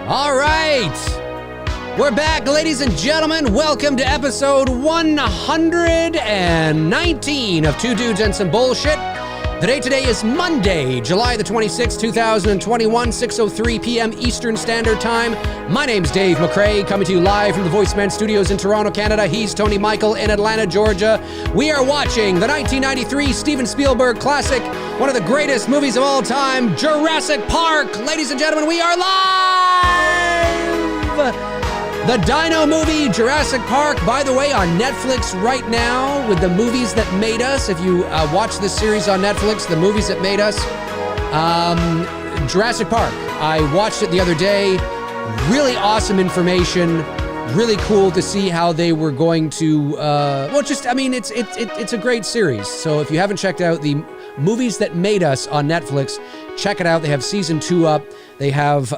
All right, we're back, ladies and gentlemen. Welcome to episode 119 of Two Dudes and Some Bullshit. The date today is Monday, July the 26th, 2021, 6:03 p.m. Eastern Standard Time. My name's Dave McRae, coming to you live from the VoiceMann Studios in Toronto, Canada. He's Tony Michael in Atlanta, Georgia. We are watching the 1993 Steven Spielberg classic, one of the greatest movies of all time, Jurassic Park. Ladies and gentlemen, we are live! The Dino movie, Jurassic Park, by the way, on Netflix right now with the movies that made us. If you watch this series on Netflix, the movies that made us, Jurassic Park. I watched it the other day. Really awesome information. Really cool to see how they were going to, it's a great series. So if you haven't checked out the movies that made us on Netflix, check it out. They have season 2 up. They have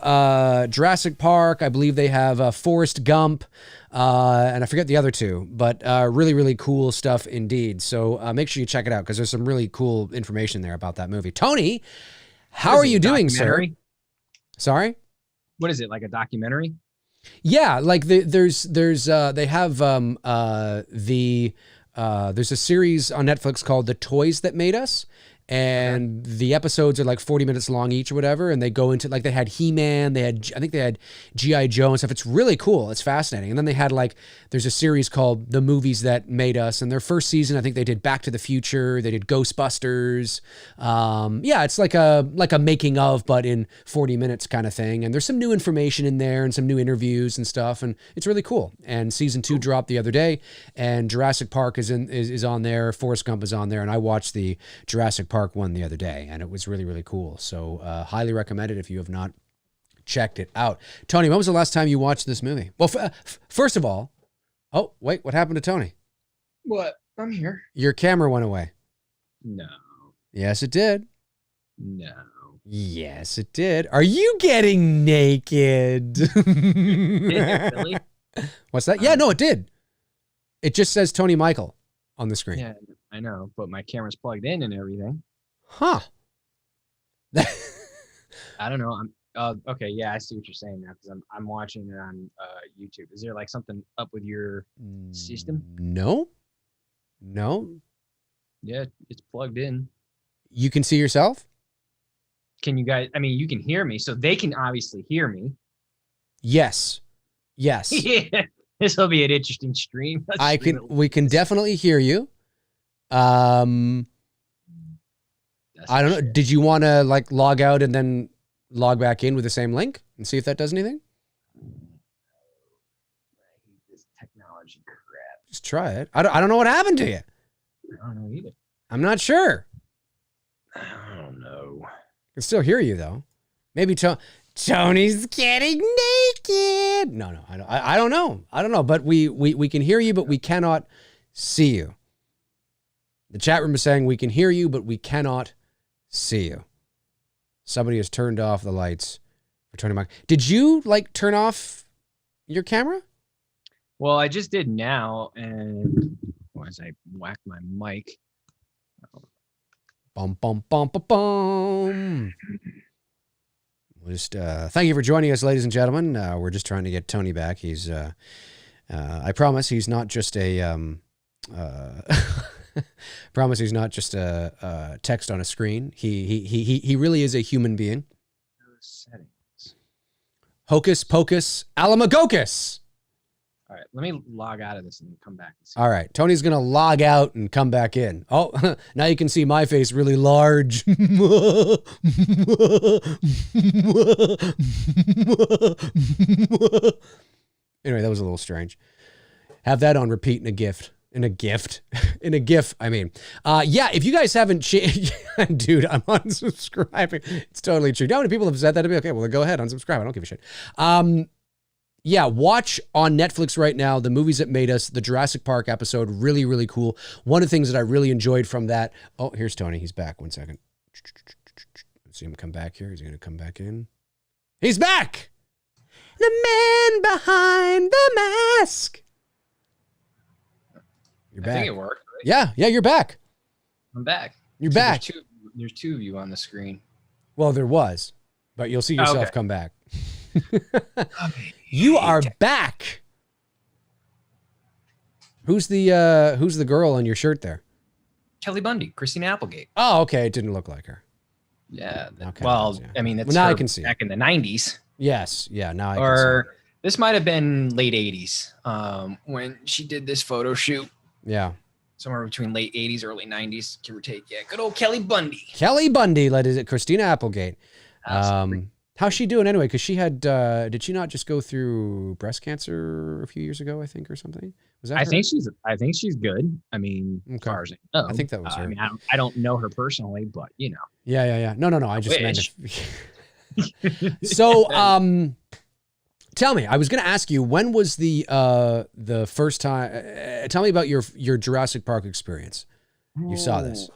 Jurassic Park. I believe they have Forrest Gump. And I forget the other two, but really, really cool stuff indeed. So make sure you check it out because there's some really cool information there about that movie. Tony, how are you doing, sir? Sorry? What is it, like a documentary? Yeah, like there's a series on Netflix called The Toys That Made Us. And the episodes are like 40 minutes long each or whatever. And they go into, like, they had He-Man, I think they had G.I. Joe and stuff. It's really cool. It's fascinating. And then they had, like, there's a series called The Movies That Made Us. And their first season, I think they did Back to the Future. They did Ghostbusters. It's like a making of, but in 40 minutes kind of thing. And there's some new information in there and some new interviews and stuff. And it's really cool. And season 2 dropped the other day. And Jurassic Park is on there. Forrest Gump is on there. And I watched the Jurassic Park one the other day, and it was really, really cool. So highly recommend it if you have not checked it out. Tony, when was the last time you watched this movie? Well, first of all, oh, wait, what happened to Tony? What? I'm here. Your camera went away. No. Yes, it did. No. Yes, it did. Are you getting naked? Really? What's that? Yeah, no, it did. It just says Tony Michael on the screen. Yeah, I know, but my camera's plugged in and everything. Huh. I don't know. Okay, yeah, I see what you're saying now because I'm watching it on YouTube. Is there like something up with your system? No. Yeah, it's plugged in. You can see yourself? Can you guys, you can hear me, so they can obviously hear me. Yes. Yeah, this will be an interesting stream. We can definitely hear you. I don't know. Did you want to like log out and then log back in with the same link and see if that does anything? I hate this technology crap. Just try it. I don't know what happened to you. I don't know either. I'm not sure. I don't know. I can still hear you though. Maybe Tony's getting naked. No, I don't know. I don't know, but we can hear you, but we cannot see you. The chat room is saying we can hear you, but we cannot see you. Somebody has turned off the lights for Tony Michael. Did you like turn off your camera? Well, I just did now, and as I whack my mic. Bum bum bum bum bum. Just thank you for joining us, ladies and gentlemen. We're just trying to get Tony back. He's I promise he's not just a promise he's not just a text on a screen. He really is a human being. Settings. Hocus pocus alamagocus. All right, let me log out of this and come back. And see. All right, Tony's gonna log out and come back in. Oh, now you can see my face really large. Anyway, that was a little strange. Have that on repeat in a GIF. In a GIF, I mean. Yeah, if you guys haven't dude, I'm unsubscribing. It's totally true. How many people have said that to me? Okay, well, go ahead, unsubscribe. I don't give a shit. Yeah, watch on Netflix right now the movies that made us, the Jurassic Park episode. Really, really cool. One of the things that I really enjoyed from that. Oh, here's Tony. He's back. 1 second. Let's see him come back here. Is he going to come back in? He's back! The man behind the mask. You're back. I think it worked. Right? Yeah, you're back. I'm back. You're back. There's two of you on the screen. Well, there was, but you'll see yourself come back. You are back. Who's the girl on your shirt there? Kelly Bundy, Christina Applegate. Oh, okay. It didn't look like her. Yeah. Okay, well, yeah. I mean, that's well, now her I can see back in the 90s. Yes. Yeah. Now I can Or see. this might have been late 80s when she did this photo shoot. Yeah. Somewhere between late 80s, early 90s, give or take. Yeah, good old Kelly Bundy. Kelly Bundy, led it. Christina Applegate. How's she doing anyway? Because she had, did she not just go through breast cancer a few years ago, I think, or something? Was that I her? think she's good. I mean, as far as I know. I think that was her. I mean, I don't know her personally, but you know. Yeah. No. I just meant if, so, tell me, I was going to ask you, when was the first time, tell me about your Jurassic Park experience. You saw this.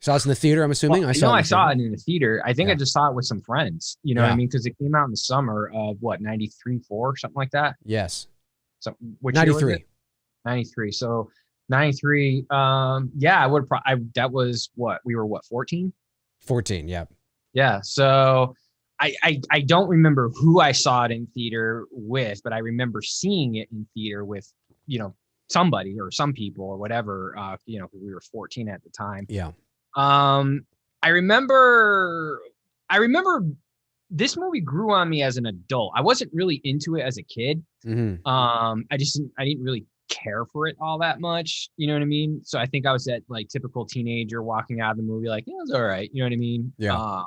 Saw this in the theater, I'm assuming? Well, I saw it in the theater. I think I just saw it with some friends. You know what I mean? Because it came out in the summer of what, 93, 4, something like that? Yes. So which 93. year was it? 93. So 93. Yeah, that was what? We were what, 14? 14, yeah. Yeah. So I don't remember who I saw it in theater with, but I remember seeing it in theater with, you know, somebody or some people or whatever, you know, we were 14 at the time. Yeah. I remember this movie grew on me as an adult. I wasn't really into it as a kid. Mm-hmm. I didn't really care for it all that much. You know what I mean? So I think I was that like typical teenager walking out of the movie like, yeah, it was all right. You know what I mean? Yeah.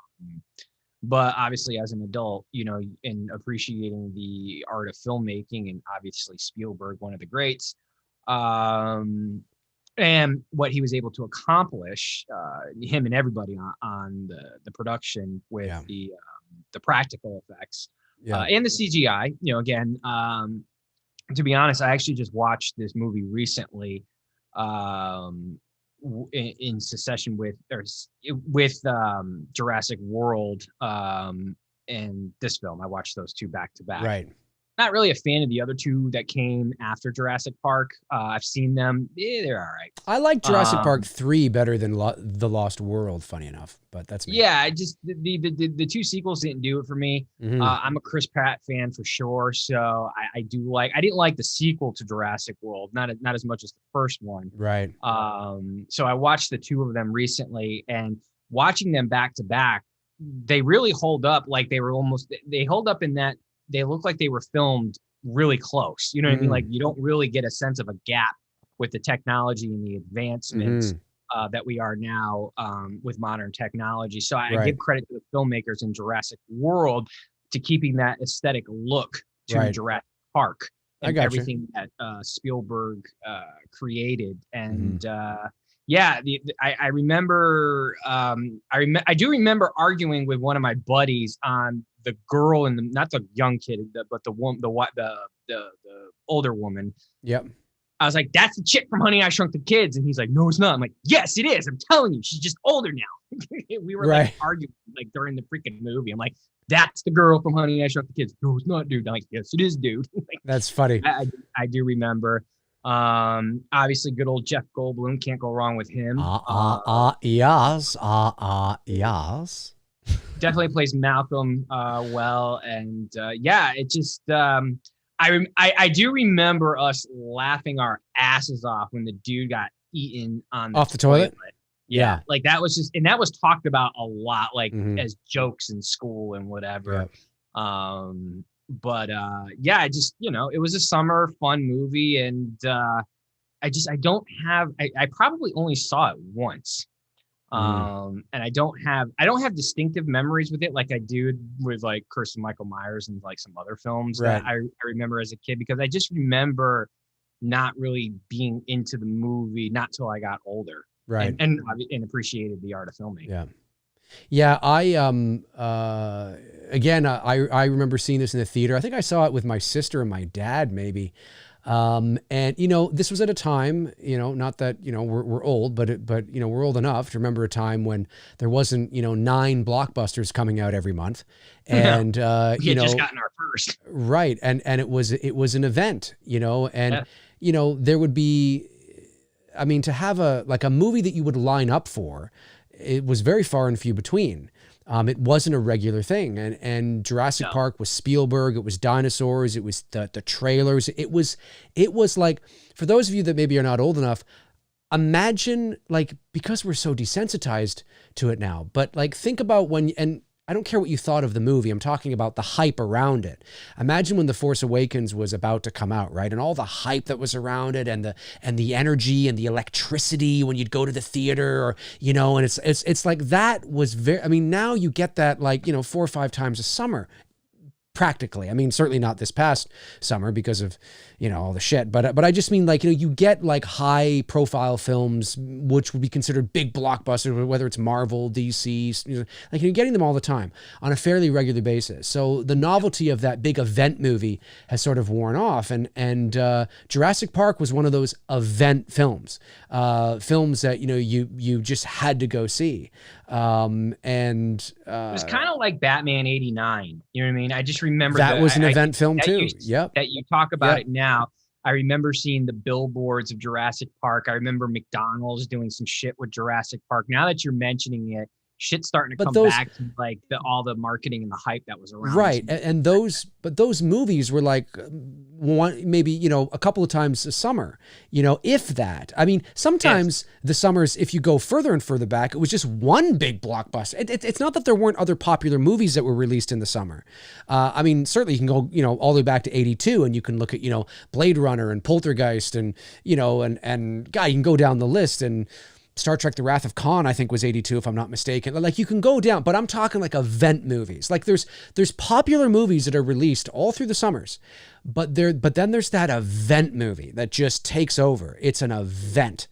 But obviously as an adult, you know, and appreciating the art of filmmaking and obviously Spielberg, one of the greats, and what he was able to accomplish, him and everybody on the production with the practical effects and the CGI. You know, again, to be honest, I actually just watched this movie recently in succession with Jurassic World and this film. I watched those two back to back. Right. Not really a fan of the other two that came after Jurassic Park. I've seen them. They're all right. I like Jurassic Park 3 better than The Lost World, funny enough, but that's me. Yeah, I just the two sequels didn't do it for me. Mm-hmm. I'm a Chris Pratt fan for sure, so I didn't like the sequel to Jurassic World, not as much as the first one. Right. So I watched the two of them recently, and watching them back to back, they really hold up. Like they hold up in that they look like they were filmed really close. You know what I mean? Like you don't really get a sense of a gap with the technology and the advancements that we are now with modern technology. So I give credit to the filmmakers in Jurassic World to keeping that aesthetic look to Jurassic Park and everything that Spielberg created. And I remember I do remember arguing with one of my buddies on the girl and not the young kid, but the older woman. Yep. I was like, that's the chick from Honey, I Shrunk the Kids. And he's like, no, it's not. I'm like, yes, it is. I'm telling you, she's just older now. We were like arguing like during the freaking movie. I'm like, that's the girl from Honey, I Shrunk the Kids. No, it's not, dude. I'm like, yes, it is, dude. Like, that's funny. I do remember. Obviously, good old Jeff Goldblum. Can't go wrong with him. Yes. Definitely plays Malcolm well. And it just... I do remember us laughing our asses off when the dude got eaten off the toilet. Yeah. Like that was just, and that was talked about a lot, like as jokes in school and whatever. Yeah. I just, you know, it was a summer fun movie. And I probably only saw it once. And I don't have distinctive memories with it like I do with like Curse of Michael Myers and like some other films that I remember as a kid, because I just remember not really being into the movie not till I got older, and appreciated the art of filmmaking. Yeah. I remember seeing this in the theater. I think I saw it with my sister and my dad maybe. And you know, this was at a time, you know, not that, you know, we're old, but you know, we're old enough to remember a time when there wasn't, you know, 9 blockbusters coming out every month. And, we had just gotten our first. Right. And it was an event, you know, and, you know, there would be, I mean, to have a movie that you would line up for, it was very far and few between. It wasn't a regular thing. And Jurassic Park was Spielberg. It was dinosaurs. It was the trailers. It was like, for those of you that maybe are not old enough, imagine, like, because we're so desensitized to it now, but like, think about when, and I don't care what you thought of the movie, I'm talking about the hype around it. Imagine when The Force Awakens was about to come out, right? And all the hype that was around it, and the energy and the electricity when you'd go to the theater, or, you know, and it's like, that was very, I mean, now you get that, like, you know, 4 or 5 times a summer, practically. I mean, certainly not this past summer because of, you know, all the shit. But I just mean, like, you know, you get like high profile films, which would be considered big blockbusters, whether it's Marvel, DC, you know, like, you're getting them all the time on a fairly regular basis. So the novelty of that big event movie has sort of worn off. And Jurassic Park was one of those event films, films that, you know, you just had to go see. It was kind of like Batman '89. You know what I mean? I just remember that was an event film too. Yep. That you talk about it now. I remember seeing the billboards of Jurassic Park. I remember McDonald's doing some shit with Jurassic Park. Now that you're mentioning it, shit's starting to come back to like all the marketing and the hype that was around. Right. And those movies were like one, maybe, you know, a couple of times a summer, you know, if that. I mean, sometimes the summers, if you go further and further back, it was just one big blockbuster. It's not that there weren't other popular movies that were released in the summer. I mean, certainly you can go, you know, all the way back to 82, and you can look at, you know, Blade Runner and Poltergeist, and, you know, and God, you can go down the list, and Star Trek: The Wrath of Khan, I think, was 82, if I'm not mistaken. Like, you can go down, but I'm talking like event movies. Like, there's popular movies that are released all through the summers, but then there's that event movie that just takes over. It's an event.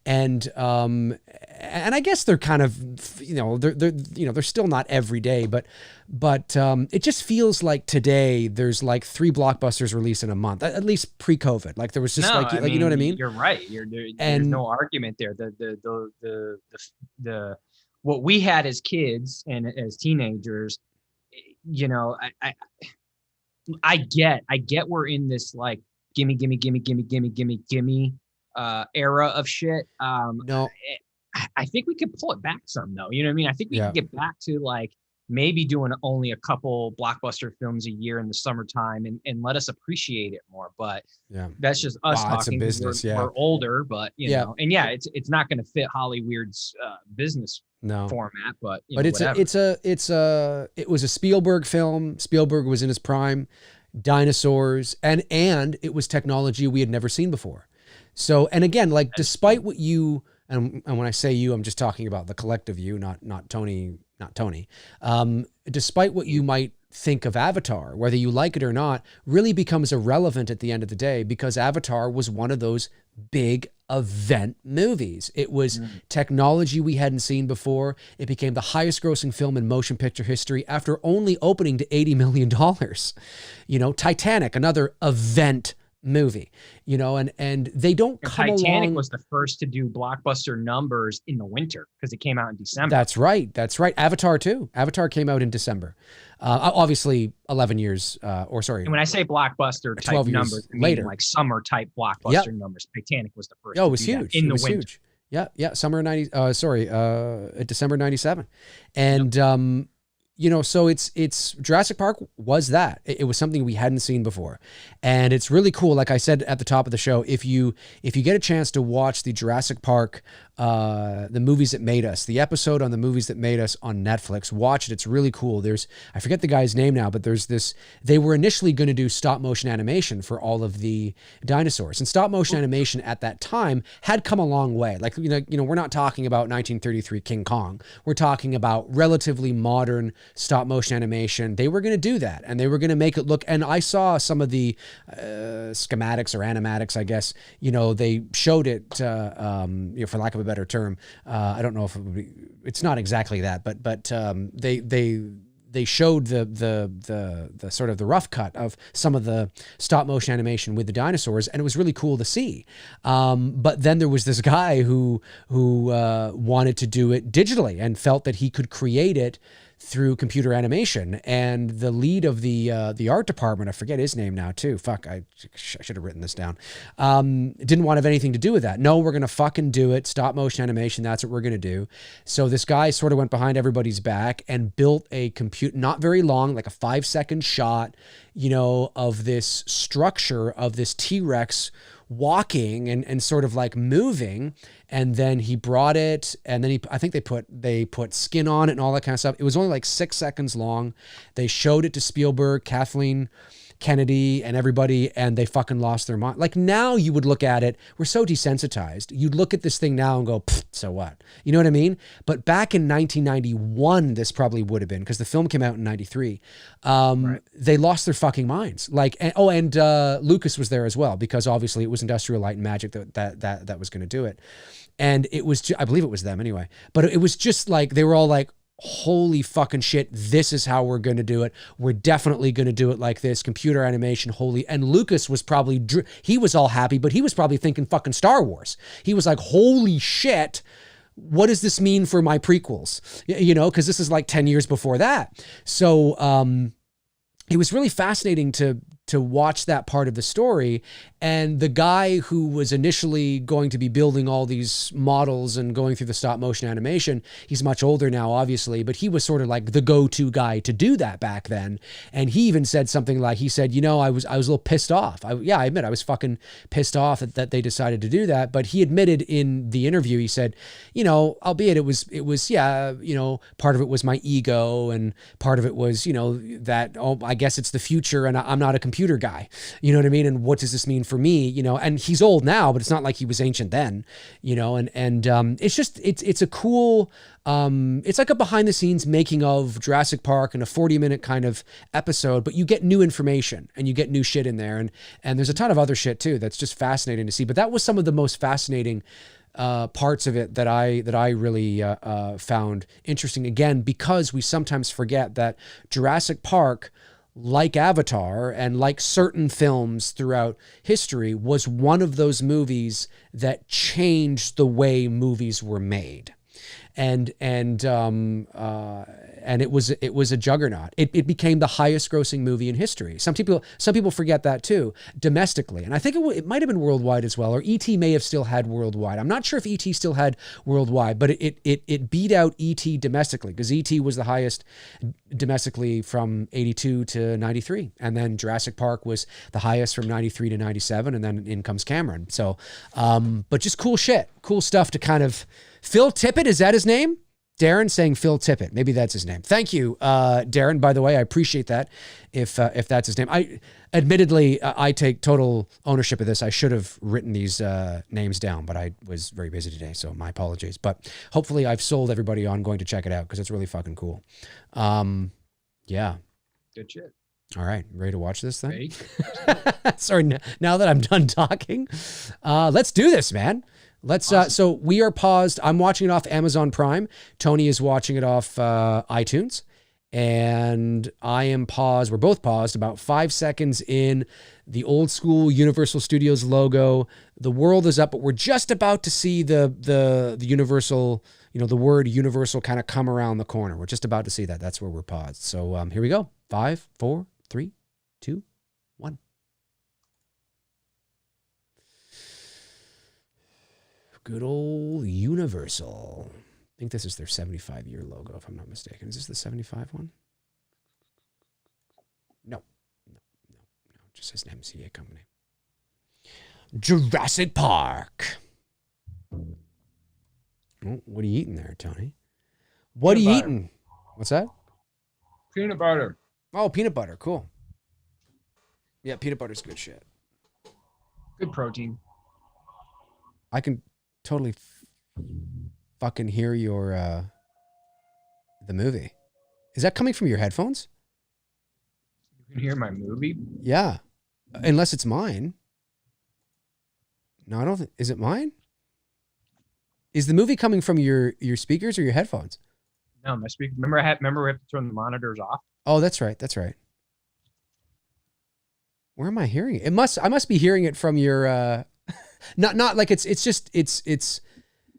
And I guess they're kind of, you know, they're still not every day, but it just feels like today there's like 3 blockbusters released in a month, at least pre-COVID. Like, there was just you know what I mean? You're right. There's no argument there. The what we had as kids and as teenagers, you know, I get we're in this like gimme era of shit. No, I think we could pull it back some, though. You know what I mean? I think we can get back to like maybe doing only a couple blockbuster films a year in the summertime, and let us appreciate it more. But that's just us talking. It's a business, we're older, but you know, and it's not going to fit Hollyweird's business format. But you know, it was a Spielberg film. Spielberg was in his prime. Dinosaurs, and it was technology we had never seen before. So, and again, like, despite what you, and when I say you, I'm just talking about the collective you, not Tony. Despite what you might think of Avatar, whether you like it or not, really becomes irrelevant at the end of the day, because Avatar was one of those big event movies. It was technology we hadn't seen before. It became the highest grossing film in motion picture history after only opening to $80 million. You know, Titanic, another event movie, you know, and they don't come along. Titanic was the first to do blockbuster numbers in the winter because it came out in December. That's right. Avatar too. Avatar came out in December. Obviously 11 years, and when I say blockbuster type 12 years numbers, later, like summer type blockbuster numbers. Titanic was the first. Oh, it was huge. In the winter. Huge. Yeah. Summer 90, December 97. And, you know, so it's Jurassic Park was that. It was something we hadn't seen before. And it's really cool. Like I said at the top of the show, if you get a chance to watch the Jurassic Park, the movies that made us, the episode on the movies that made us on Netflix, watch it. It's really cool. I forget the guy's name now, but there's this, they were initially going to do stop motion animation for all of the dinosaurs, and stop motion animation at that time had come a long way. Like, you know, we're not talking about 1933 King Kong. We're talking about relatively modern stop motion animation. They were going to do that, and they were going to make it look, and I saw some of the schematics or animatics, I guess, you know, they showed it, you know, for lack of a better term. I don't know if it would be, it's not exactly that, but they showed the sort of the rough cut of some of the stop motion animation with the dinosaurs, and it was really cool to see. But then there was this guy who wanted to do it digitally and felt that he could create it through computer animation. And the lead of the art department, I forget his name now too. Fuck, I should have written this down. Didn't want to have anything to do with that. No, we're going to fucking do it. Stop motion animation. That's what we're going to do. So this guy sort of went behind everybody's back and built a computer, not very long, like a 5-second shot, you know, of this structure of this T-Rex walking and sort of like moving. And then he brought it, and then I think they put skin on it and all that kind of stuff. It was only like 6 seconds long. They showed it to Spielberg, Kathleen Kennedy, and everybody, and they fucking lost their mind. Like, now you would look at it, we're so desensitized. You'd look at this thing now and go, so what? You know what I mean? But back in 1991, this probably would have been, because the film came out in 93. Right. They lost their fucking minds. Like, and Lucas was there as well, because obviously it was Industrial Light and Magic that was going to do it. And it was, I believe it was them anyway, but it was just like, they were all like, holy fucking shit, this is how we're going to do it. We're definitely going to do it like this. Computer animation, holy. And Lucas was probably, he was all happy, but he was probably thinking fucking Star Wars. He was like, holy shit, what does this mean for my prequels? You know, because this is like 10 years before that. So it was really fascinating to watch that part of the story. And the guy who was initially going to be building all these models and going through the stop motion animation, he's much older now, obviously, but he was sort of like the go-to guy to do that back then. And he even said something like, he said, you know, I was a little pissed off. I admit I was fucking pissed off that they decided to do that. But he admitted in the interview, he said, you know, albeit it was, yeah, you know, part of it was my ego, and part of it was, you know, that, oh, I guess it's the future and I'm not a computer guy, you know what I mean? And what does this mean for me? You know, and he's old now, but it's not like he was ancient then, you know, and it's just, it's a cool, it's like a behind the scenes making of Jurassic Park and a 40-minute kind of episode, but you get new information and you get new shit in there. And there's a ton of other shit too that's just fascinating to see. But that was some of the most fascinating parts of it that I really found interesting, again, because we sometimes forget that Jurassic Park, like Avatar and like certain films throughout history, was one of those movies that changed the way movies were made. And it was a juggernaut. It became the highest grossing movie in history. Some people forget that too, domestically. And I think it might have been worldwide as well, or E.T. may have still had worldwide. I'm not sure if E.T. still had worldwide, but it beat out E.T. domestically, because E.T. was the highest domestically from 82 to 93. And then Jurassic Park was the highest from 93 to 97. And then in comes Cameron. So, but just cool shit, cool stuff to kind of, Phil Tippett, is that his name? Darren saying Phil Tippett. Maybe that's his name. Thank you, Darren. By the way, I appreciate that. If that's his name, admittedly, I take total ownership of this. I should have written these names down, but I was very busy today, so my apologies. But hopefully, I've sold everybody on going to check it out, because it's really fucking cool. Yeah. Good shit. All right, ready to watch this thing? Sorry, now that I'm done talking, let's do this, man. Let's, awesome. So we are paused. I'm watching it off Amazon Prime. Tony is watching it off iTunes. And I am paused. We're both paused about 5 seconds in. The old school Universal Studios logo. The world is up, but we're just about to see the Universal, you know, the word Universal kind of come around the corner. We're just about to see that. That's where we're paused. So here we go. 5, 4, 3, 2, 1. Good old Universal. I think this is their 75-year logo, if I'm not mistaken. Is this the 75 one? No. It just says an MCA company. Jurassic Park. Oh, what are you eating there, Tony? What are you eating? What's that? Peanut butter. Oh, peanut butter. Cool. Yeah, peanut butter's good shit. Good protein. I can totally fucking hear your the movie. Is that coming from your headphones? You can hear my movie? Yeah. Unless it's mine. No, I don't think, is it mine? Is the movie coming from your speakers or your headphones? No, my speaker. Remember we have to turn the monitors off? Oh, that's right. That's right. Where am I hearing it? I must be hearing it from your not like it's just it's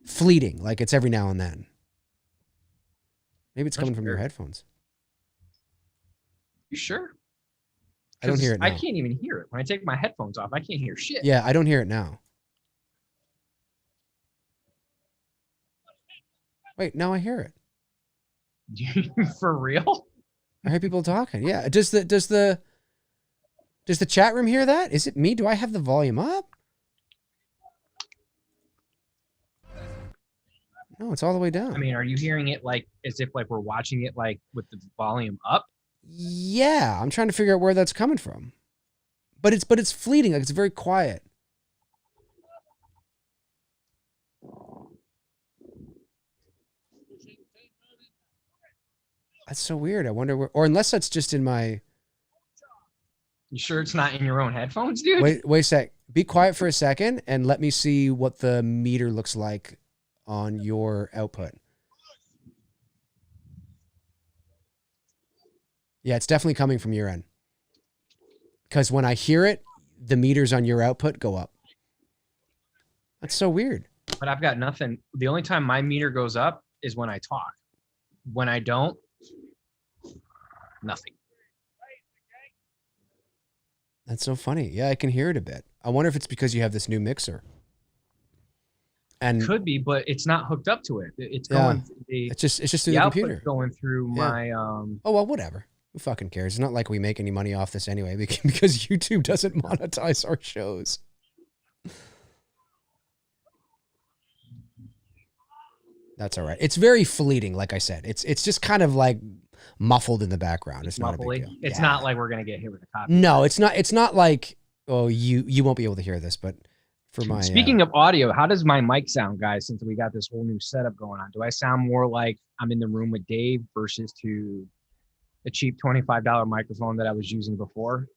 fleeting, like it's every now and then. Maybe it's coming from your headphones. You sure? I don't hear it now. I can't even hear it. When I take my headphones off, I can't hear shit. Yeah, I don't hear it now. Wait, now I hear it. For real? I hear people talking. Yeah. Does the chat room hear that? Is it me? Do I have the volume up? No, it's all the way down. I mean, are you hearing it like as if like we're watching it like with the volume up? Yeah, I'm trying to figure out where that's coming from. But it's fleeting, like it's very quiet. That's so weird. I wonder where, or unless that's just in my. You sure it's not in your own headphones, dude? Wait a sec. Be quiet for a second and let me see what the meter looks like on your output. Yeah, it's definitely coming from your end. Because when I hear it, the meters on your output go up. That's so weird. But I've got nothing. The only time my meter goes up is when I talk. When I don't, nothing. That's so funny. Yeah, I can hear it a bit. I wonder if it's because you have this new mixer. And could be, but it's not hooked up to it. It's going. It's just through the computer. Going through my. Oh well, whatever. Who fucking cares? It's not like we make any money off this anyway, because YouTube doesn't monetize our shows. That's all right. It's very fleeting, like I said. It's just kind of like muffled in the background. It's not a big deal. It's not like we're gonna get hit with a copy. No, it's not. It's not like, oh, you won't be able to hear this, but for my speaking of audio, how does my mic sound, guys? Since we got this whole new setup going on, do I sound more like I'm in the room with Dave versus to the cheap $25 microphone that I was using before?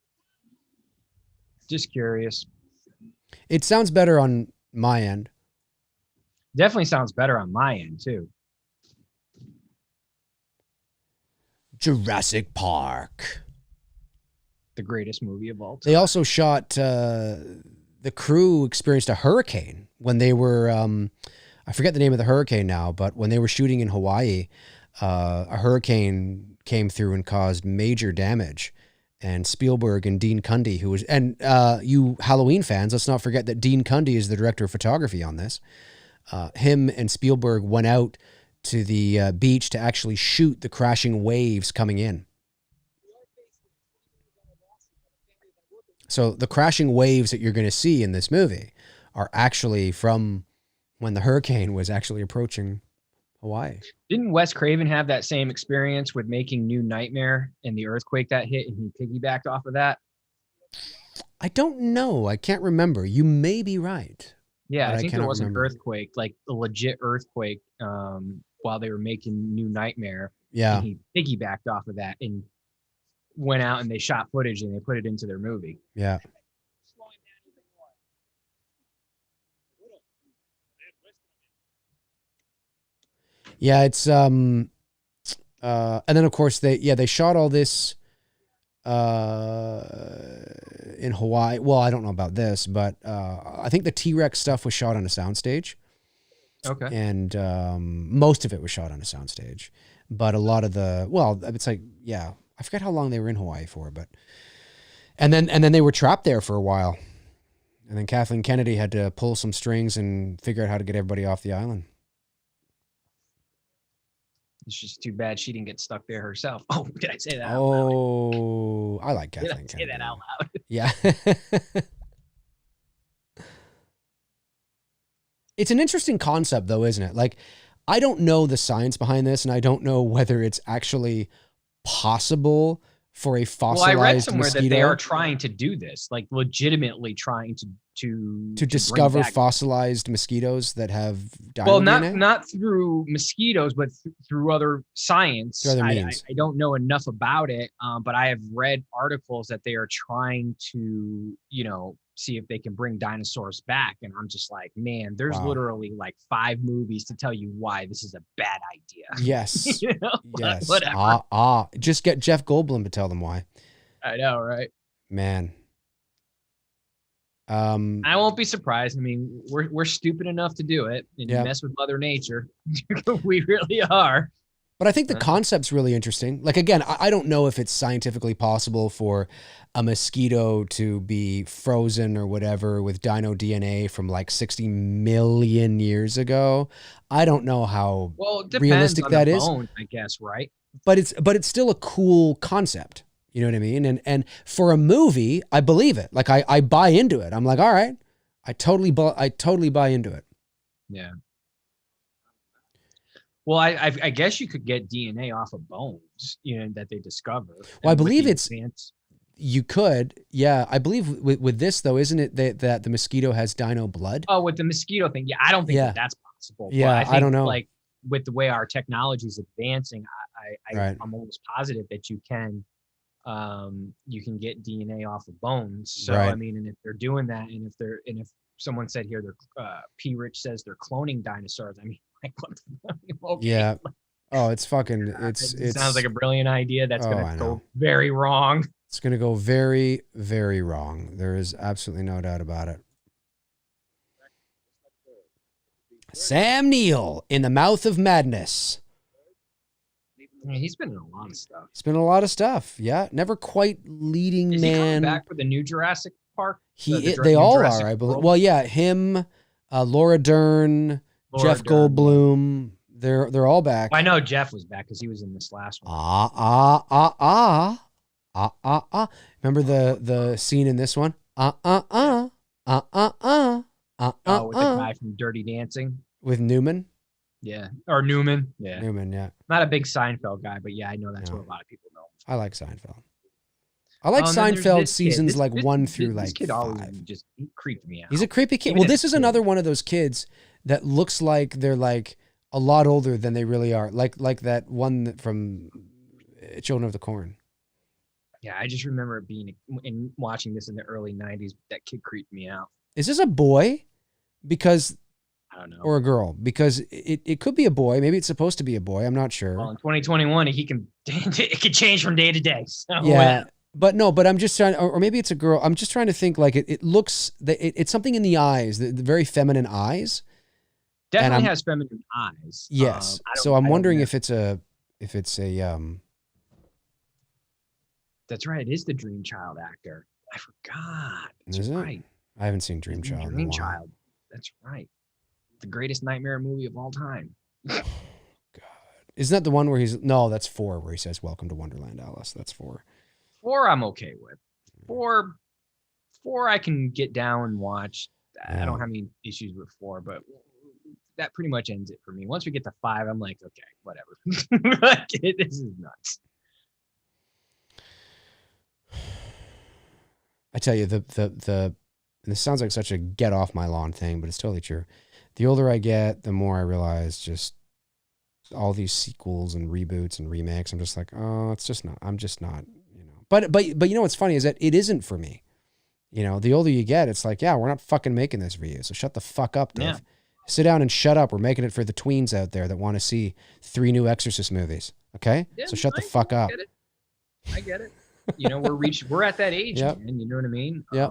Just curious. It sounds better on my end. Definitely sounds better on my end too. Jurassic Park, the greatest movie of all time. They also shot. The crew experienced a hurricane when they were. I forget the name of the hurricane now, but when they were shooting in Hawaii, a hurricane came through and caused major damage. And Spielberg and Dean Cundey, who was, and you Halloween fans, let's not forget that Dean Cundey is the director of photography on this. Him and Spielberg went out to the beach to actually shoot the crashing waves coming in. So the crashing waves that you're going to see in this movie are actually from when the hurricane was actually approaching Hawaii. Didn't Wes Craven have that same experience with making New Nightmare and the earthquake that hit, and he piggybacked off of that? I don't know. I can't remember. You may be right. Yeah, I think there was an earthquake, like a legit earthquake, while they were making New Nightmare. Yeah. And he piggybacked off of that and went out and they shot footage and they put it into their movie. Yeah. Yeah, it's and then of course they shot all this in Hawaii. Well, I don't know about this, but I think the T-Rex stuff was shot on a soundstage. Okay. And most of it was shot on a soundstage, but a lot of it's like, yeah, I forget how long they were in Hawaii for, but and then they were trapped there for a while. And then Kathleen Kennedy had to pull some strings and figure out how to get everybody off the island. It's just too bad she didn't get stuck there herself. Oh, did I say that out loud? I like Kathleen Kennedy. Say that out loud? Yeah. It's an interesting concept, though, isn't it? Like, I don't know the science behind this, and I don't know whether it's actually possible for a fossilized mosquito. Well, I read somewhere that they are trying to do this, like legitimately trying to discover fossilized mosquitoes that have dino well, DNA? not through mosquitoes, but through other science. Through other means. I don't know enough about it, but I have read articles that they are trying to, see if they can bring dinosaurs back. And I'm just like, man, there's literally like 5 movies to tell you why this is a bad idea. Yes. Yes. Whatever. Just get Jeff Goldblum to tell them why. I know, right? Man. I won't be surprised. I mean, we're stupid enough to do it and mess with Mother Nature. We really are. But I think the concept's really interesting. Like, again, I don't know if it's scientifically possible for a mosquito to be frozen or whatever with dino DNA from like 60 million years ago. I don't know how It depends realistic on that the is. bone, I guess, right? But it's still a cool concept. You know what I mean? And for a movie, I believe it. Like I buy into it. I'm like, all right, I totally buy into it. Yeah. Well, I guess you could get DNA off of bones, that they discover. Well, I believe you could. Yeah, I believe with this though, isn't it that the mosquito has dino blood? Oh, with the mosquito thing, yeah, I don't think that's possible. Yeah, but I think, I don't know. Like with the way our technology is advancing, Right. I'm almost positive that you can get DNA off of bones. So Right. I mean, and if they're doing that, and if someone said here they're P. Rich says they're cloning dinosaurs, I mean, like what? Okay. Yeah. Oh, it's fucking. It sounds like a brilliant idea. That's gonna go know. very wrong. It's gonna go very, very wrong. There is absolutely no doubt about it. Sam Neill in The Mouth of Madness. He's been in a lot of stuff. He's been in a lot of stuff. Yeah, never quite leading Is man. He coming back for the new Jurassic Park? They all are, I believe. Well, yeah, him, Laura Dern, Jeff Goldblum. They're all back. I know Jeff was back because he was in this last one. Remember the scene in this one? With the guy from Dirty Dancing with Newman. Yeah, or Newman. Yeah, Newman. Yeah, not a big Seinfeld guy, but yeah, I know that's what a lot of people know. I like Seinfeld. I like Seinfeld seasons like 1 through like 5. Always just creeped me out. He's a creepy kid. Well, this is another one of those kids that looks like they're like a lot older than they really are. Like that one from Children of the Corn. Yeah, I just remember being in watching this in the early 90s. That kid creeped me out. Is this a boy? Because I don't know. Or a girl? Because it could be a boy. Maybe it's supposed to be a boy. I'm not sure. Well, in 2021, it could change from day to day. So yeah. But I'm just trying, or maybe it's a girl. I'm just trying to think like it looks, it's something in the eyes, the very feminine eyes. Definitely has feminine eyes. Yes. So I'm wondering if it's a. That's right. It is the Dream Child actor. I forgot. That's right. I haven't seen Dream Child. Dream Child. That's right. The greatest nightmare movie of all time. God. Isn't that the one where no, that's 4 where he says, "Welcome to Wonderland, Alice." That's 4. 4 I'm okay with. 4 I can get down and watch. I don't have any issues with 4, but that pretty much ends it for me. Once we get to 5, I'm like, okay, whatever. This is nuts. I tell you, this sounds like such a get off my lawn thing, but it's totally true. The older I get, the more I realize just all these sequels and reboots and remakes. I'm just like, oh, it's just not. I'm just not, But you know what's funny is that it isn't for me. The older you get, it's like, yeah, we're not fucking making this for you. So shut the fuck up, Dave. Yeah. Sit down and shut up. We're making it for the tweens out there that want to see 3 new Exorcist movies. Okay, so shut the fuck up. I get it. We're at that age, man. You know what I mean? Yeah.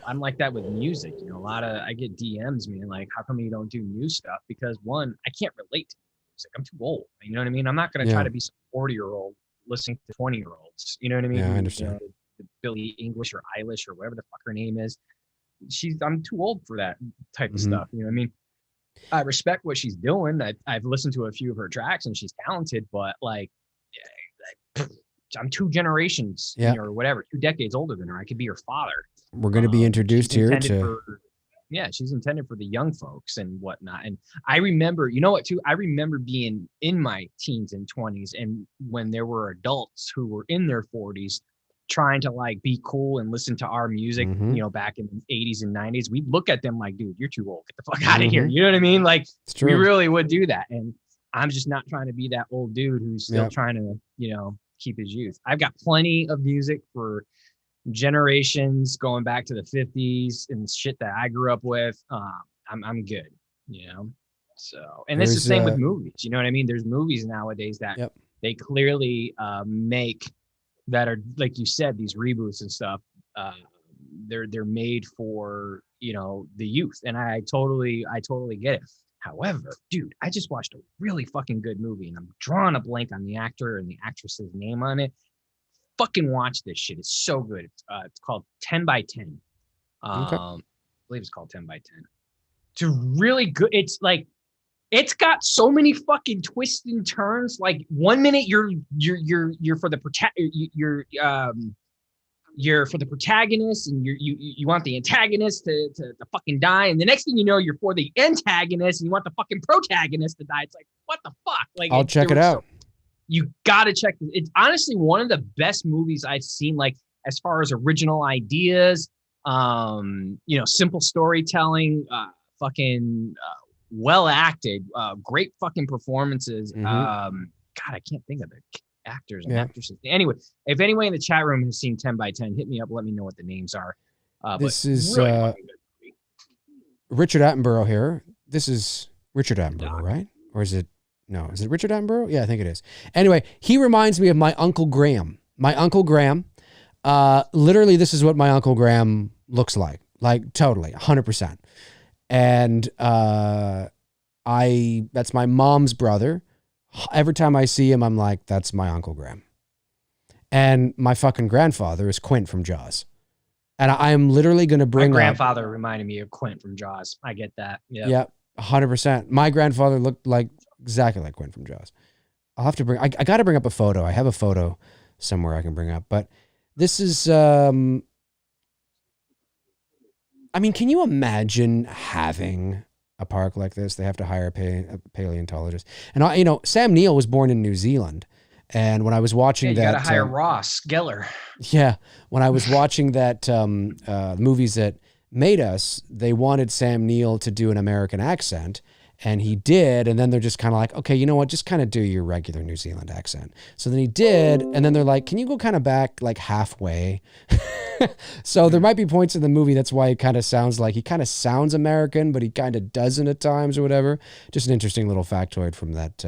I'm like that with music. I get DMs, man, like, how come you don't do new stuff? Because one, I can't relate to music. I'm too old. You know what I mean? I'm not going to try to be some 40-year-old listening to 20-year-olds. You know what I mean? Yeah, I understand. Billie English or Eilish or whatever the fuck her name is. I'm too old for that type of stuff. You know what I mean? I respect what she's doing. I've listened to a few of her tracks and she's talented, but I'm 2 generations or whatever, 2 decades older than her. I could be her father. We're going to be introduced here to. She's intended for the young folks and whatnot. And I remember, you know what, too? I remember being in my teens and 20s, and when there were adults who were in their 40s trying to be cool and listen to our music, back in the 80s and 90s, we'd look at them like, dude, you're too old. Get the fuck out of here. You know what I mean? We really would do that. And I'm just not trying to be that old dude who's still trying to, keep his youth. I've got plenty of music for generations going back to the 50s and shit that I grew up with. I'm good, So, and it's the same with movies. You know what I mean? There's movies nowadays that they clearly make that are, like you said, these reboots and stuff. They're made for the youth, and I totally get it. However, dude, I just watched a really fucking good movie, and I'm drawing a blank on the actor and the actress's name on it. Fucking watch this shit. It's so good. It's called 10 by 10. Okay. I believe it's called 10 by 10. It's really good. It's like, it's got so many fucking twists and turns. Like, one minute you're for the you're for the protagonist, and you want the antagonist to fucking die, and the next thing you know, you're for the antagonist and you want the fucking protagonist to die. It's like, what the fuck? Like, I'll check it out. You gotta check it. It's honestly one of the best movies I've seen, like, as far as original ideas, simple storytelling, fucking well acted, great fucking performances. God, I can't think of the actors and actresses. Anyway, if anyone in the chat room has seen 10 by 10, hit me up. Let me know what the names are. This is really Richard Attenborough here. This is Richard Attenborough, right? Or is it? No, is it Richard Attenborough? Yeah, I think it is. Anyway, he reminds me of my Uncle Graham. My Uncle Graham, literally, this is what my Uncle Graham looks like. Like, totally, 100%. And that's my mom's brother. Every time I see him, I'm like, that's my Uncle Graham. And my fucking grandfather is Quint from Jaws. And I am literally going to bring my grandfather reminded me of Quint from Jaws. I get that. Yeah, 100%. My grandfather looked like exactly like Quint from Jaws. I'll have to bring, I got to bring up a photo. I have a photo somewhere I can bring up, but this is, I mean, can you imagine having a park like this? They have to hire a paleontologist. And Sam Neill was born in New Zealand. And when I was watching that, you got to hire Ross Geller. Yeah. When I was watching that, movies that made us, they wanted Sam Neill to do an American accent. And he did, and then they're just kind of like, okay, you know what? Just kind of do your regular New Zealand accent. So then he did, and then they're like, can you go kind of back like halfway? So there might be points in the movie, that's why it kind of sounds like, he kind of sounds American, but he kind of doesn't at times or whatever. Just an interesting little factoid from that,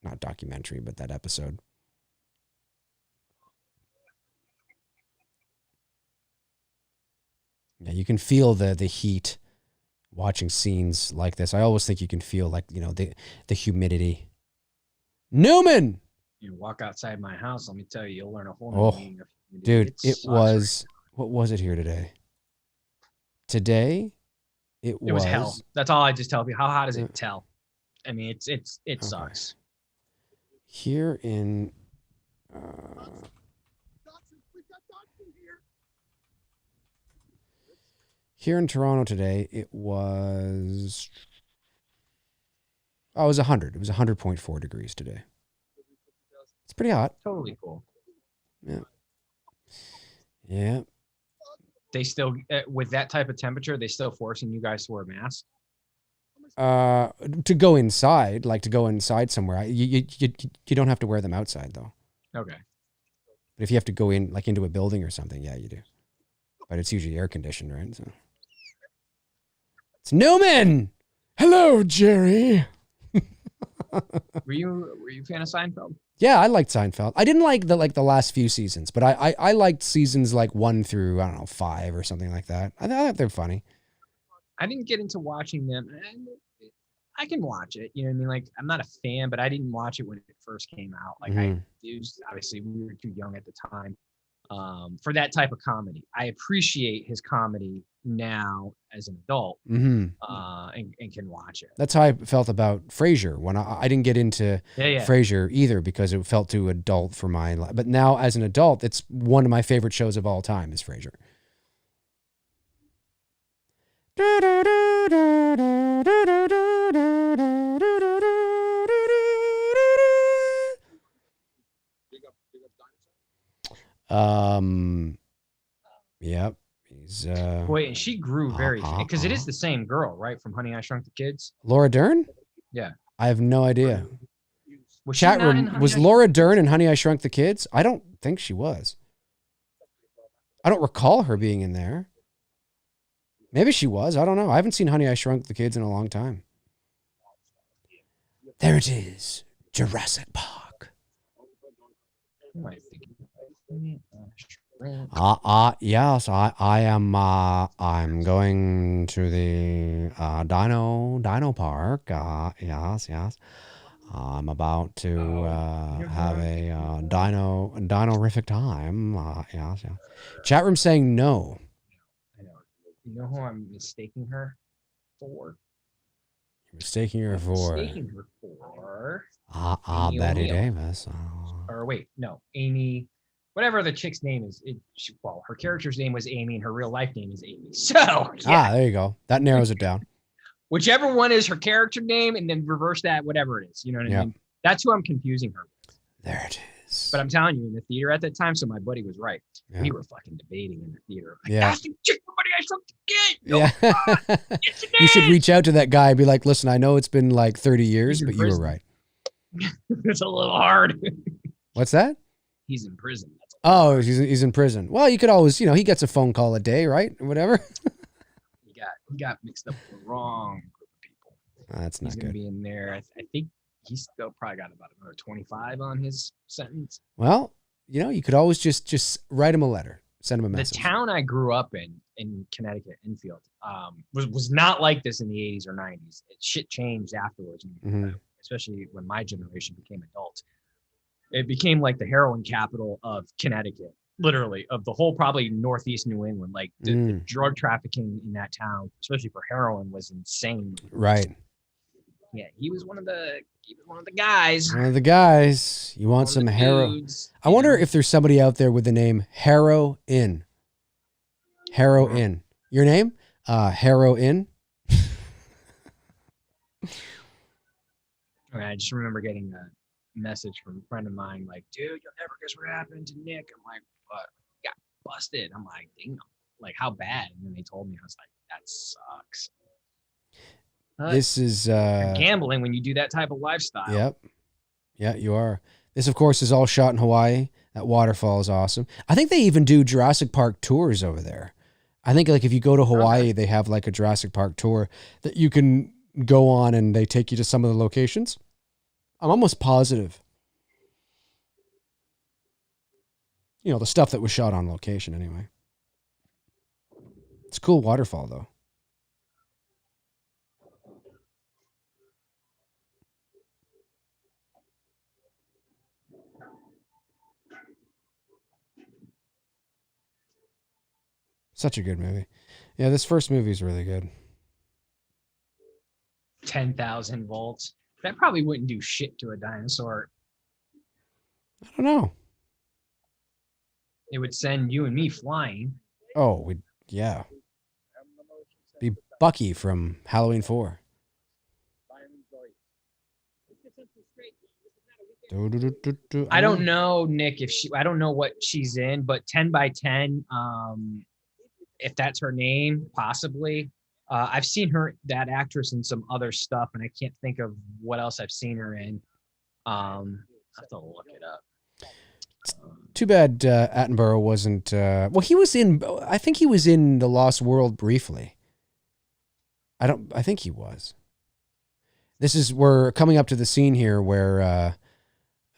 not documentary, but that episode. Yeah, you can feel the heat watching scenes like this. I always think you can feel like, the humidity. Newman! You walk outside my house, let me tell you, you'll learn a whole new meaning of dude, humidity. it was, what was it here today? Today, it was hell. That's all I just tell people. How hot is it? Tell. I mean, it sucks. Here in, here in Toronto today, it was 100. It was 100.4 degrees today. It's pretty hot. Totally cool. Yeah. Yeah. They still, with that type of temperature, they still forcing you guys to wear masks? To go inside, somewhere, you don't have to wear them outside though. Okay. But if you have to go in, like into a building or something, yeah, you do. But it's usually air conditioned, right? So. It's Newman. Hello, Jerry. Were you a fan of Seinfeld? Yeah, I liked Seinfeld. I didn't like the last few seasons, but I liked seasons like 1 through, I don't know, 5 or something like that. I thought they're funny. I didn't get into watching them. I can watch it. You know what I mean? Like, I'm not a fan, but I didn't watch it when it first came out. Like, obviously we were too young at the time for that type of comedy. I appreciate his comedy now as an adult and can watch it. That's how I felt about Frasier when I didn't get into Frasier either because it felt too adult for my life. But now as an adult, it's one of my favorite shows of all time is Frasier. Yep. He's boy, and she grew very because it is the same girl, right? From Honey, I Shrunk the Kids. Laura Dern? Yeah. I have no idea. Chat room, was Laura Dern in Honey, I Shrunk the Kids? I don't think she was. I don't recall her being in there. Maybe she was. I don't know. I haven't seen Honey, I Shrunk the Kids in a long time. There it is. Jurassic Park. Yes, I am. I'm going to the Dino Park. Yes. I'm about to have a dinorific time. Yes. Chat room saying no. I know. You know who I'm mistaking her for? You're mistaking her I'm for mistaking her for Amy Betty O'Neill. Davis. Or wait, no, Amy, whatever the chick's name is. Well, her character's name was Amy, and her real life name is Amy. So yeah, There you go. That narrows it down. whichever one is her character name, and then reverse that, whatever it is. You know what I mean? That's who I'm confusing her with. There it is. But I'm telling you, in the theater at that time, so my buddy was right. Yeah. We were fucking debating in the theater. Like, yeah. That's the chick, buddy, I sucked the kid. Yeah. You should reach out to that guy and be like, listen, I know it's been like 30 years, but you were right. It's a little hard. What's that? He's in prison. He's in prison. Well, you could always, he gets a phone call a day, right? Or whatever. He got mixed up with the wrong group of people. That's not good. He's going to be in there. I think he's still probably got about another 25 on his sentence. Well, you could always just write him a letter, send him a message. The town I grew up in Connecticut, Enfield, was not like this in the 80s or 90s. Shit changed afterwards, especially when my generation became adults. It became like the heroin capital of Connecticut, literally, of the whole probably Northeast New England. Like the drug trafficking in that town, especially for heroin, was insane. Right. Yeah, he was one of the guys. One of the guys. You want some heroin? I wonder if there's somebody out there with the name Heroin. Heroin. Your name? Heroin. I just remember getting a message from a friend of mine like, dude, you'll never guess what happened to Nick. I'm like, what? Got busted. I'm like, dang, like how bad? And then they told me, I was like, that sucks. This is you're gambling when you do that type of lifestyle. Yep. Yeah, you are. This, of course, is all shot in Hawaii. That waterfall is awesome. I think they even do Jurassic Park tours over there. I think like if you go to Hawaii, they have like a Jurassic Park tour that you can go on and they take you to some of the locations. I'm almost positive. The stuff that was shot on location anyway. It's a cool waterfall though. Such a good movie. Yeah, this first movie is really good. 10,000 volts. That probably wouldn't do shit to a dinosaur. I don't know. It would send you and me flying. Oh, yeah. Be Bucky from Halloween 4. I don't know, Nick, I don't know what she's in, but 10 by 10, if that's her name, possibly. I've seen that actress in some other stuff, and I can't think of what else I've seen her in. I have to look it up. Too bad Attenborough wasn't. Well, he was in. I think he was in The Lost World briefly. I think he was. We're coming up to the scene here where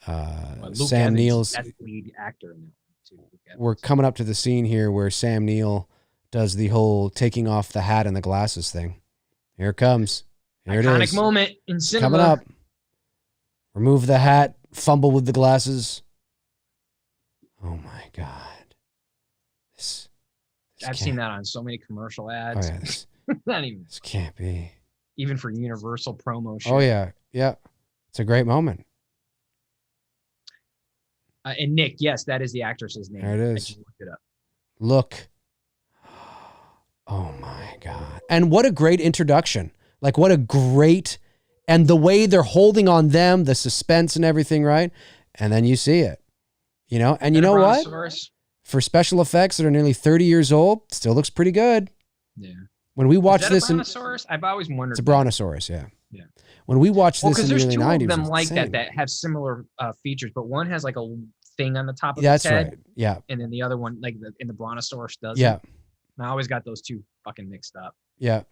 Sam Neill's. That's the lead actor in it too. We're coming up to the scene here where Sam Neill does the whole taking off the hat and the glasses thing. Here it comes. Here it is. Iconic moment in cinema. Coming up. Remove the hat. Fumble with the glasses. Oh my God. I've seen that on so many commercial ads. Oh, yeah, this can't be. Even for Universal promo shit. Oh yeah. Yeah. It's a great moment. And Nick, yes, that is the actress's name. There it is. I just looked it up. Look. Oh my God. And what a great introduction. Like what a great, and the way they're holding on them, the suspense and everything, right? And then you see it, and you know what? For special effects that are nearly 30 years old, still looks pretty good. Yeah. When we watch this, a brontosaurus? I've always wondered. It's a brontosaurus, yeah. Yeah. When we watch this in the early 90s, there's two of them like that have similar features, but one has like a thing on the top of its head. That's right. Yeah. And then the other one, like in the brontosaurus does. Yeah. And I always got those two fucking mixed up. Yeah.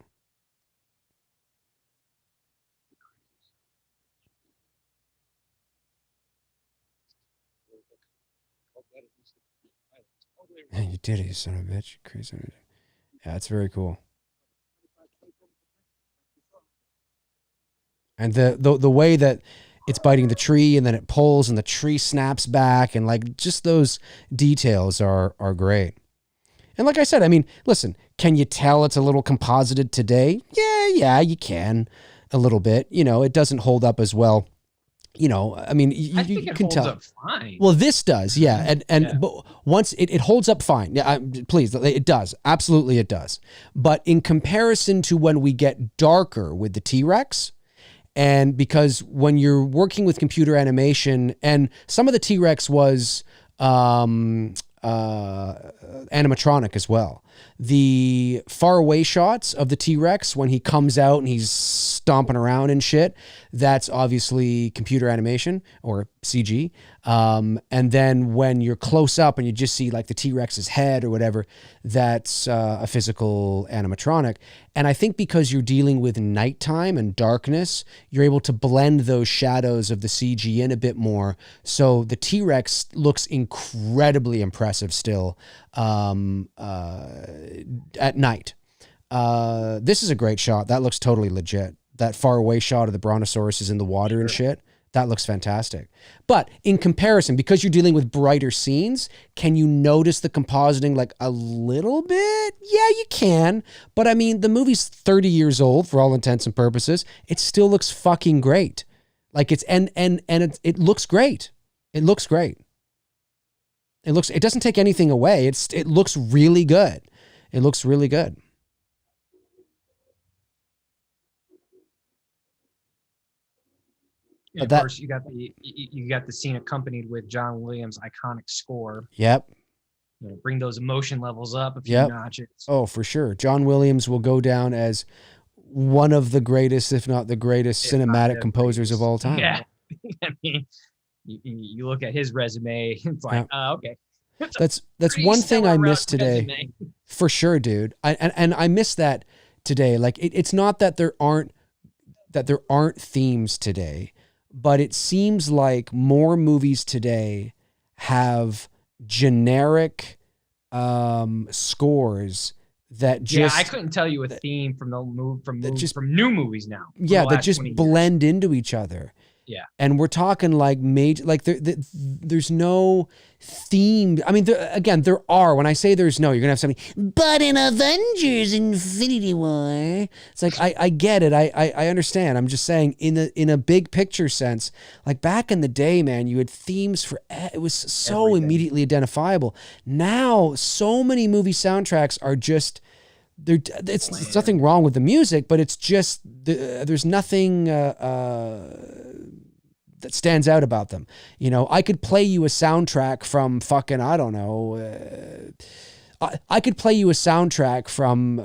Yeah, you did it, you son of a bitch. Crazy. Yeah, it's very cool. And the way that it's biting the tree and then it pulls and the tree snaps back and like just those details are great. And like I said, I mean, listen, can you tell it's a little composited today? Yeah, you can a little bit. You know, it doesn't hold up as well. You know, I mean, I think you it can holds tell. up fine. Well, this does, yeah, and Yeah. but once it holds up fine, yeah, please, it does, absolutely, it does. But in comparison to when we get darker with the T-Rex, and because when you're working with computer animation, and some of the T-Rex was animatronic as well. The far away shots of the T-Rex when he comes out and he's stomping around and shit, that's obviously computer animation or CG. And then when you're close up and you just see like the T-Rex's head or whatever, that's a physical animatronic. And I think because you're dealing with nighttime and darkness, you're able to blend those shadows of the CG in a bit more. So the T-Rex looks incredibly impressive still at night. This is a great shot. That looks totally legit. That far away shot of the brontosaurus is in the water and shit. That looks fantastic. But in comparison, because you're dealing with brighter scenes, can you notice the compositing like a little bit? Yeah, you can. But I mean, the movie's 30 years old for all intents and purposes. It still looks fucking great. Like it's, and it looks great. It looks great. It doesn't take anything away. It looks really good. It looks really good. And of course, you got the scene accompanied with John Williams' iconic score. Yep. You know, bring those emotion levels up a few notches. Oh, for sure. John Williams will go down as one of the greatest, if not the greatest, cinematic composers of all time. Yeah. I mean, you look at his resume, it's like, okay. That's one thing I miss today. Resume. For sure, dude. I miss that today. Like it's not that there aren't themes today, but it seems like more movies today have generic scores that just I couldn't tell you a theme from new movies now. Yeah, that just blend into each other. Yeah. And we're talking like major, like there's no theme. I mean, there are. When I say there's no, you're going to have something, but in Avengers Infinity War, it's like, I get it. I understand. I'm just saying in a big picture sense, like back in the day, man, you had themes for, it was so everything. Immediately identifiable. Now, so many movie soundtracks are just, it's nothing wrong with the music, but it's just, there's nothing, that stands out about them. You know, I could play you a soundtrack from fucking, I don't know. I could play you a soundtrack from,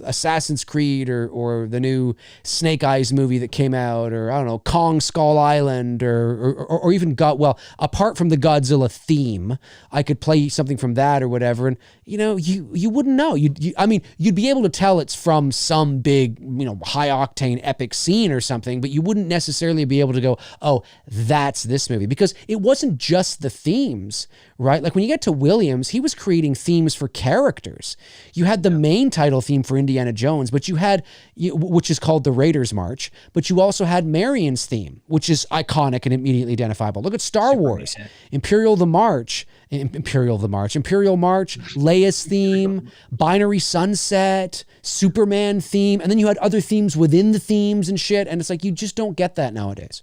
Assassin's Creed or the new Snake Eyes movie that came out, or I don't know, Kong Skull Island, or even apart from the Godzilla theme, I could play something from that or whatever, and you wouldn't know. You'd be able to tell it's from some big, high octane epic scene or something, but you wouldn't necessarily be able to go, oh, that's this movie, because it wasn't just the themes, right? Like when you get to Williams, he was creating themes for characters. You had the main title theme for Indiana Jones, but you had, which is called the Raiders March, but you also had Marion's theme, which is iconic and immediately identifiable. Look at Star Wars, Imperial March, Leia's theme, Binary Sunset, Superman theme, and then you had other themes within the themes and shit, and it's like you just don't get that nowadays.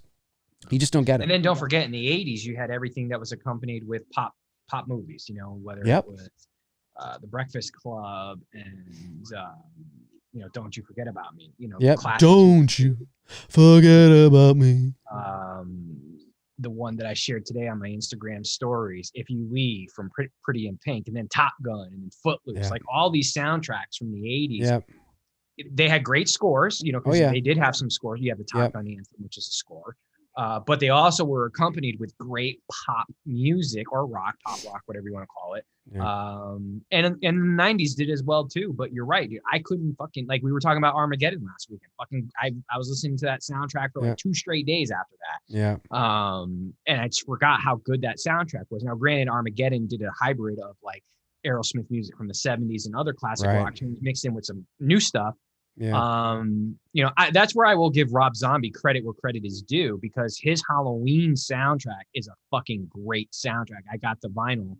You just don't get it. And then don't forget, in the 80s, you had everything that was accompanied with pop movies, whether it was The Breakfast Club and, Don't You Forget About Me, Don't You Forget About Me. The one that I shared today on my Instagram stories, If You Leave from Pretty in Pink, and then Top Gun and then Footloose, like all these soundtracks from the 80s. They had great scores, because they did have some scores. You have the Top Gun anthem, which is a score. But they also were accompanied with great pop music or pop rock, whatever you want to call it. Yeah. And the 90s did as well too. But you're right, dude. I couldn't fucking, like, we were talking about Armageddon last weekend. I was listening to that soundtrack for like 2 straight days after that. Yeah. And I just forgot how good that soundtrack was. Now, granted, Armageddon did a hybrid of like Aerosmith music from the 70s and other classic rock tunes mixed in with some new stuff. Yeah. You know, that's where I will give Rob Zombie credit where credit is due, because his Halloween soundtrack is a fucking great soundtrack. I got the vinyl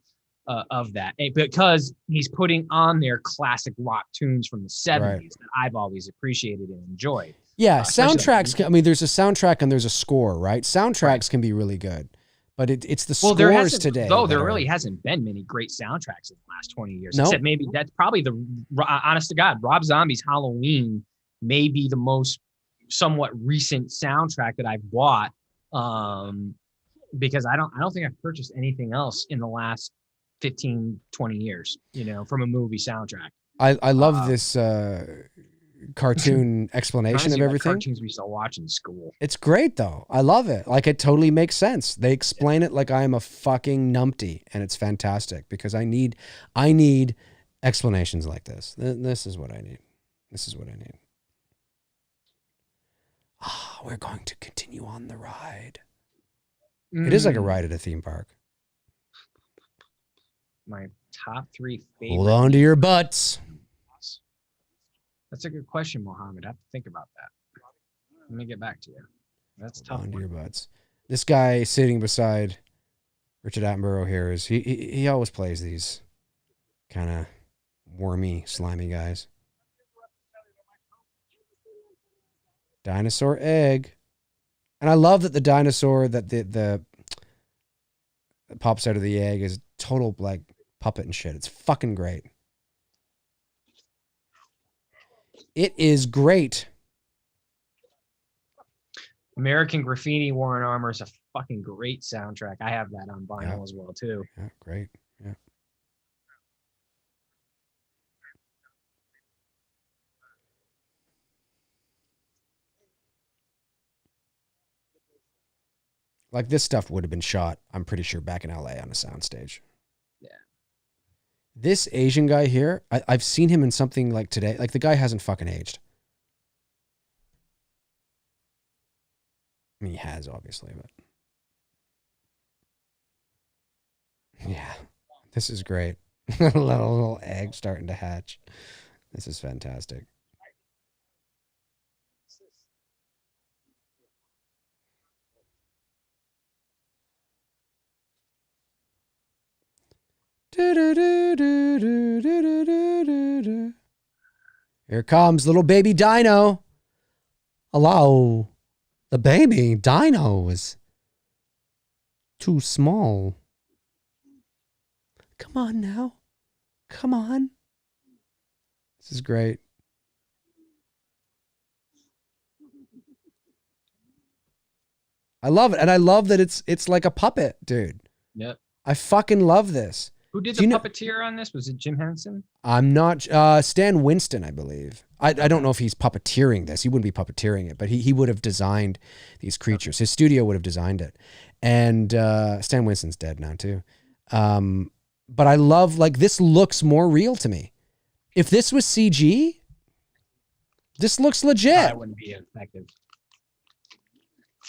of that because he's putting on their classic rock tunes from the 70s that I've always appreciated and enjoyed. Yeah, soundtracks. I mean, there's a soundtrack and there's a score, right? Soundtracks can be really good, but it's the scores today. Though there really hasn't been many great soundtracks in the last 20 years. Nope. Except maybe that's probably honest to God, Rob Zombie's Halloween may be the most somewhat recent soundtrack that I've bought. Because I don't think I've purchased anything else in the last 15, 20 years, you know, from a movie soundtrack. I love this cartoon explanation of everything. Cartoons we used to watch in school. It's great though. I love it. Like, it totally makes sense. They explain it like I am a fucking numpty, and it's fantastic because I need explanations like this. This is what I need. This is what I need. We're going to continue on the ride. It is like a ride at a theme park. My top 3 favorite. Hold on to your butts. That's a good question, Mohammed. I have to think about that. Let me get back to you. That's tough. Hold on to your butts. This guy sitting beside Richard Attenborough here is he always plays these kind of wormy, slimy guys. Dinosaur egg. And I love that the dinosaur that the pops out of the egg is total like puppet and shit. It's fucking great. It is great. American Graffiti War and Armor is a fucking great soundtrack. I have that on vinyl as well too. Yeah, great. Yeah. Like, this stuff would have been shot, I'm pretty sure, back in LA on a soundstage. Yeah. This Asian guy here, I've seen him in something like today. Like, the guy hasn't fucking aged. I mean, he has, obviously, but yeah, this is great. little egg starting to hatch. This is fantastic. Here comes little baby Dino. Hello. The baby Dino is too small. Come on now. Come on. This is great. I love it. And I love that it's like a puppet, dude. Yep. I fucking love this. Who did the puppeteer on this? Was it Jim Henson? I'm not. Stan Winston, I believe. I don't know if he's puppeteering this. He wouldn't be puppeteering it, but he would have designed these creatures. His studio would have designed it. And Stan Winston's dead now too. But I love, like, this looks more real to me. If this was CG, this looks legit. That wouldn't be effective.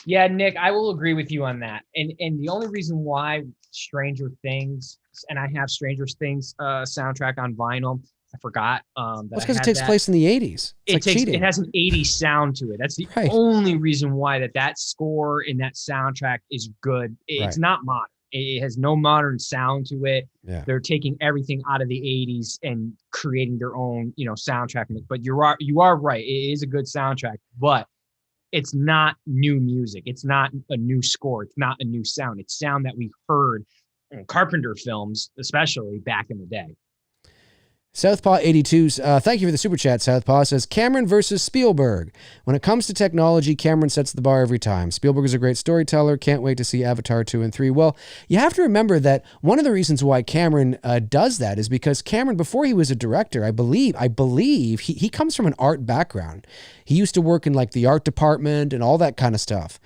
Yeah, Nick, I will agree with you on that. And the only reason why Stranger Things, and I have Stranger Things soundtrack on vinyl, I forgot. That's because it takes place in the 80s. It has an 80s sound to it. That's the only reason why that score in that soundtrack is good. It's not modern. It has no modern sound to it. Yeah. They're taking everything out of the 80s and creating their own, soundtrack. But you are right. It is a good soundtrack, but it's not new music. It's not a new score. It's not a new sound. It's sound that we've heard in Carpenter films, especially back in the day. Southpaw 82, thank you for the super chat. Southpaw says, Cameron versus Spielberg. When it comes to technology, Cameron sets the bar every time. Spielberg is a great storyteller. Can't wait to see Avatar 2 and 3. Well, you have to remember that one of the reasons why Cameron does that is because Cameron, before he was a director, I believe he comes from an art background. He used to work in like the art department and all that kind of stuff.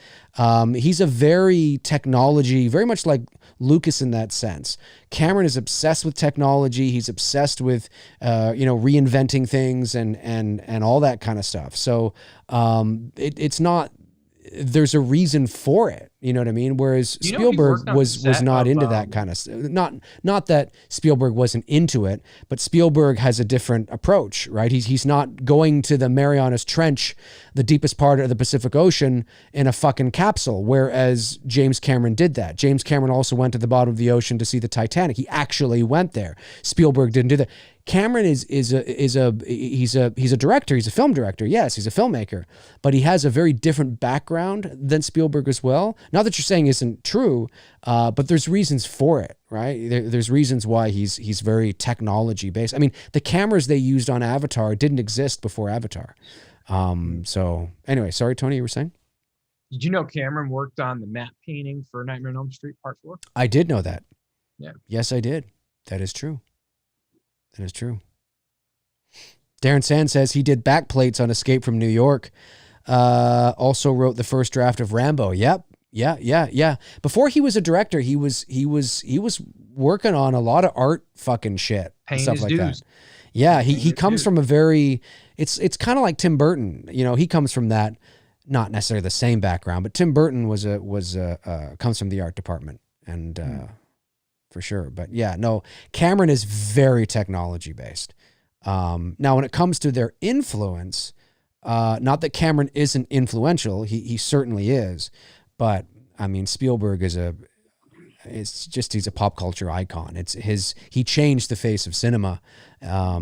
He's a very technology, very much like Lucas in that sense. Cameron is obsessed with technology. He's obsessed with, reinventing things and all that kind of stuff. So it's not. There's a reason for it. You know what I mean? Whereas Spielberg was not into that kind of stuff. Not that Spielberg wasn't into it, but Spielberg has a different approach, right? He's not going to the Marianas Trench, the deepest part of the Pacific Ocean, in a fucking capsule, whereas James Cameron did that. James Cameron also went to the bottom of the ocean to see the Titanic. He actually went there. Spielberg didn't do that. Cameron he's a director. He's a film director. Yes, he's a filmmaker, but he has a very different background than Spielberg as well. Not that you're saying isn't true, but there's reasons for it, right? There's reasons why he's very technology based. I mean, the cameras they used on Avatar didn't exist before Avatar. So anyway, sorry, Tony, you were saying? Did you know Cameron worked on the matte painting for Nightmare on Elm Street Part 4? I did know that. Yeah. Yes, I did. That is true. That is true. Darren Sand says he did backplates on Escape from New York. Also wrote the first draft of Rambo. Yep. Yeah. Before he was a director, he was working on a lot of art fucking shit. Paying stuff his like dues. that. Yeah, he comes from a very it's kind of like Tim Burton. You know, he comes from that, not necessarily the same background, but Tim Burton comes from the art department and for sure. But yeah, no, Cameron is very technology based. Now, when it comes to their influence, not that Cameron isn't influential, he certainly is, but I mean, Spielberg he's a pop culture icon. He changed the face of cinema, a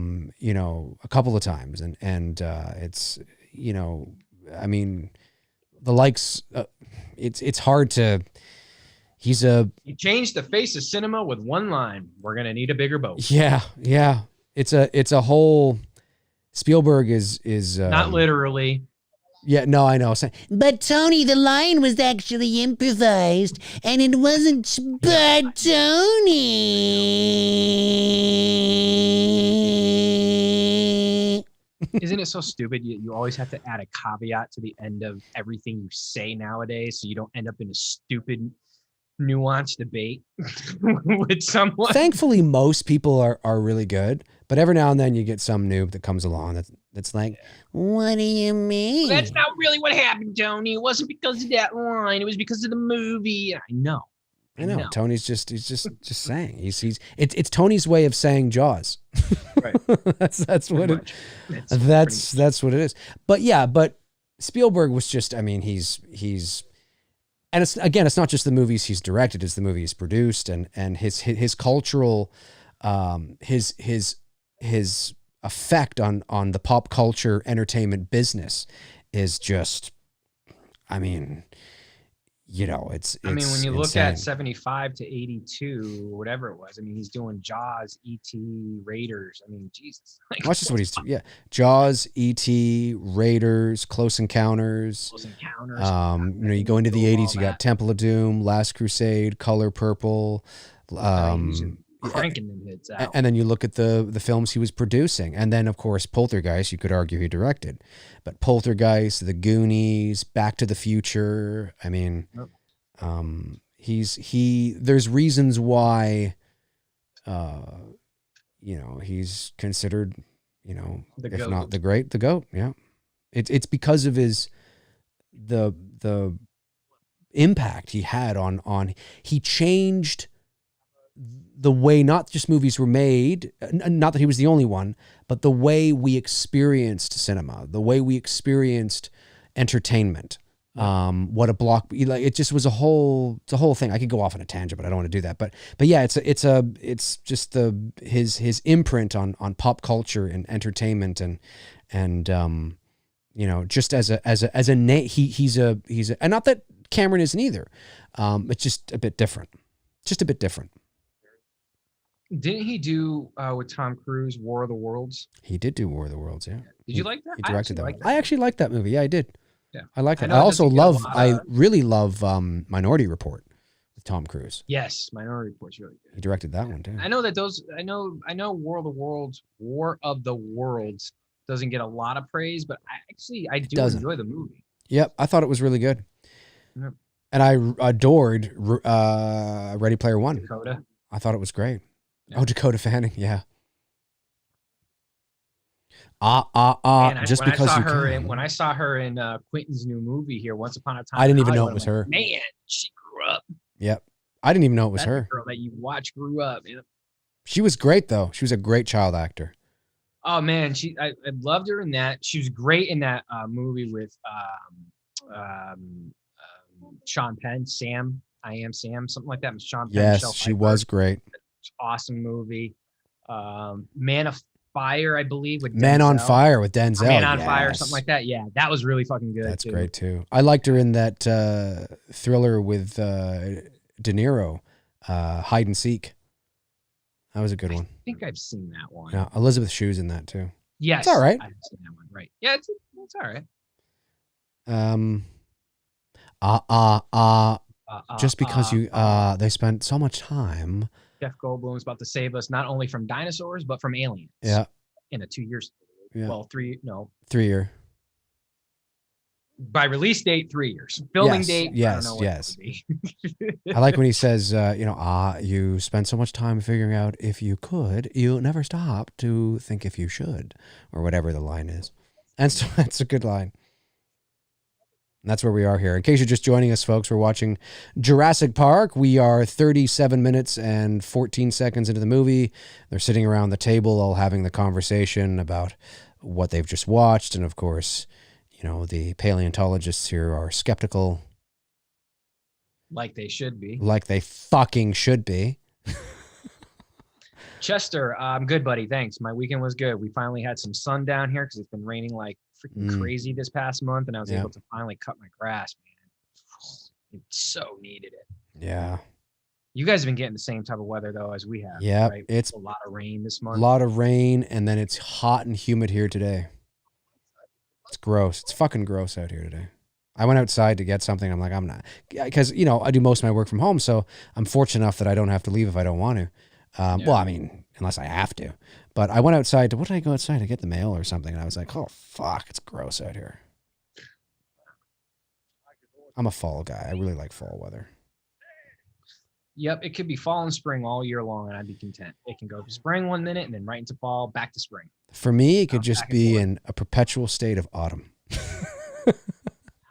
couple of times, and it's, I mean, the likes, it's hard to. He changed the face of cinema with one line. We're gonna need a bigger boat. Yeah. It's a whole. Spielberg is not literally. Yeah, no, I know. But Tony, the line was actually improvised, and it wasn't but Tony. Isn't it so stupid? You always have to add a caveat to the end of everything you say nowadays, so you don't end up in a stupid, nuanced debate with someone. Thankfully, most people are really good, but every now and then you get some noob that comes along that's like, what do you mean? Well, that's not really what happened, Tony. It wasn't because of that line. It was because of the movie. I know. Tony's just saying. It's Tony's way of saying Jaws. Right. that's what it. That's what it is. But Spielberg was just. I mean, he's. And it's not just the movies he's directed; it's the movies he's produced, and his cultural, his effect on the pop culture entertainment business is just, I mean, it's. I mean, when you look insane. at 75 to 82, whatever it was, I mean, he's doing Jaws, E.T., Raiders. I mean, Jesus. That's just what he's doing. Yeah, Jaws, E.T., Raiders, Close Encounters. You go into the 80s, you got Temple of Doom, Last Crusade, Color Purple. Cranking them hits out. And then you look at the films he was producing. And then, of course, Poltergeist, you could argue he directed. But Poltergeist, The Goonies, Back to the Future. I mean, there's reasons why, he's considered, if GOAT. not the great, the GOAT. Yeah. It's because of the impact he had on he changed the way not just movies were made, not that he was the only one, but the way we experienced cinema, the way we experienced entertainment. What a block! It just was a whole thing. I could go off on a tangent, but I don't want to do that. But yeah, it's just his imprint on pop culture and entertainment and just as a name, he's a and not that Cameron isn't either. It's just a bit different. Didn't he do with Tom Cruise War of the Worlds? He did do War of the Worlds, yeah. Did you like that? He directed that. I actually liked that movie. Yeah, I did. Yeah. I like that. I also I really love Minority Report with Tom Cruise. Yes, Minority Report's really good. He directed that one too. I know that I know War of the Worlds doesn't get a lot of praise, but I do enjoy the movie. Yep, I thought it was really good. Yep. And I adored Ready Player One. Dakota. I thought it was great. Yeah. Oh, Dakota Fanning, yeah. Man, just when because I saw you her can. when I saw her in Quentin's new movie here, Once Upon a Time, I didn't even in know Hollywood, it was I'm her. like, man, she grew up. Yep. I didn't even know it was That's her. the girl that you watch grew up. You know? She was great, though. She was a great child actor. Oh man, I loved her in that. She was great in that movie with Sean Penn, Sam. I Am Sam, something like that. With Sean Penn. Yes, Michelle she Pfeiffer. was great. Awesome movie. Man of Fire, I believe, with Man on Denzel. Fire with Denzel. Man on Fire, yes. something like that. Yeah, that was really fucking good. That's too. great too. I liked her in that thriller with De Niro, Hide and Seek. That was a good one. I think I've seen that one. Yeah, Elizabeth Shue's in that too. Yes, it's all right. I've seen that one. Right? Yeah, it's all right. Just because they spent so much time. Jeff Goldblum's about to save us not only from dinosaurs but from aliens. Yeah. In a 2 years. Yeah. Well, 3 year. By release date, 3 years. Filming date. Yes. I don't know what it would be. I like when he says, you spend so much time figuring out if you could, you never stop to think if you should, or whatever the line is. And so that's a good line. And that's where we are here. In case you're just joining us, folks, we're watching Jurassic Park. We are 37 minutes and 14 seconds into the movie. They're sitting around the table all having the conversation about what they've just watched. And of course, the paleontologists here are skeptical. Like they should be. Like they fucking should be. Chester, I'm good, buddy. Thanks. My weekend was good. We finally had some sun down here because it's been raining like freaking crazy this past month, and I was able to finally cut my grass, man. It so needed it. Yeah. You guys have been getting the same type of weather though as we have. Yeah, right? it's a lot of rain this month. A lot of rain, and then it's hot and humid here today. It's gross. It's fucking gross out here today. I went outside to get something. I'm like, I'm not, because I do most of my work from home, so I'm fortunate enough that I don't have to leave if I don't want to. Well, I mean, unless I have to. But I went outside to, what did I go outside to get the mail or something? And I was like, oh, fuck, it's gross out here. I'm a fall guy. I really like fall weather. Yep, it could be fall and spring all year long, and I'd be content. It can go to spring 1 minute and then right into fall, back to spring. For me, it could just be in a perpetual state of autumn.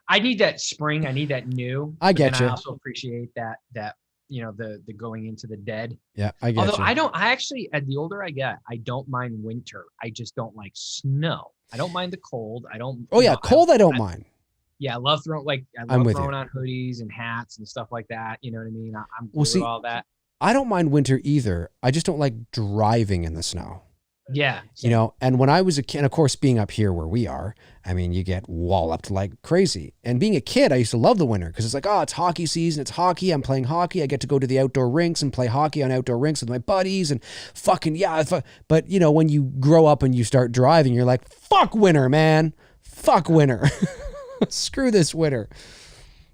I need that spring. I need that new. I get you. I also appreciate that the going into the dead. Yeah, I get Although you. I actually, as the older I get, I don't mind winter. I just don't like snow. I don't mind the cold. I don't. Oh yeah, cold I don't mind. Yeah, I love throwing on hoodies and hats and stuff like that. You know what I mean? I'm cool with all that. I don't mind winter either. I just don't like driving in the snow. Yeah. And when I was a kid, and of course, being up here where we are, I mean, you get walloped like crazy. And being a kid, I used to love the winter because it's like, oh, it's hockey season. It's hockey. I'm playing hockey. I get to go to the outdoor rinks and play hockey on outdoor rinks with my buddies and fucking, yeah. But, when you grow up and you start driving, you're like, fuck winter, man. Fuck winter. Screw this winter.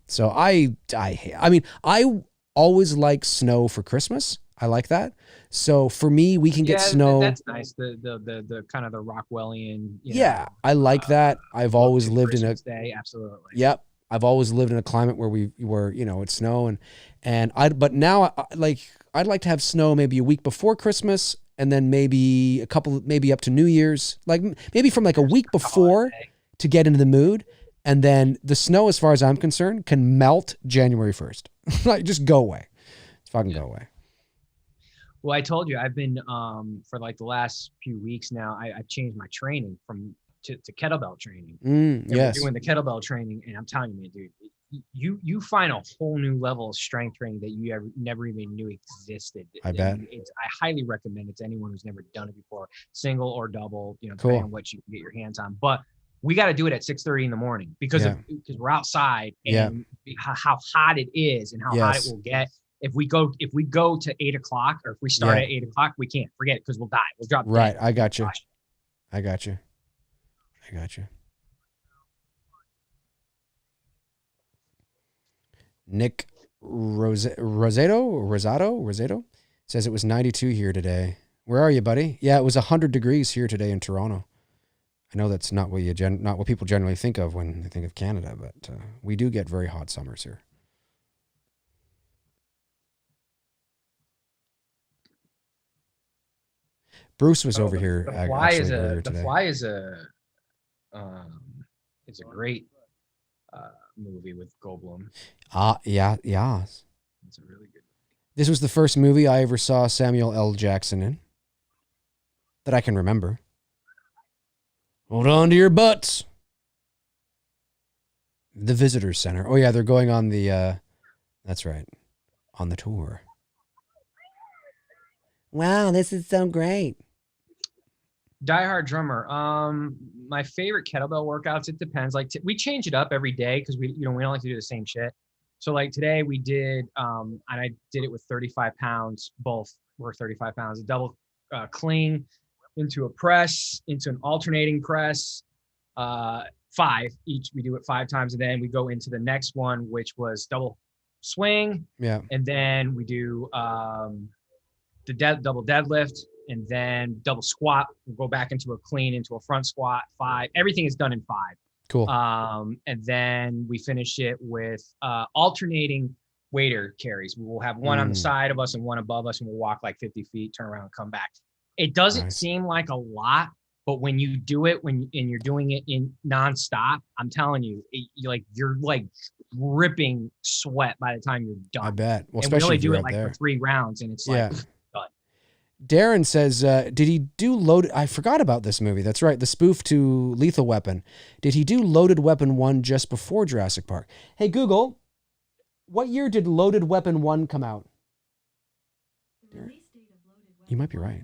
So I mean, I always like snow for Christmas. I like that. So for me, we can get snow. That's nice. The kind of the Rockwellian. I like that. I've always lived Christmas in a day. Absolutely. Yep. I've always lived in a climate where it's snow but now I'd like to have snow maybe a week before Christmas and then maybe up to New Year's, like maybe from like a week before to get into the mood. And then the snow, as far as I'm concerned, can melt January 1st. Like just go away. Fucking go away. Well, I told you I've been for like the last few weeks now. I've changed my training to kettlebell training. Yes, we're doing the kettlebell training, and I'm telling you, dude, you find a whole new level of strength training that you never even knew existed. I bet. I highly recommend it to anyone who's never done it before, single or double. Cool. Depending on what you can get your hands on, but. We got to do it at 6:30 in the morning because we're outside and how hot it is and how hot it will get. If we go to 8 o'clock or if we start at 8 o'clock, we can't forget it because we'll die. We'll drop. Right. Dead. I got you. Nick Rosato says it was 92 here today. Where are you, buddy? Yeah, it was 100 degrees here today in Toronto. I know that's not what people generally think of when they think of Canada, but we do get very hot summers here. Bruce was over here The Fly is earlier today. a great movie with Goldblum. Yeah. It's a really good movie. This was the first movie I ever saw Samuel L. Jackson in that I can remember. Hold on to your butts. The Visitor Center. Oh, yeah, they're going on the, that's right, on the tour. Wow, this is so great. Die Hard Drummer. My favorite kettlebell workouts, it depends. Like we change it up every day because we don't like to do the same shit. So like today we did, and I did it with 35 pounds. Both were 35 pounds. A double clean into a press, into an alternating press, 5 each. We do it 5 times, and then we go into the next one, which was double swing. Yeah. And then we do the double deadlift, and then double squat. We'll go back into a clean, into a front squat, 5. Everything is done in 5. Cool. And then we finish it with alternating waiter carries. We will have one on the side of us and one above us, and we'll walk like 50 feet, turn around, and come back. It doesn't seem like a lot, but when you do it, and you're doing it in nonstop, I'm telling you, you're like dripping sweat by the time you're done. I bet. Well, and we especially only if do you're it up like there. for 3 rounds, and it's like done. Darren says, did he do Loaded? I forgot about this movie. That's right. The spoof to Lethal Weapon. Did he do Loaded Weapon 1 just before Jurassic Park? Hey, Google, what year did Loaded Weapon 1 come out? You might be right.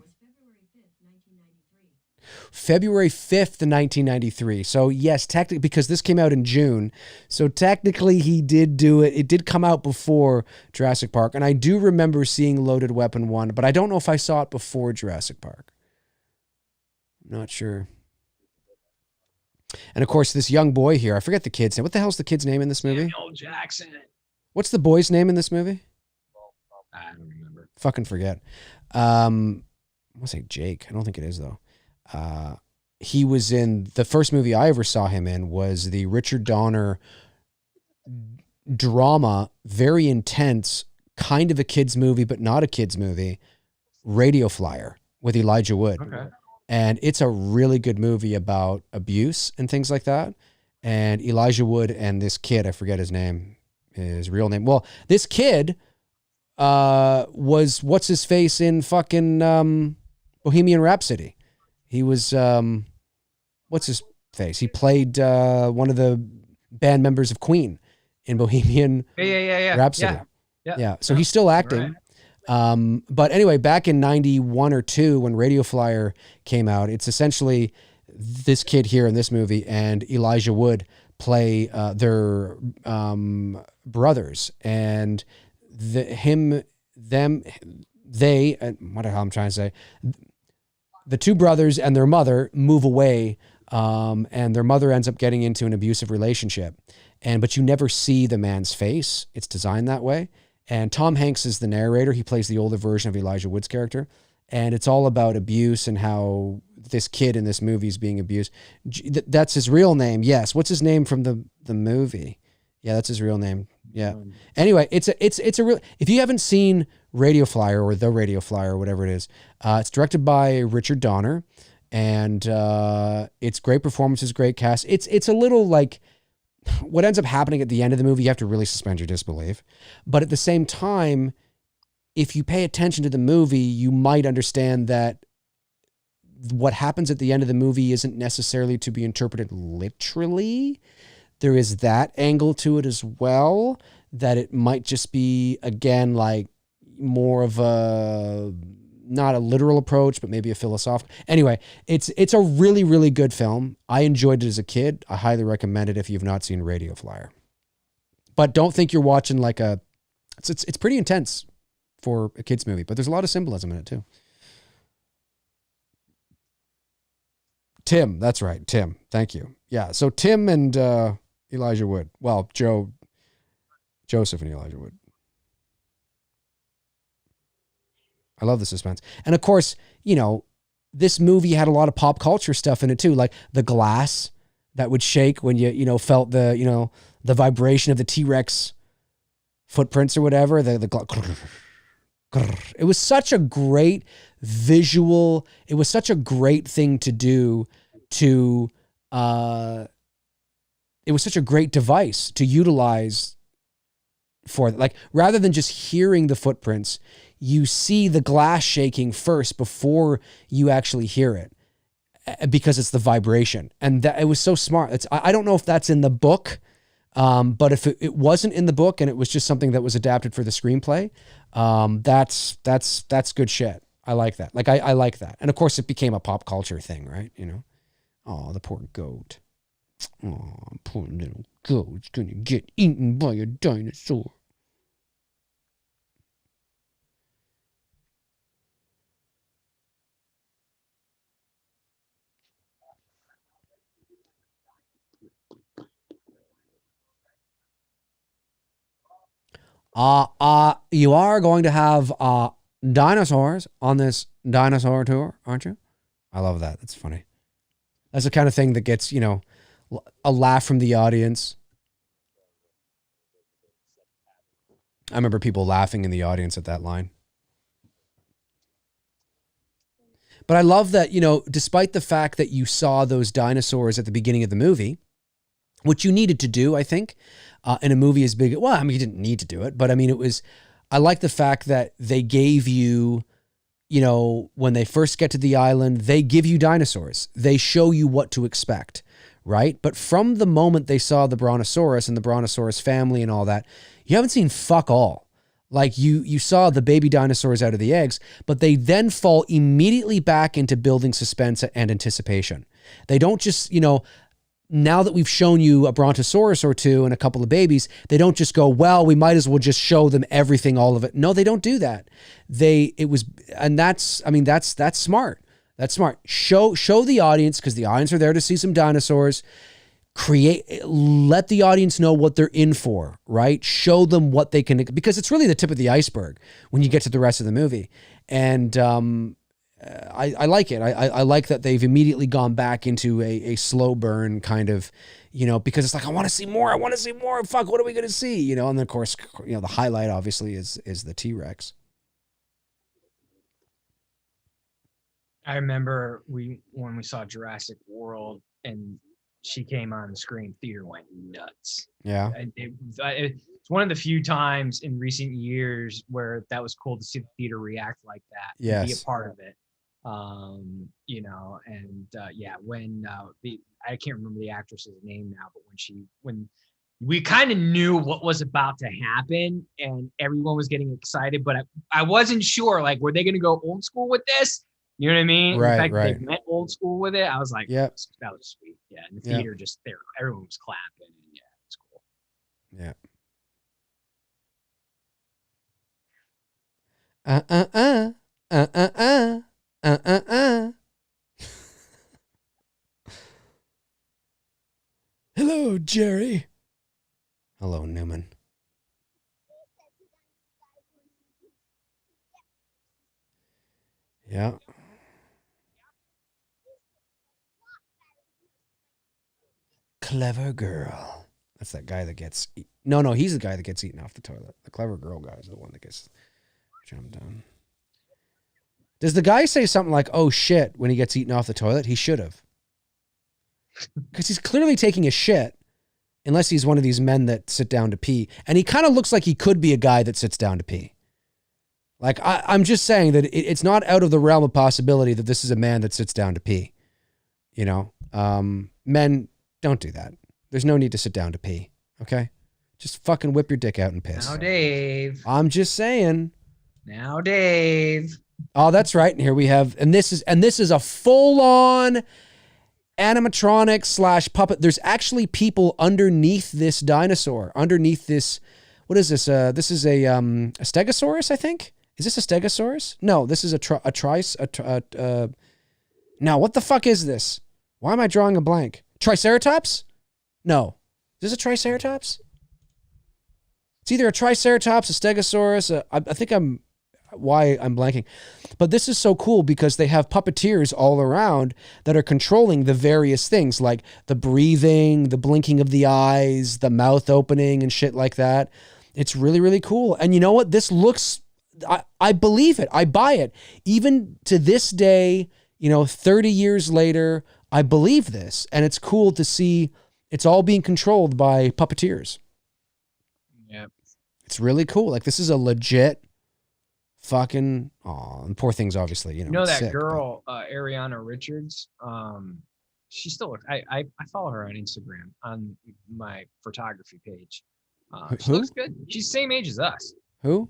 February 5th, 1993. So yes, technically, because this came out in June. So technically he did do it. It did come out before Jurassic Park. And I do remember seeing Loaded Weapon 1, but I don't know if I saw it before Jurassic Park. I'm not sure. And of course, this young boy here, I forget the kid's name. What the hell's the kid's name in this movie? Samuel Jackson. What's the boy's name in this movie? I don't remember. Fucking forget. I want to say Jake. I don't think it is, though. He was in the first movie I ever saw him in was the Richard Donner drama, very intense, kind of a kid's movie, but not a kid's movie, Radio Flyer with Elijah Wood. Okay. And it's a really good movie about abuse and things like that. And Elijah Wood and this kid, I forget his name, his real name. Well, this kid was what's his face in fucking Bohemian Rhapsody. He was, what's his face? He played one of the band members of Queen in Bohemian Rhapsody. Yeah. So he's still acting. Right. But anyway, back in 91 or 2, when Radio Flyer came out, it's essentially this kid here in this movie and Elijah Wood play their brothers. And what the hell I'm trying to say? The 2 brothers and their mother move away, and their mother ends up getting into an abusive relationship. But you never see the man's face. It's designed that way. And Tom Hanks is the narrator. He plays the older version of Elijah Wood's character. And it's all about abuse and how this kid in this movie is being abused. That's his real name. Yes. What's his name from the movie? Yeah, that's his real name. Yeah. Anyway, it's a real, if you haven't seen Radio Flyer or The Radio Flyer or whatever it is, it's directed by Richard Donner, and it's great performances, great cast. It's a little like what ends up happening at the end of the movie. You have to really suspend your disbelief, but at the same time, if you pay attention to the movie, you might understand that what happens at the end of the movie isn't necessarily to be interpreted literally. There is that angle to it as well, that it might just be, again, like more of a, not a literal approach, but maybe a philosophical. Anyway, it's a really, really good film. I enjoyed it as a kid. I highly recommend it if you've not seen Radio Flyer. But don't think you're watching like it's pretty intense for a kid's movie, but there's a lot of symbolism in it too. Tim, that's right, Tim. Thank you. Yeah, so Tim and Elijah Wood. Well, Joseph and Elijah Wood. I love the suspense. And of course, this movie had a lot of pop culture stuff in it too, like the glass that would shake when you felt the vibration of the T-Rex footprints or whatever. It was such a great visual. It was such a great thing to do to, it was such a great device to utilize for, like, rather than just hearing the footprints, you see the glass shaking first before you actually hear it, because it's the vibration. And that, it was so smart. I don't know if that's in the book, but if it wasn't in the book and it was just something that was adapted for the screenplay, that's good shit. I like that. Like, I like that. And of course it became a pop culture thing, right? You know, oh, the poor goat. Oh, poor little goat's gonna get eaten by a dinosaur. You are going to have dinosaurs on this dinosaur tour, aren't you? I love that. That's funny. That's the kind of thing that gets, you know, a laugh from the audience. I remember people laughing in the audience at that line. But I love that, you know, despite the fact that you saw those dinosaurs at the beginning of the movie, which you needed to do, I think, in a movie as big. Well, I mean, you didn't need to do it, but I mean, I like the fact that they gave you, you know, when they first get to the island, they give you dinosaurs. They show you what to expect, right? But from the moment they saw the Brontosaurus and the Brontosaurus family and all that, you haven't seen fuck all. Like, you saw the baby dinosaurs out of the eggs, but they then fall immediately back into building suspense and anticipation. They don't just, you know, now that we've shown you a Brontosaurus or two and a couple of babies, they don't just go, well, we might as well just show them everything, all of it. No, they don't do that. That's smart. That's smart. Show the audience, because the audience are there to see some dinosaurs. Let the audience know what they're in for, right? Show them what they can, because it's really the tip of the iceberg when you get to the rest of the movie. And, I like it. I like that they've immediately gone back into a slow burn kind of, you know, because it's like, I want to see more. Fuck, what are we going to see? You know, and then of course, you know, the highlight obviously is the T-Rex. I remember when we saw Jurassic World and she came on the screen, theater went nuts. Yeah. It's one of the few times in recent years where that was cool to see the theater react like that. Yes. Be a part of it. You know, and when I can't remember the actress's name now, but when we kind of knew what was about to happen and everyone was getting excited, but I wasn't sure, like, were they going to go old school with this? You know what I mean? Right, in fact, right. they went old school with it. I was like, yep. That was sweet. Yeah. And the theater just there, everyone was clapping. And yeah, it's cool. Yeah. Hello, Jerry. Hello, Newman. Yeah. Clever girl. That's that guy that gets... No, he's the guy that gets eaten off the toilet. The clever girl guy is the one that gets jumped on. Does the guy say something like, oh shit, when he gets eaten off the toilet? He should have. Because he's clearly taking a shit, unless he's one of these men that sit down to pee. And he kind of looks like he could be a guy that sits down to pee. Like, I'm just saying that it's not out of the realm of possibility that this is a man that sits down to pee. You know? Men, don't do that. There's no need to sit down to pee. Okay? Just fucking whip your dick out and piss. Now, Dave. I'm just saying. Now, Dave. Oh, that's right. And here we have, and this is a full-on animatronic / puppet. There's actually people underneath this dinosaur, underneath this. What is this? This is a stegosaurus, I think. Is this a stegosaurus? No, this is now, what the fuck is this? Why am I drawing a blank? Triceratops? No. Is this a triceratops? It's either a triceratops, a stegosaurus. I think I'm blanking. But this is so cool because they have puppeteers all around that are controlling the various things, like the breathing, the blinking of the eyes, the mouth opening and shit like that. It's really, really cool. And you know what? This looks I believe it. I buy it. Even to this day, 30 years later, I believe this. And it's cool to see it's all being controlled by puppeteers. Yep. It's really cool. Like, this is a legit fucking, and poor thing's obviously, That sick, girl, Ariana Richards, she still looks, I follow her on Instagram on my photography page. She looks good. She's the same age as us. Who?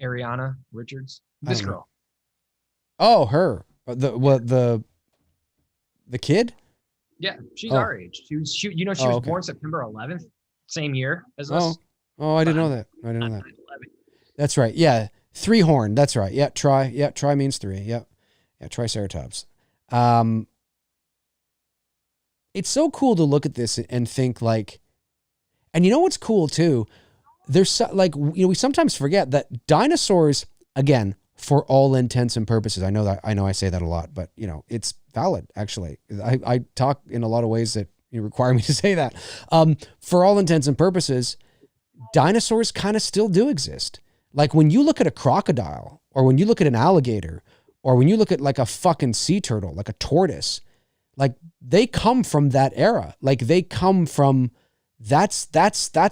Ariana Richards. This girl. Oh, her. The kid? Yeah, she's our age. She was born September 11th, same year as us. Oh, I didn't know that. That's right. Yeah. 3-horn. That's right. Yeah. Tri means 3. Yep. Yeah. Triceratops. It's so cool to look at this and think like, and you know what's cool too? There's we sometimes forget that dinosaurs, again, for all intents and purposes, I know I say that a lot, but it's valid actually. I talk in a lot of ways that require me to say that. For all intents and purposes, dinosaurs kind of still do exist. Like when you look at a crocodile, or when you look at an alligator, or when you look at like a fucking sea turtle, like a tortoise, like they come from that era. Like they come from, that's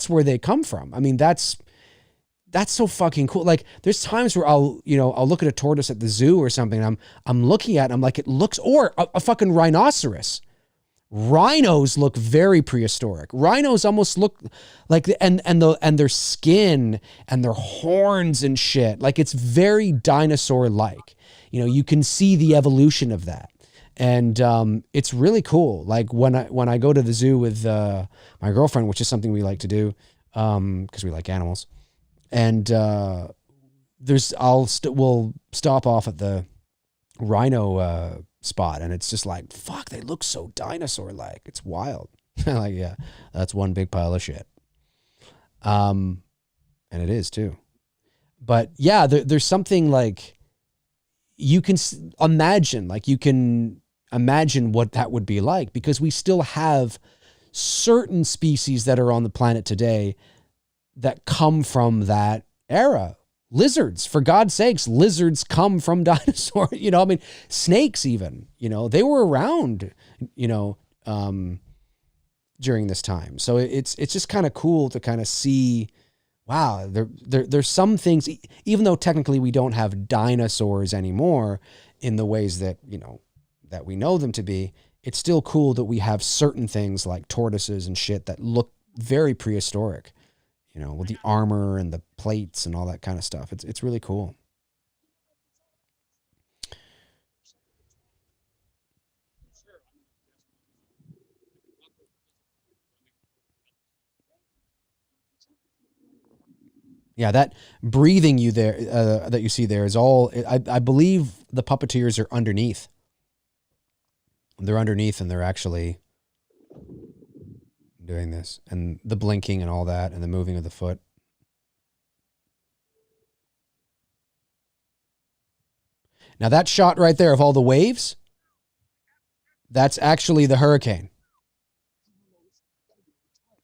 where they come from. I mean, that's so fucking cool. Like there's times where I'll look at a tortoise at the zoo or something. And I'm looking at it, I'm like, it looks, or a fucking rhinoceros. Rhinos look very prehistoric. Rhinos almost look like, and their skin and their horns and shit. Like it's very dinosaur-like. You can see the evolution of that. And it's really cool. Like when I go to the zoo with my girlfriend, which is something we like to do because we like animals. And we'll stop off at the rhino spot, and it's just like, fuck, they look so dinosaur-like. It's wild. Like, yeah, that's one big pile of shit. And it is too. But yeah, there's something like you can imagine what that would be like, because we still have certain species that are on the planet today that come from that era. Lizards, for God's sakes, lizards come from dinosaurs. I mean, snakes even, they were around, during this time. So it's just kind of cool to kind of see, wow, there's some things, even though technically we don't have dinosaurs anymore in the ways that, that we know them to be, it's still cool that we have certain things like tortoises and shit that look very prehistoric. With the armor and the plates and all that kind of stuff. It's really cool. Yeah, that breathing you there that you see there is all, I believe the puppeteers are underneath. They're underneath and they're actually doing this, and the blinking and all that, and the moving of the foot. Now that shot right there of all the waves, that's actually the hurricane.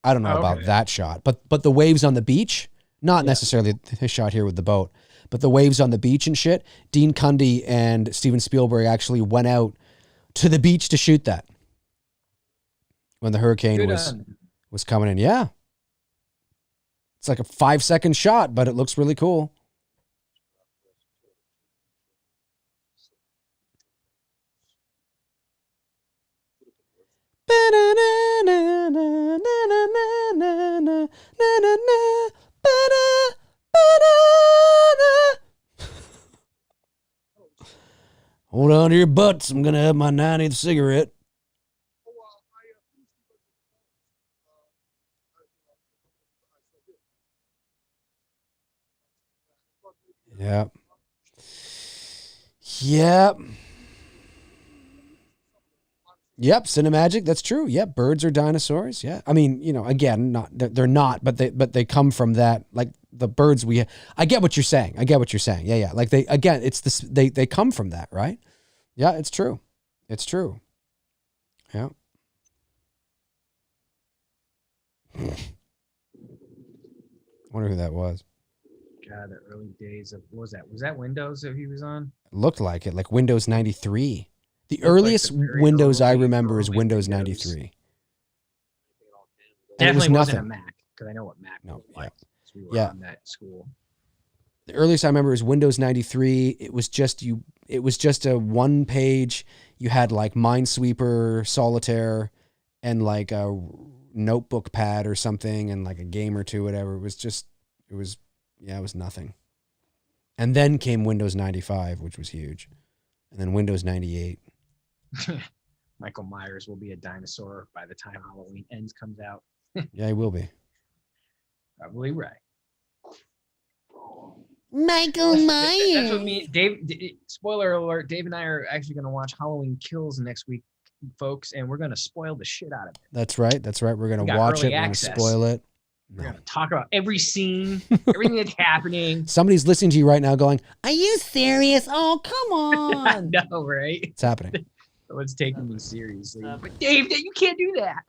I don't know about that shot, but the waves on the beach, not necessarily his shot here with the boat, but the waves on the beach and shit. Dean Cundey and Steven Spielberg actually went out to the beach to shoot that when the hurricane was coming in. Yeah. It's like a 5-second shot, but it looks really cool. Hold on to your butts. I'm going to have my 90th cigarette. Yep. Yep. Yep, Cinemagic, that's true. Yep, birds are dinosaurs. Yeah. I mean, again, they're not, but they come from that, like the birds I get what you're saying. Yeah, yeah. Like it's this, they come from that, right? Yeah, it's true. It's true. Yeah. Wonder who that was. God, the early days of, what was that? Was that Windows that he was on? Looked like it, like Windows 93. The Looked like earliest the very Windows I early- remember is early Windows Windows. 93. And it was Definitely wasn't a nothing. Mac, because I know what Mac No, was like. So we were Yeah. on that school. The earliest I remember is Windows 93. It was just a one page. You had like Minesweeper, Solitaire, and like a notebook pad or something, and like a game or two, whatever. It was nothing. And then came Windows 95, which was huge. And then Windows 98. Michael Myers will be a dinosaur by the time Halloween Ends comes out. Yeah, he will be. Probably right. Michael Myers. That's what me, Dave. Spoiler alert: Dave and I are actually going to watch Halloween Kills next week, folks, and we're going to spoil the shit out of it. That's right. We're We gonna got watch it. early We're gonna access. spoil it. We're No. going to talk about every scene, everything that's happening. Somebody's listening to you right now, going, Are you serious? Oh, come on. No, right? "It's happening." Someone's taking me seriously. But Dave, you can't do that.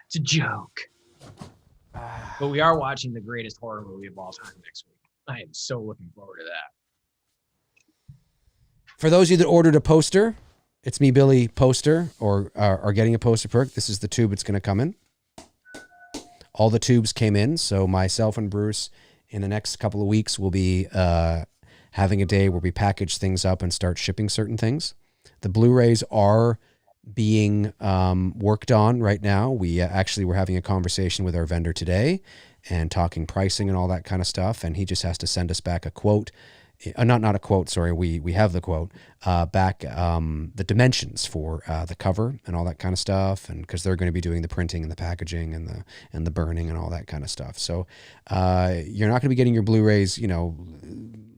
It's a joke. But we are watching the greatest horror movie of all time next week. I am so looking forward to that. For those of you that ordered a poster, it's me, Billy, poster, or are getting a poster perk. This is the tube it's going to come in. All the tubes came in, so myself and Bruce, in the next couple of weeks, will be having a day where we package things up and start shipping certain things. The Blu-rays are being worked on right now. We actually were having a conversation with our vendor today and talking pricing and all that kind of stuff, and he just has to send us back a quote. Not a quote, sorry. We have the quote back, the dimensions for the cover and all that kind of stuff, and because they're going to be doing the printing and the packaging and the burning and all that kind of stuff. So you're not going to be getting your Blu-rays,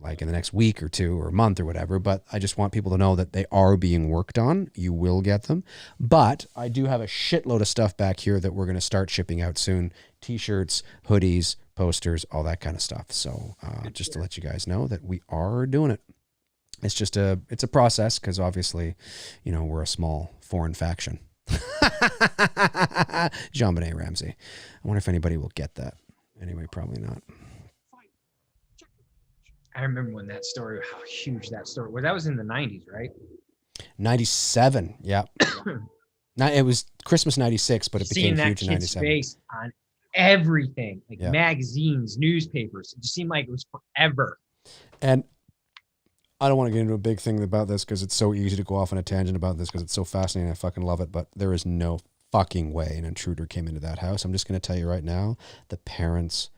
like in the next week or two or a month or whatever. But I just want people to know that they are being worked on. You will get them, but I do have a shitload of stuff back here that we're going to start shipping out soon: T-shirts, hoodies, posters, all that kind of stuff. So just to let you guys know that we are doing it. It's just it's a process, because obviously, we're a small foreign faction. JonBenet Ramsey. I wonder if anybody will get that. Anyway, probably not. I remember when that story, how huge that story was. That was in the 90s, right? 97. Yeah. It was Christmas 96, but it Seeing became that huge in kid's 97. face on everything, like Yeah. magazines, newspapers. It just seemed like it was forever. And I don't want to get into a big thing about this because it's so easy to go off on a tangent about this because it's so fascinating. I fucking love it. But there is no fucking way an intruder came into that house. I'm just going to tell you right now, the parents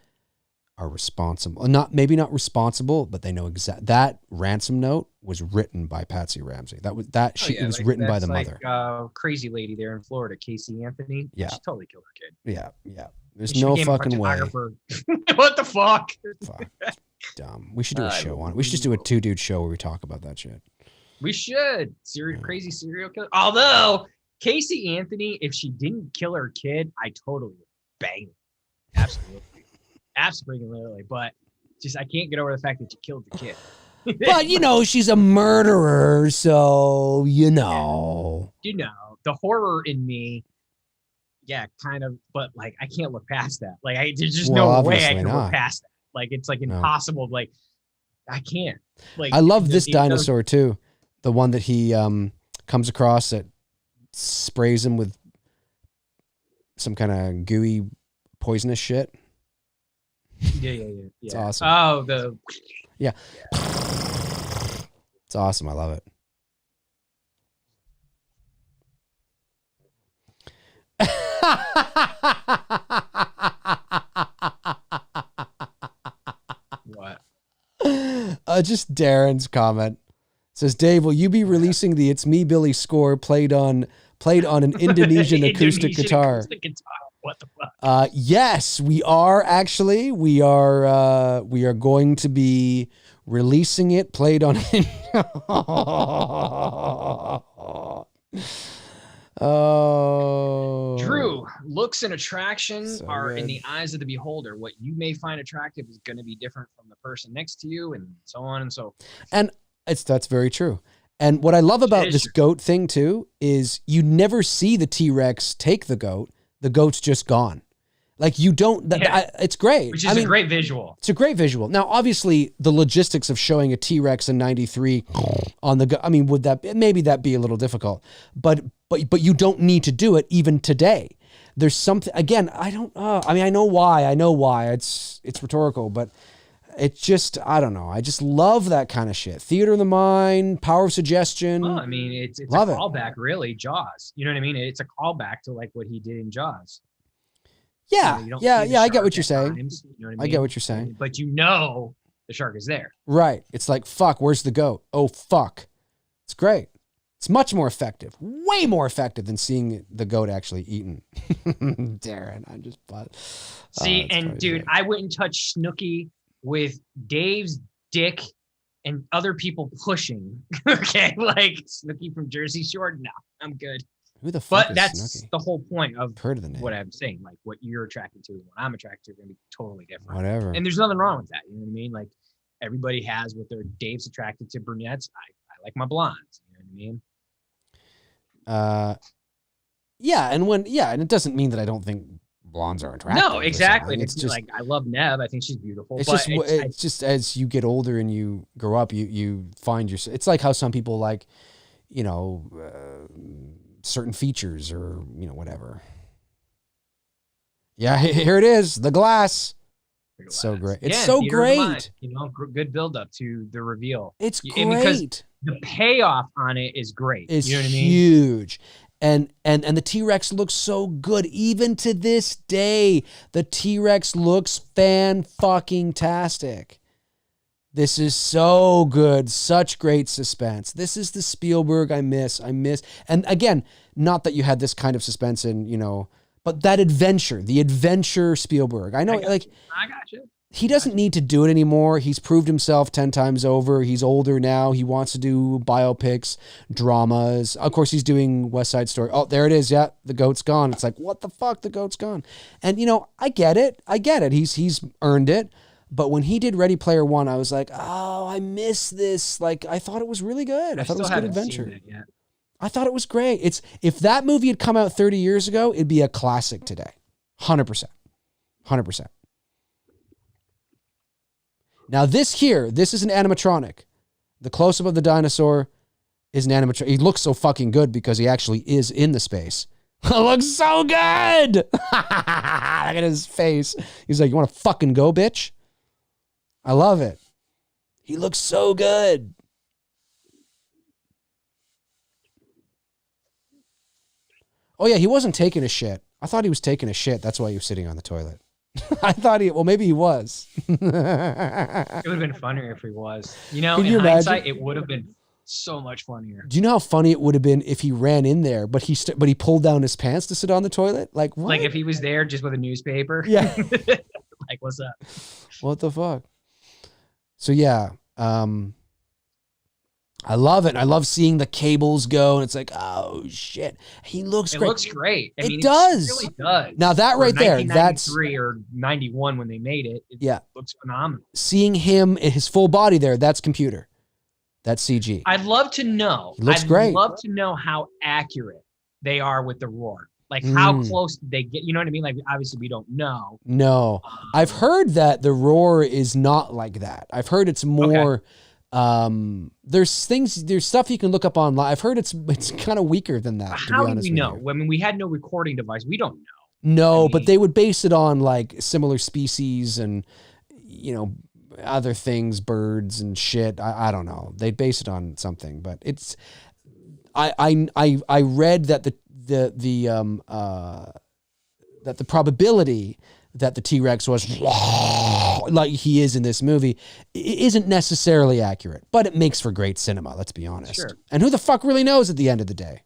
are responsible. Maybe not responsible, but they know exact. That ransom note was written by Patsy Ramsey. It was written by the mother. Crazy lady there in Florida, Casey Anthony. Yeah. She totally killed her kid. Yeah. There's She no became a fucking way. photographer. What the fuck? Fuck. Dumb. We should do a show on it. We should just do a 2-dude show where we talk about that shit. We should. Crazy serial killer. Although Casey Anthony, if she didn't kill her kid, I totally would bang her. Absolutely. Absolutely. But just I can't get over the fact that you killed the kid. But she's a murderer, so The horror in me, yeah, kind of, but like I can't look past that. Like there's just no way I can look past that. Like it's like impossible. Like I can't. Like I love this dinosaur too. The one that he comes across that sprays him with some kind of gooey poisonous shit. Yeah. It's awesome. Oh, yeah. It's awesome. I love it. What? Just Darren's comment. It says, Dave, will you be releasing the "It's Me Billy" score played on an Indonesian acoustic guitar? What the fuck? Yes, we are actually. We are going to be releasing it played on. Oh, Drew, looks and attraction So are in good. the eyes of the beholder. What you may find attractive is going to be different from the person next to you, and so on and so forth. And that's very true. And what I love about is this true. goat thing too is you never see the T-Rex take the goat. The goat's just gone. Like you don't, it's great. Which is a great visual. It's a great visual. Now, obviously the logistics of showing a T-Rex in 93 on the, I mean, maybe that be a little difficult, but you don't need to do it even today. There's something, again, I know why it's rhetorical, but it's just, I don't know. I just love that kind of shit. Theater of the mind, power of suggestion. Well, I mean, it's a callback, really, Jaws. You know what I mean? It's a callback to like what he did in Jaws. Yeah, I get what you're saying. Times, you know what I mean? I get what you're saying. But you know the shark is there. Right. It's like, fuck, where's the goat? Oh, fuck. It's great. It's much more effective. Way more effective than seeing the goat actually eaten. Darren, I just... See, and dude, I wouldn't touch Snooki with Dave's dick and other people pushing. Okay, like Snooki from Jersey Shore. No, I'm good. Who the fuck But that's Snooki? the whole point of Heard of the name. what I'm saying. Like what you're attracted to and what I'm attracted to are going to be totally different. Whatever. And there's nothing wrong with that. You know what I mean? Like everybody has what their Dave's attracted to brunettes. I like my blondes. You know what I mean? And it doesn't mean that I don't think blondes are attractive. No, exactly. It's just like I love Neb. I think she's beautiful. It's just as you get older and you grow up, you find yourself. It's like how some people like, certain features or whatever. Yeah, here it is, the glass. So great. It's so great. Good build up to the reveal. It's great. Because the payoff on it is great. It's you know what I mean? huge. And the T-Rex looks so good. Even to this day, the T-Rex looks fan-fucking-tastic. This is so good. Such great suspense. This is the Spielberg I miss. And again, not that you had this kind of suspense in, but that adventure, the adventure Spielberg. I know, I got you. He doesn't need to do it anymore. He's proved himself 10 times over. He's older now. He wants to do biopics, dramas. Of course, he's doing West Side Story. Oh, there it is. Yeah, the goat's gone. It's like, what the fuck? The goat's gone. And, I get it. He's earned it. But when he did Ready Player One, I was like, oh, I miss this. Like, I thought it was really good. I thought it was a good adventure. I thought it was great. If that movie had come out 30 years ago, it'd be a classic today. 100%. 100%. Now this is an animatronic. The close-up of the dinosaur is an animatronic. He looks so fucking good because he actually is in the space. It looks so good. Look at his face. He's like, you want to fucking go, bitch? I love it. He looks so good. Oh yeah, he wasn't taking a shit. I thought he was taking a shit. That's why he was sitting on the toilet. I thought maybe he was. It would have been funnier if he was. In imagine? hindsight, it would have been so much funnier. Do you know how funny it would have been if he ran in there, but he pulled down his pants to sit on the toilet? Like what? Like if he was there just with a newspaper. Yeah. Like, what's up? What the fuck? So yeah, I love it. I love seeing the cables go, and it's like, oh shit, he looks great. It looks great. It does. It really does. Now that right there, that's 1993 or 91 when they made it. It looks phenomenal. Seeing him in his full body there, that's computer. That's CG. I'd love to know. He looks great. I'd love to know how accurate they are with the roar. Like how close did they get? You know what I mean? Like obviously we don't know. No, I've heard that the roar is not like that. I've heard it's more. Okay. There's stuff you can look up online. I've heard it's kind of weaker than that. How do we know? I mean, we had no recording device. We don't know. No, but they would base it on like similar species and other things, birds and shit. I don't know. They'd base it on something, but it's. I read that that the probability that the T-Rex was like he is in this movie isn't necessarily accurate, but it makes for great cinema. Let's be honest. Sure. And who the fuck really knows at the end of the day?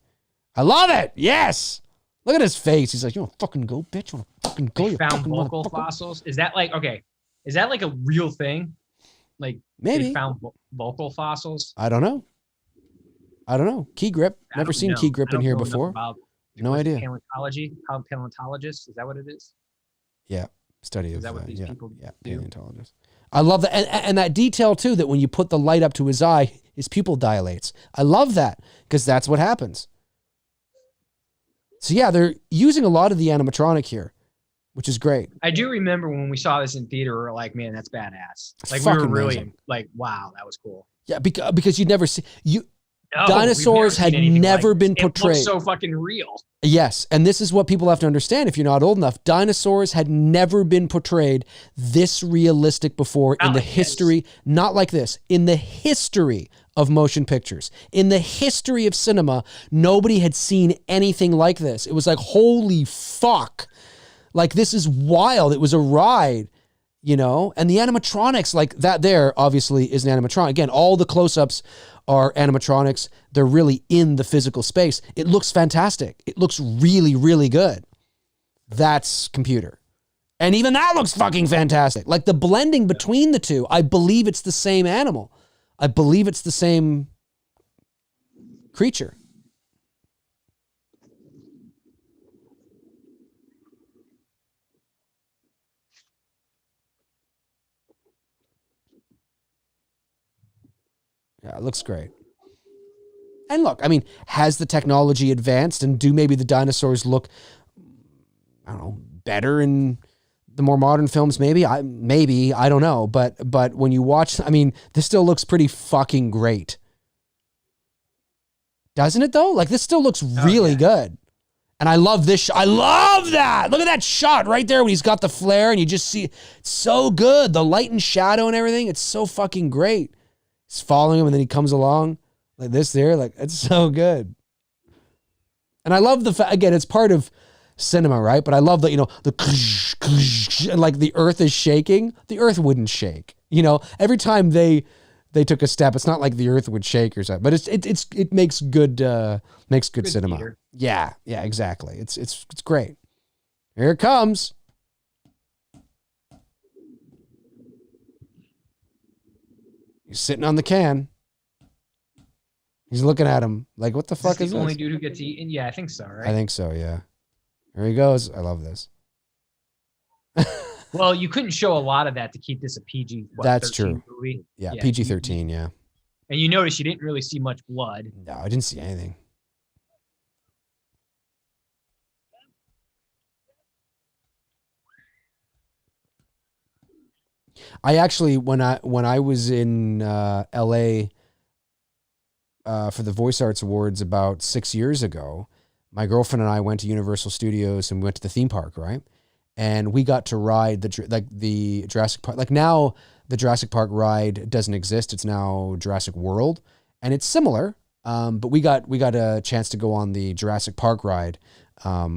I love it. Yes. Look at his face. He's like, you want to fucking go, bitch? You want to fucking go? They found vocal fossils. Is that like a real thing? Like maybe they found vocal fossils. I don't know. Key grip. Never seen key grip in here before. No idea. Paleontologist. Is that what it is? Yeah. Study of. Is that what these people do? Paleontologist. I love that. And that detail too, that when you put the light up to his eye, his pupil dilates. I love that because that's what happens. So yeah, they're using a lot of the animatronic here, which is great. I do remember when we saw this in theater, we were like, man, that's badass. It's Like we were fucking really amazing. like, wow, that was cool. Yeah, because you'd never see you. No, Dinosaurs had never been portrayed. It looks so fucking real. Yes, and this is what people have to understand if you're not old enough. Dinosaurs had never been portrayed this realistic before in the history, not like this, in the history of motion pictures. In the history of cinema, nobody had seen anything like this. It was like, holy fuck. Like, this is wild. It was a ride, you know? And the animatronics, like that there, obviously, is an animatronic. Again, all the close-ups are animatronics. They're really in the physical space. It looks fantastic. It looks really, really good. That's computer. And even that looks fucking fantastic. Like, the blending between the two, I believe it's the same animal. I believe it's the same creature. Yeah, it looks great. And look, I mean, has the technology advanced, and do maybe the dinosaurs look, I don't know, better in the more modern films? Maybe, I don't know. But when you watch, I mean, this still looks pretty fucking great. Doesn't it though? Like, this still looks really good. And I love this. I love that. Look at that shot right there when he's got the flare and you just see, it's so good. The light and shadow and everything. It's so fucking great. He's following him and then he comes along like this there. Like, it's so good. And I love the fact, again, it's part of cinema, right? But I love that, you know, the and like the earth is shaking. The earth wouldn't shake. You know, every time they took a step, it's not like the earth would shake or something, but it makes good cinema. Theater. Yeah, exactly. It's great. Here it comes. He's sitting on the can. He's looking at him like, what the fuck is this? The only dude who gets eaten? Yeah, I think so, right? I think so, yeah. Here he goes. I love this. Well, you couldn't show a lot of that to keep this a PG. That's true. Movie. Yeah, PG-13. Yeah. And you notice you didn't really see much blood. No, I didn't see anything. I actually, when I was in LA for the Voice Arts Awards about 6 years ago, my girlfriend and I went to Universal Studios and we went to the theme park, right? And we got to ride the Jurassic Park. Like, now the Jurassic Park ride doesn't exist. It's now Jurassic World, and it's similar. But we got a chance to go on the Jurassic Park ride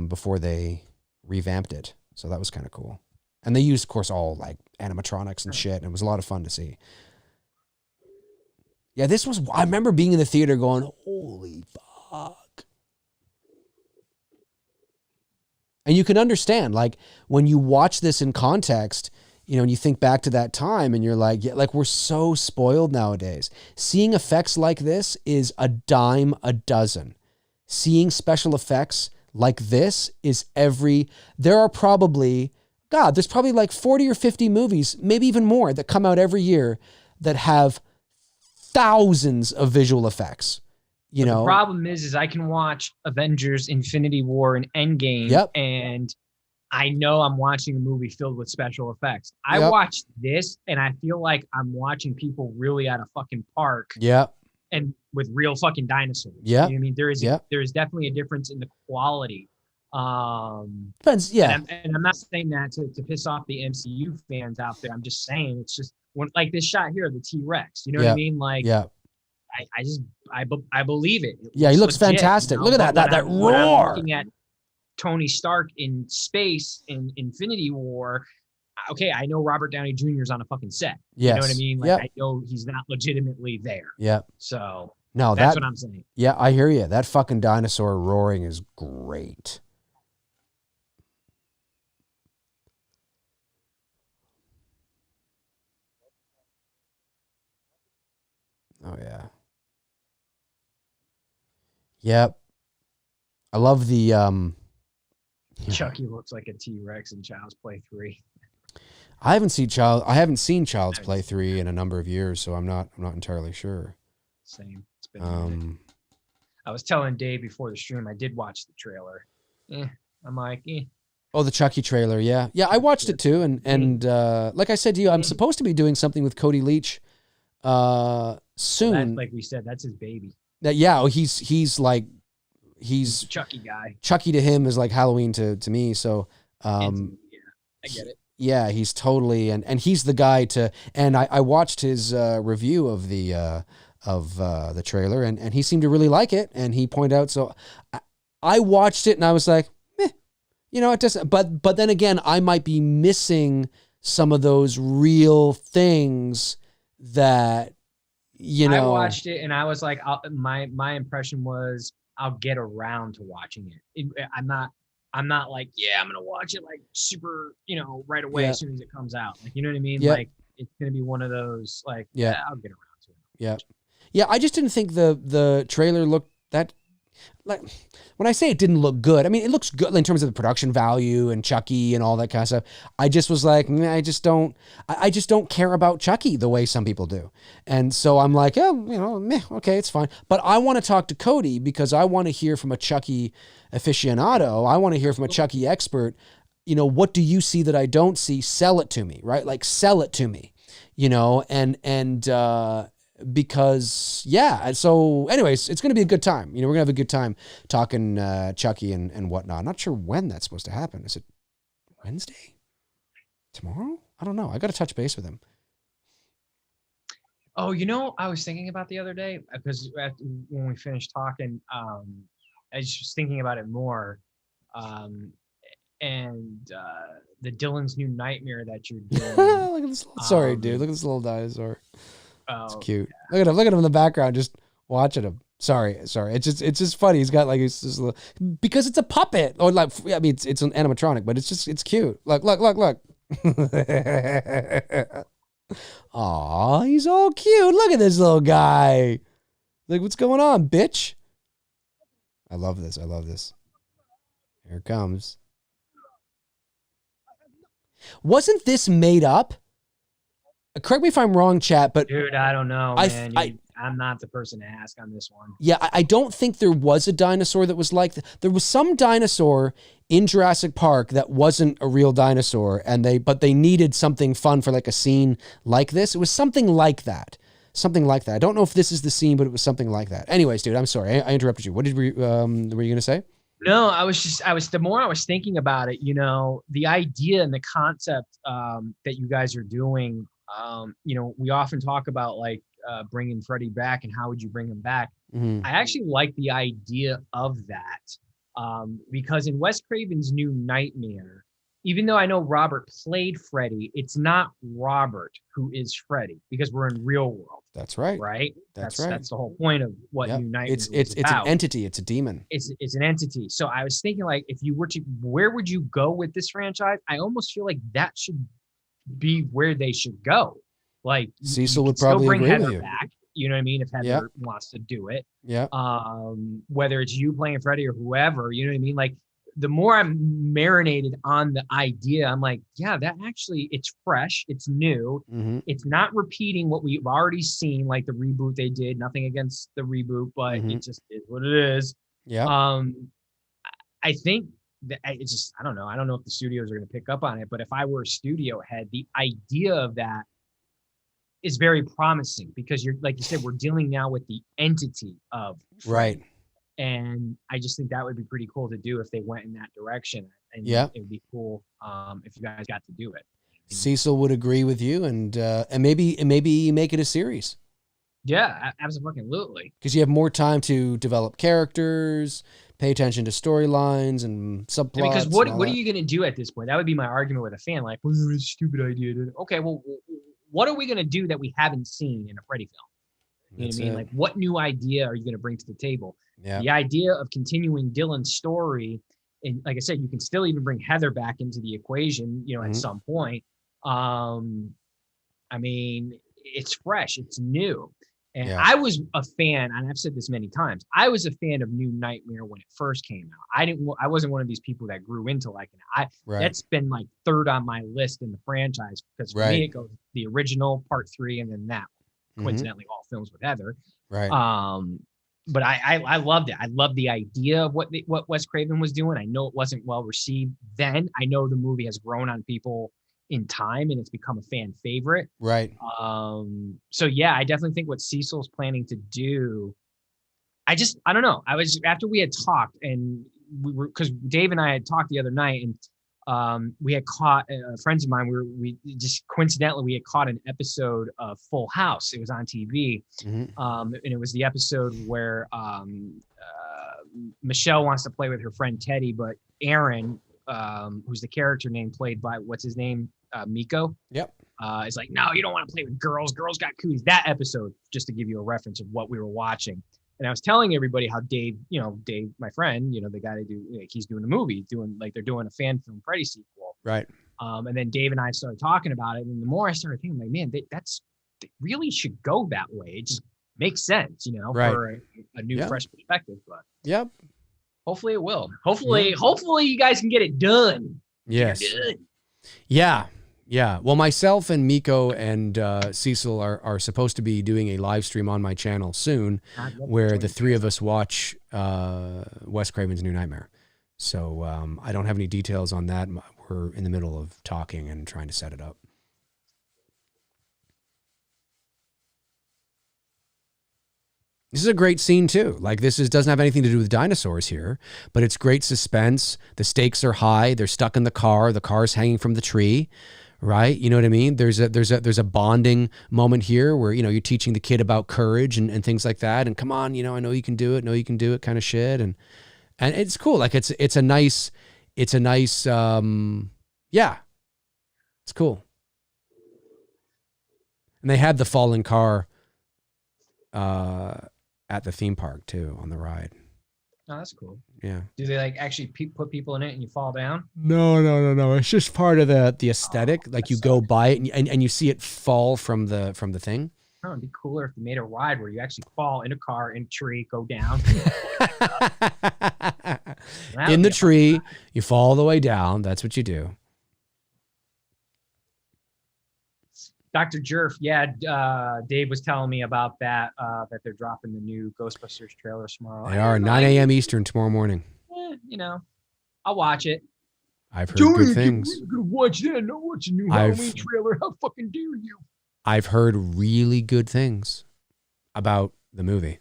before they revamped it. So that was kind of cool. And they used, of course, all like animatronics and shit. And it was a lot of fun to see. Yeah, I remember being in the theater going, holy fuck. And you can understand, like, when you watch this in context, you know, and you think back to that time and you're like, yeah, like, we're so spoiled nowadays. Seeing effects like this is a dime a dozen. Seeing special effects like this is there's probably like 40 or 50 movies, maybe even more, that come out every year that have thousands of visual effects. You know, the problem is I can watch Avengers, Infinity War, and Endgame, and I know I'm watching a movie filled with special effects. I watch this, and I feel like I'm watching people really at a fucking park. And with real fucking dinosaurs. You know what I mean? There is definitely a difference in the quality. Depends, yeah. And I'm not saying that to piss off the MCU fans out there. I'm just saying it's just like this shot here, the T-Rex. You know what I mean? Like, I believe it. He looks legit, fantastic. You know? Look at that roar. I'm looking at Tony Stark in space in Infinity War. Okay, I know Robert Downey Jr. is on a fucking set. Yes. You know what I mean? Like, I know he's not legitimately there. So that's what I'm saying. Yeah, I hear you. That fucking dinosaur roaring is great. Oh yeah. Yep. I love the Chucky looks like a T-Rex in Child's Play 3. I haven't seen Child's Play 3 in a number of years, so I'm not entirely sure. Same. It's been I was telling Dave before the stream, I did watch the trailer. I'm like, Oh, the Chucky trailer. Yeah. Yeah. I watched it too. And like I said to you, I'm supposed to be doing something with Cody Leach, soon. That, like we said, that's his baby. Yeah. He's like, he's Chucky guy. Chucky to him is like Halloween to me. So, Yeah, I get it. yeah, he's totally, and he's the guy and I watched his, review of the trailer and he seemed to really like it. And he pointed out, so I watched it and I was like, it doesn't, but then again, I might be missing some of those real things that, I watched it and I was like, my impression was I'll get around to watching it. I'm not like, yeah, I'm going to watch it like super, right away as soon as it comes out. Like, you know what I mean? Yeah. Like it's going to be one of those, like, yeah, I'll get around to it. Yeah. Yeah. I just didn't think the trailer looked that, like, when I say it didn't look good, I mean, it looks good in terms of the production value and Chucky and all that kind of stuff. I just was like, I just don't care about Chucky the way some people do. And so I'm like, okay, it's fine. But I want to talk to Cody because I want to hear from a Chucky aficionado. I want to hear from a Chucky expert. What do you see that I don't see? Sell it to me, right? Like sell it to me, because so anyways, it's going to be a good time. We're going to have a good time talking Chucky and whatnot. I'm not sure when that's supposed to happen. Is it Wednesday? Tomorrow? I don't know. I got to touch base with him. Oh, I was thinking about the other day because when we finished talking, I was just thinking about it more. And the Dylan's New Nightmare that you're doing. Look at this. Sorry, dude. Look at this little dinosaur. It's cute. Yeah. Look at him in the background, just watching him. Sorry. It's just funny. He's got like this little, because it's a puppet, or like, I mean, it's an animatronic, but it's cute. Look. Aw, he's all cute. Look at this little guy. Like, what's going on, bitch? I love this. Here it comes. Wasn't this made up? Correct me if I'm wrong, chat, but dude, I don't know, man. I'm not the person to ask on this one. Yeah, I don't think there was a dinosaur that was like there was some dinosaur in Jurassic Park that wasn't a real dinosaur, but they needed something fun for like a scene like this. It was something like that. I don't know if this is the scene, but it was something like that. Anyways, dude, I'm sorry. I interrupted you. What were you going to say? No, the more I was thinking about it, the idea and the concept that you guys are doing, we often talk about like bringing Freddy back and how would you bring him back? Mm-hmm. I actually like the idea of that because in Wes Craven's New Nightmare, even though I know Robert played Freddy, it's not Robert who is Freddy because we're in real world. That's right. Right? That's right. That's the whole point of what New Nightmare is It's about. An entity. It's a demon. It's an entity. So I was thinking, like, if you were to, where would you go with this franchise? I almost feel like that should be where they should go. Like, Cecil would probably bring agree Heather with you. back. You know what I mean? If Heather wants to do it. Yeah. Whether it's you playing Freddy or whoever, you know what I mean? Like, the more I'm marinated on the idea, I'm like, yeah, that actually, it's fresh, it's new, it's not repeating what we've already seen, like the reboot they did. Nothing against the reboot, but it just is what it is. Yeah. I think that it's just, I don't know if the studios are going to pick up on it, but if I were a studio head, the idea of that is very promising because you're, like you said, we're dealing now with the entity of Freddy. Right. And I just think that would be pretty cool to do if they went in that direction. And it would be cool if you guys got to do it. Cecil would agree with you, and maybe make it a series. Yeah, absolutely. Because you have more time to develop characters, pay attention to storylines and subplots. Because what are you going to do at this point? That would be my argument with a fan. Like, well, it's a stupid idea. Okay, well, what are we going to do that we haven't seen in a Freddy film? You know what I mean? Like, what new idea are you going to bring to the table? Yeah. The idea of continuing Dylan's story, and like I said, you can still even bring Heather back into the equation, at some point. I mean, it's fresh, it's new. And I was a fan, and I've said this many times, I was a fan of New Nightmare when it first came out. I wasn't one of these people that grew into liking it. That's been like third on my list in the franchise because for me, it goes the original, part 3, and then that. Coincidentally, all films with Heather. Right. but I loved it. I loved the idea of what Wes Craven was doing. I know it wasn't well received then. I know the movie has grown on people in time and it's become a fan favorite. Right. So yeah, I definitely think what Cecil's planning to do. I don't know. After we had talked and because Dave and I had talked the other night and we had caught friends of mine. We just coincidentally we had caught an episode of Full House. It was on TV, and it was the episode where Michelle wants to play with her friend Teddy, but Aaron, who's the character name played by what's his name, Miko. Yep. Is like, no, you don't want to play with girls. Girls got cooties. That episode, just to give you a reference of what we were watching. And I was telling everybody how Dave, my friend, the guy he's doing the movie, they're doing a fan film Freddy sequel. Right. And then Dave and I started talking about it. And the more I started thinking, like, man, they really should go that way. It just makes sense, right. for a new, fresh perspective. But yep. Hopefully it will. Hopefully you guys can get it done. Yes. Yeah. Yeah. Well, myself and Miko and Cecil are supposed to be doing a live stream on my channel soon where the three of us watch Wes Craven's New Nightmare. So I don't have any details on that. We're in the middle of talking and trying to set it up. This is a great scene too. Like doesn't have anything to do with dinosaurs here, but it's great suspense. The stakes are high. They're stuck in the car. The car's hanging from the tree. Right. You know what I mean? There's a bonding moment here where, you're teaching the kid about courage and things like that. And come on, I know you can do it kind of shit. And it's cool. Like it's a nice, it's cool. And they had the falling car at the theme park too on the ride. Oh, that's cool. Yeah. Do they actually put people in it and you fall down? No. It's just part of the aesthetic. Like you go by it and you see it fall from the thing. Oh, it'd be cooler if they made a ride where you actually fall in a car, in a tree, go down. In the tree, you fall all the way down. That's what you do. Dr. Jerf, Dave was telling me about that they're dropping the new Ghostbusters trailer tomorrow. They are 9 a.m. Eastern tomorrow morning. I'll watch it. I've heard good things. I'm gonna watch that. Not watch a new Halloween trailer. How fucking dare you? I've heard really good things about the movie.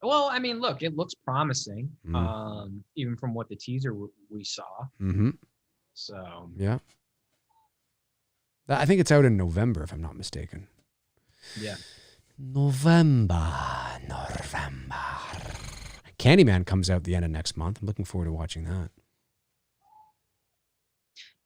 Well, I mean, look, it looks promising. Even from what the teaser we saw. Mm-hmm. So yeah. I think it's out in November, if I'm not mistaken. Yeah. November. Candyman comes out the end of next month. I'm looking forward to watching that.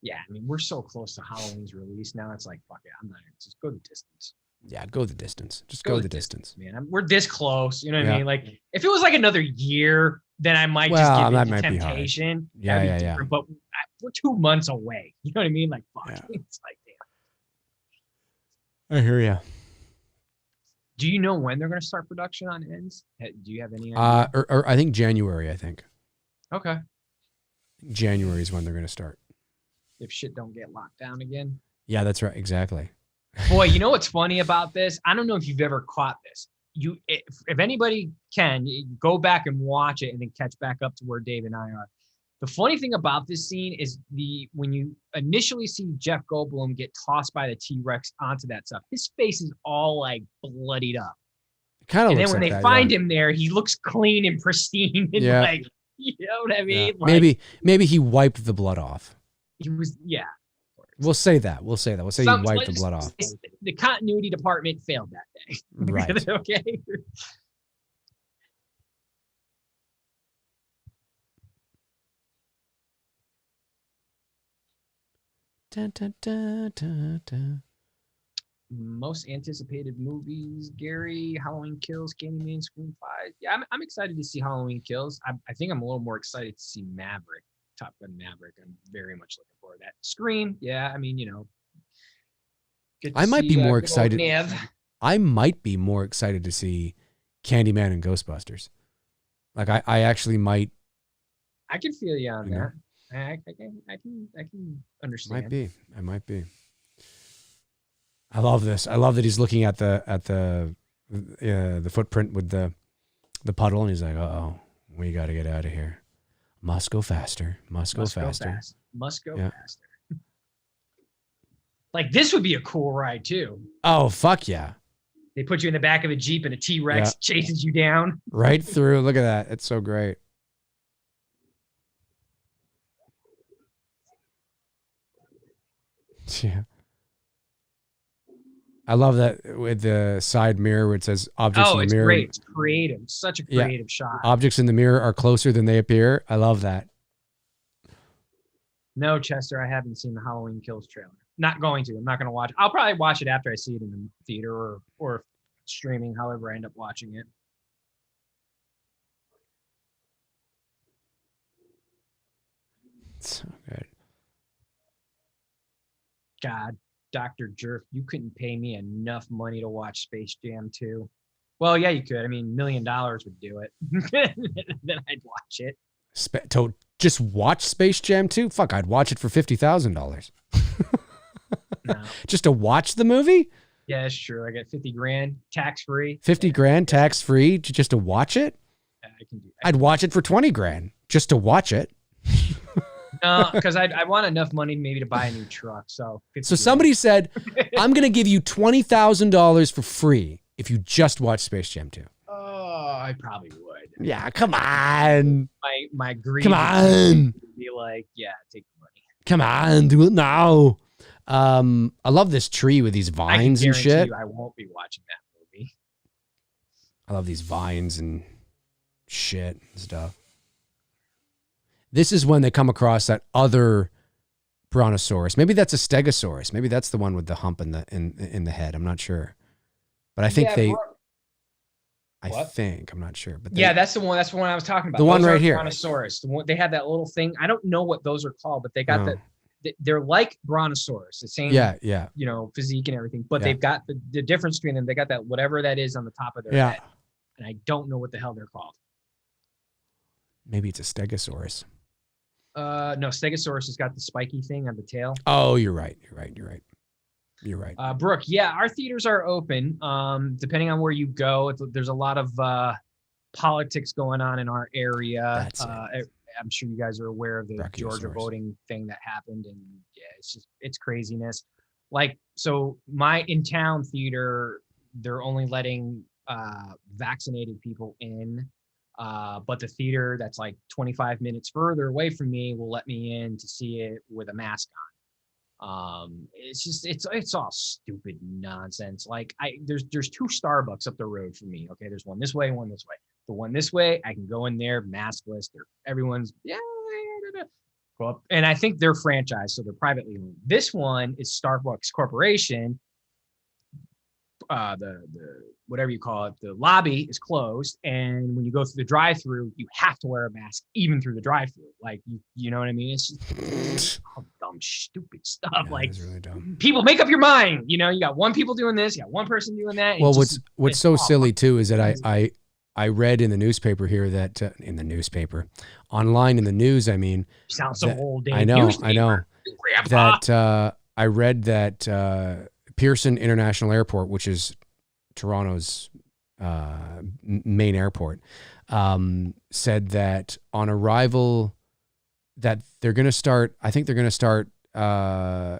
Yeah, I mean, we're so close to Halloween's release now. It's like, fuck it, I'm not just go the distance. Yeah, go the distance. Just go the distance. Man. We're this close. You know what I mean? Like, if it was like another year, then I might just give it the temptation. Yeah. But we're 2 months away. You know what I mean? Like, fuck. Yeah. It's like, I hear you. Do you know when they're going to start production on Ends? Do you have any idea? Or I think January, I think. Okay. January is when they're going to start. If shit don't get locked down again. Yeah, that's right. Exactly. Boy, you know what's funny about this? I don't know if you've ever caught this. If anybody can, go back and watch it and then catch back up to where Dave and I are. The funny thing about this scene is when you initially see Jeff Goldblum get tossed by the T-Rex onto that stuff, his face is all like bloodied up. Kind of. And then when they find him there, he looks clean and pristine and like, you know what I mean? Yeah. Like, maybe he wiped the blood off. He was, yeah. We'll say that. We'll say he wiped the blood off. The continuity department failed that day. Right. Okay. Dun, dun, dun, dun, dun. Most anticipated movies: Gary, Halloween Kills, Candyman, Scream 5. Yeah, I'm excited to see Halloween Kills. I think I'm a little more excited to see Maverick, Top Gun Maverick. I'm very much looking forward to that. Scream, yeah. I mean, I might be more excited. I might be more excited to see Candyman and Ghostbusters. Like I actually might. I can feel you on that. I can understand. I might be. I love this. I love that he's looking at the the footprint with the puddle, and he's like, "Uh-oh, we got to get out of here. Must go faster. Must go faster. Must go faster." Like, this would be a cool ride too. Oh, fuck yeah. They put you in the back of a Jeep and a T-Rex chases you down. Right through. Look at that. It's so great. Yeah. I love that with the side mirror where it says objects in the mirror. Oh, it's great. It's creative. Such a creative shot. Objects in the mirror are closer than they appear. I love that. No, Chester, I haven't seen the Halloween Kills trailer. Not going to. I'm not going to watch it. I'll probably watch it after I see it in the theater or streaming, however I end up watching it. So good. God, Dr. Jerf, you couldn't pay me enough money to watch Space Jam 2. Well, yeah, you could. I mean, $1 million would do it. Then I'd watch it. To just watch Space Jam 2? Fuck, I'd watch it for $50,000. No. Just to watch the movie? Yeah, that's true. I get $50,000 tax-free. $50,000 tax-free just to watch it? Yeah, I can do that. I'd watch it for $20,000 just to watch it. No, because I want enough money maybe to buy a new truck. So somebody said, I'm going to give you $20,000 for free if you just watch Space Jam 2. Oh, I probably would. Yeah, come on. My greed. Come on. Would be like, yeah, take the money. Come on, do it now. I love this tree with these vines and shit. I won't be watching that movie. I love these vines and shit and stuff. This is when they come across that other brontosaurus. Maybe that's a stegosaurus. Maybe that's the one with the hump in the head. I'm not sure, but I think I'm not sure. But that's the one. That's the one I was talking about. The one right here, brontosaurus. They have that little thing. I don't know what those are called, but they got they're like brontosaurus, the same, physique and everything. But they've got the difference between them. They got that whatever that is on the top of their head, and I don't know what the hell they're called. Maybe it's a stegosaurus. No, Stegosaurus has got the spiky thing on the tail. Oh, you're right. Brooke, yeah, our theaters are open. Depending on where you go, there's a lot of politics going on in our area. I'm sure you guys are aware of the Georgia voting thing that happened, and yeah, it's craziness. Like, so my in-town theater, they're only letting vaccinated people in. But the theater that's like 25 minutes further away from me will let me in to see it with a mask on. It's all stupid nonsense. Like there's 2 Starbucks up the road from me. Okay, there's one this way, one this way. The one this way, I can go in there maskless. Everyone's go up, and I think they're franchised, so they're privately owned. This one is Starbucks Corporation. The whatever you call it, the lobby is closed, and when you go through the drive-through, you have to wear a mask even through the drive-through. Like you know what I mean? It's just dumb, stupid stuff. Yeah, like, really dumb. People, make up your mind. You know, you got one people doing this, you got one person doing that. Well, what's so silly too is that I read in the newspaper here that online in the news. I mean, you sound so old. Dave. I know. Grandpa. That I read that Pearson International Airport, which is Toronto's main airport, said that on arrival that they're going to start, I think they're going to start, I'm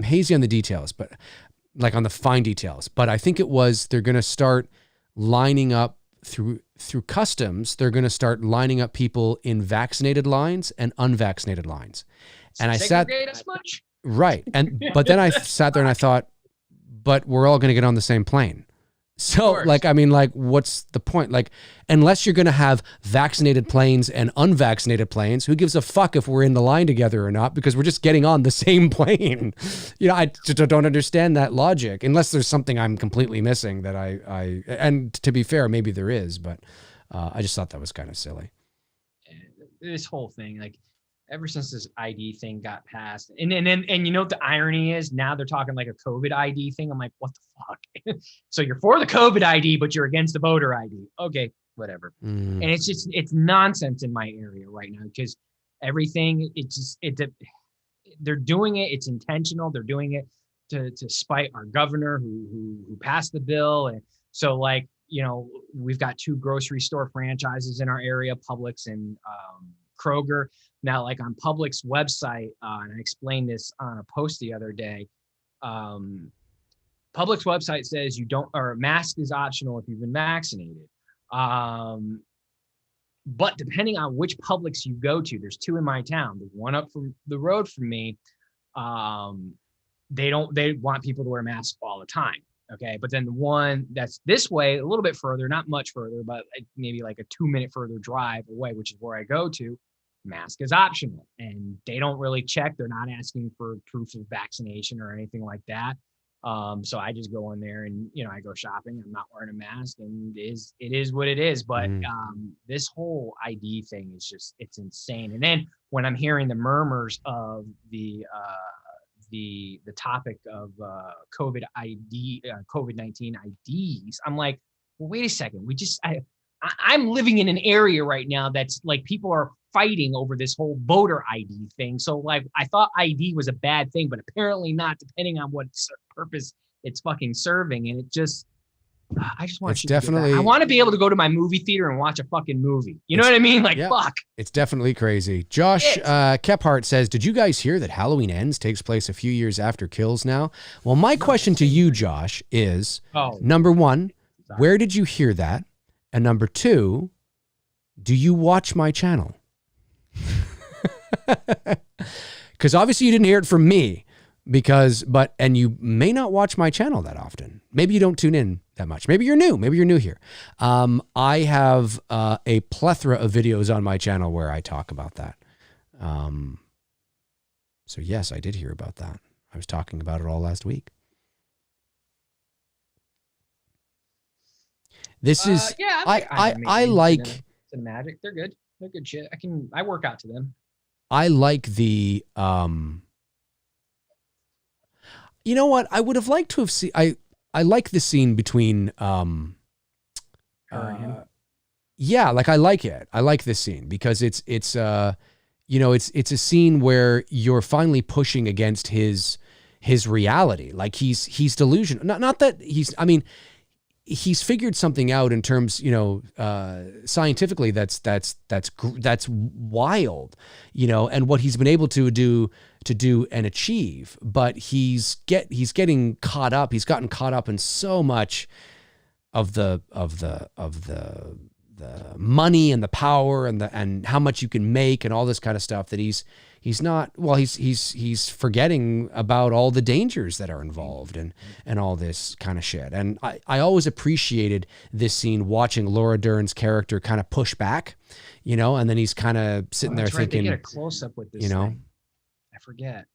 hazy on the details, but like on the fine details, but I think it was, they're going to start lining up through customs. They're going to start lining up people in vaccinated lines and unvaccinated lines. And I sat, as much? Right. But then I sat there and I thought, but we're all going to get on the same plane. So what's the point? Like, unless you're going to have vaccinated planes and unvaccinated planes, who gives a fuck if we're in the line together or not? Because we're just getting on the same plane. I don't understand that logic, unless there's something I'm completely missing that and to be fair, maybe there is, but I just thought that was kind of silly. This whole thing, like, ever since this ID thing got passed, and you know what the irony is? Now they're talking like a COVID ID thing. I'm like, what the fuck? So you're for the COVID ID, but you're against the voter ID. Okay, whatever. And it's nonsense in my area right now, because everything, they're doing it. It's intentional. They're doing it to spite our governor who passed the bill. And so like, you know, we've got 2 grocery store franchises in our area, Publix and Kroger. Now, like on Publix website, and I explained this on a post the other day, Publix website says you don't, or mask is optional if you've been vaccinated. But depending on which Publix you go to, there's 2 in my town. There's one up from the road from me. They want people to wear masks all the time. Okay. But then the one that's this way, a little bit further, not much further, but maybe like a 2-minute further drive away, which is where I go to, mask is optional, and they don't really check. They're not asking for proof of vaccination or anything like that. So I just go in there and, you know, I go shopping. I'm not wearing a mask, and it is what it is. But this whole ID thing is just, it's insane. And then when I'm hearing the murmurs of the topic of COVID-19 IDs, I'm like, well, wait a second. I'm living in an area right now that's like people are fighting over this whole voter ID thing. So like, I thought ID was a bad thing, but apparently not, depending on what purpose it's fucking serving. And it just, I just want I want to be able to go to my movie theater and watch a fucking movie. You know what I mean? Like, fuck. It's definitely crazy. Josh Kephart says, did you guys hear that Halloween Ends takes place a few years after Kills now? Well, my question to you, Josh, is number 1, where did you hear that? And number 2, do you watch my channel? Because obviously you didn't hear it from me, and you may not watch my channel that often. Maybe you don't tune in that much. Maybe you're new here. I have a plethora of videos on my channel where I talk about that. So yes, I did hear about that. I was talking about it all last week. This is, I like Cinemagic. They're good. They're good shit. I work out to them. I like the, you know what? I would have liked to have seen, I like the scene between, yeah, like I like it. I like this scene because it's a scene where you're finally pushing against his reality. Like he's delusional. Not that he's figured something out in terms, scientifically that's wild, and what he's been able to do and achieve. But he's getting caught up. He's gotten caught up in so much of the money and the power and how much you can make and all this kind of stuff that he's forgetting about all the dangers that are involved and all this kind of shit. And I always appreciated this scene, watching Laura Dern's character kind of push back, and then he's kind of sitting there thinking, they get a close up with this thing. I forget.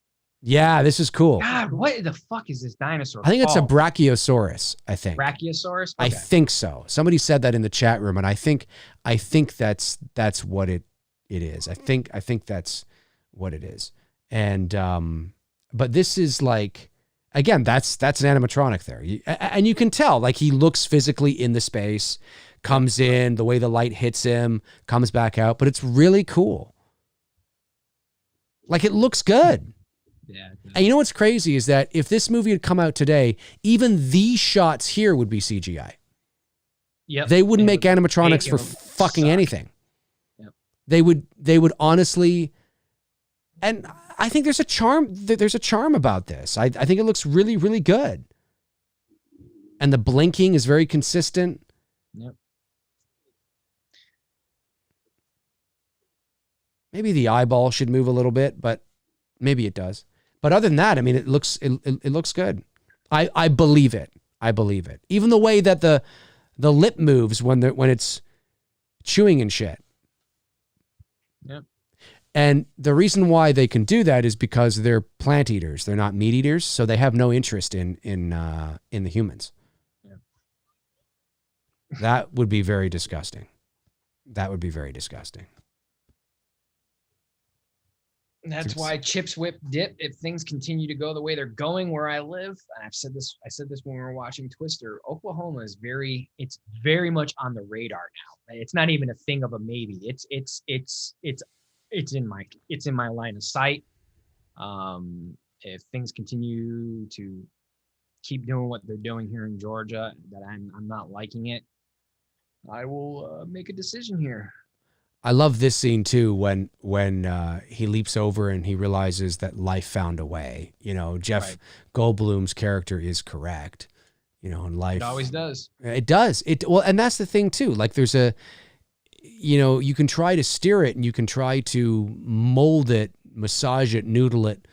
Yeah, this is cool. God, what the fuck is this dinosaur? I think it's a Brachiosaurus, I think. Brachiosaurus? Okay. I think so. Somebody said that in the chat room, and I think that's what it is. I think that's what it is. And but this is like, again, that's an animatronic there. And you can tell, like, he looks physically in the space, comes in, the way the light hits him, comes back out, but it's really cool. Like, it looks good. Yeah. And you know what's crazy is that if this movie had come out today, even these shots here would be CGI. Yep. They wouldn't make animatronics for fucking anything. Yep. They would honestly, and I think there's a charm about this. I think it looks really, really good. And the blinking is very consistent. Yep. Maybe the eyeball should move a little bit, but maybe it does. But other than that, I mean, it looks good. I believe it. I believe it. Even the way that the lip moves when it's chewing and shit. Yep. And the reason why they can do that is because they're plant eaters. They're not meat eaters, so they have no interest in the humans. Yep. That would be very disgusting. That would be very disgusting. That's why chips, whip, dip. If things continue to go the way they're going where I live, and I said this when we were watching Twister, Oklahoma is it's very much on the radar now. It's not even a thing of a maybe. It's in my line of sight. if things continue to keep doing what they're doing here in Georgia, that I'm not liking it, I will make a decision here. I love this scene too when he leaps over and he realizes that life found a way. You know, Jeff Goldblum's character is correct. You know, in life, It always does. It does. Well, and that's the thing too. Like there's you can try to steer it and you can try to mold it, massage it, noodle it,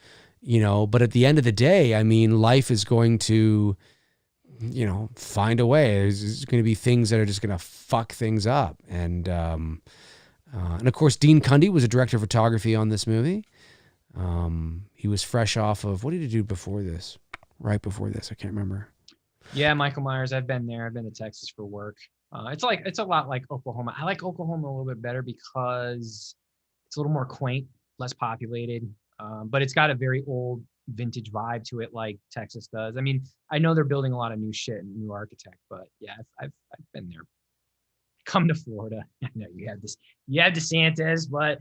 but at the end of the day, I mean, life is going to, find a way. There's going to be things that are just going to fuck things up. And of course, Dean Cundy was a director of photography on this movie. He was fresh off of, what did he do before this? Right before this, I can't remember. Yeah, Michael Myers. I've been there. I've been to Texas for work. It's a lot like Oklahoma. I like Oklahoma a little bit better because it's a little more quaint, less populated, but it's got a very old vintage vibe to it, like Texas does. I mean, I know they're building a lot of new shit and new architect, but yeah, I've been there. Come to Florida. I know you have DeSantis, but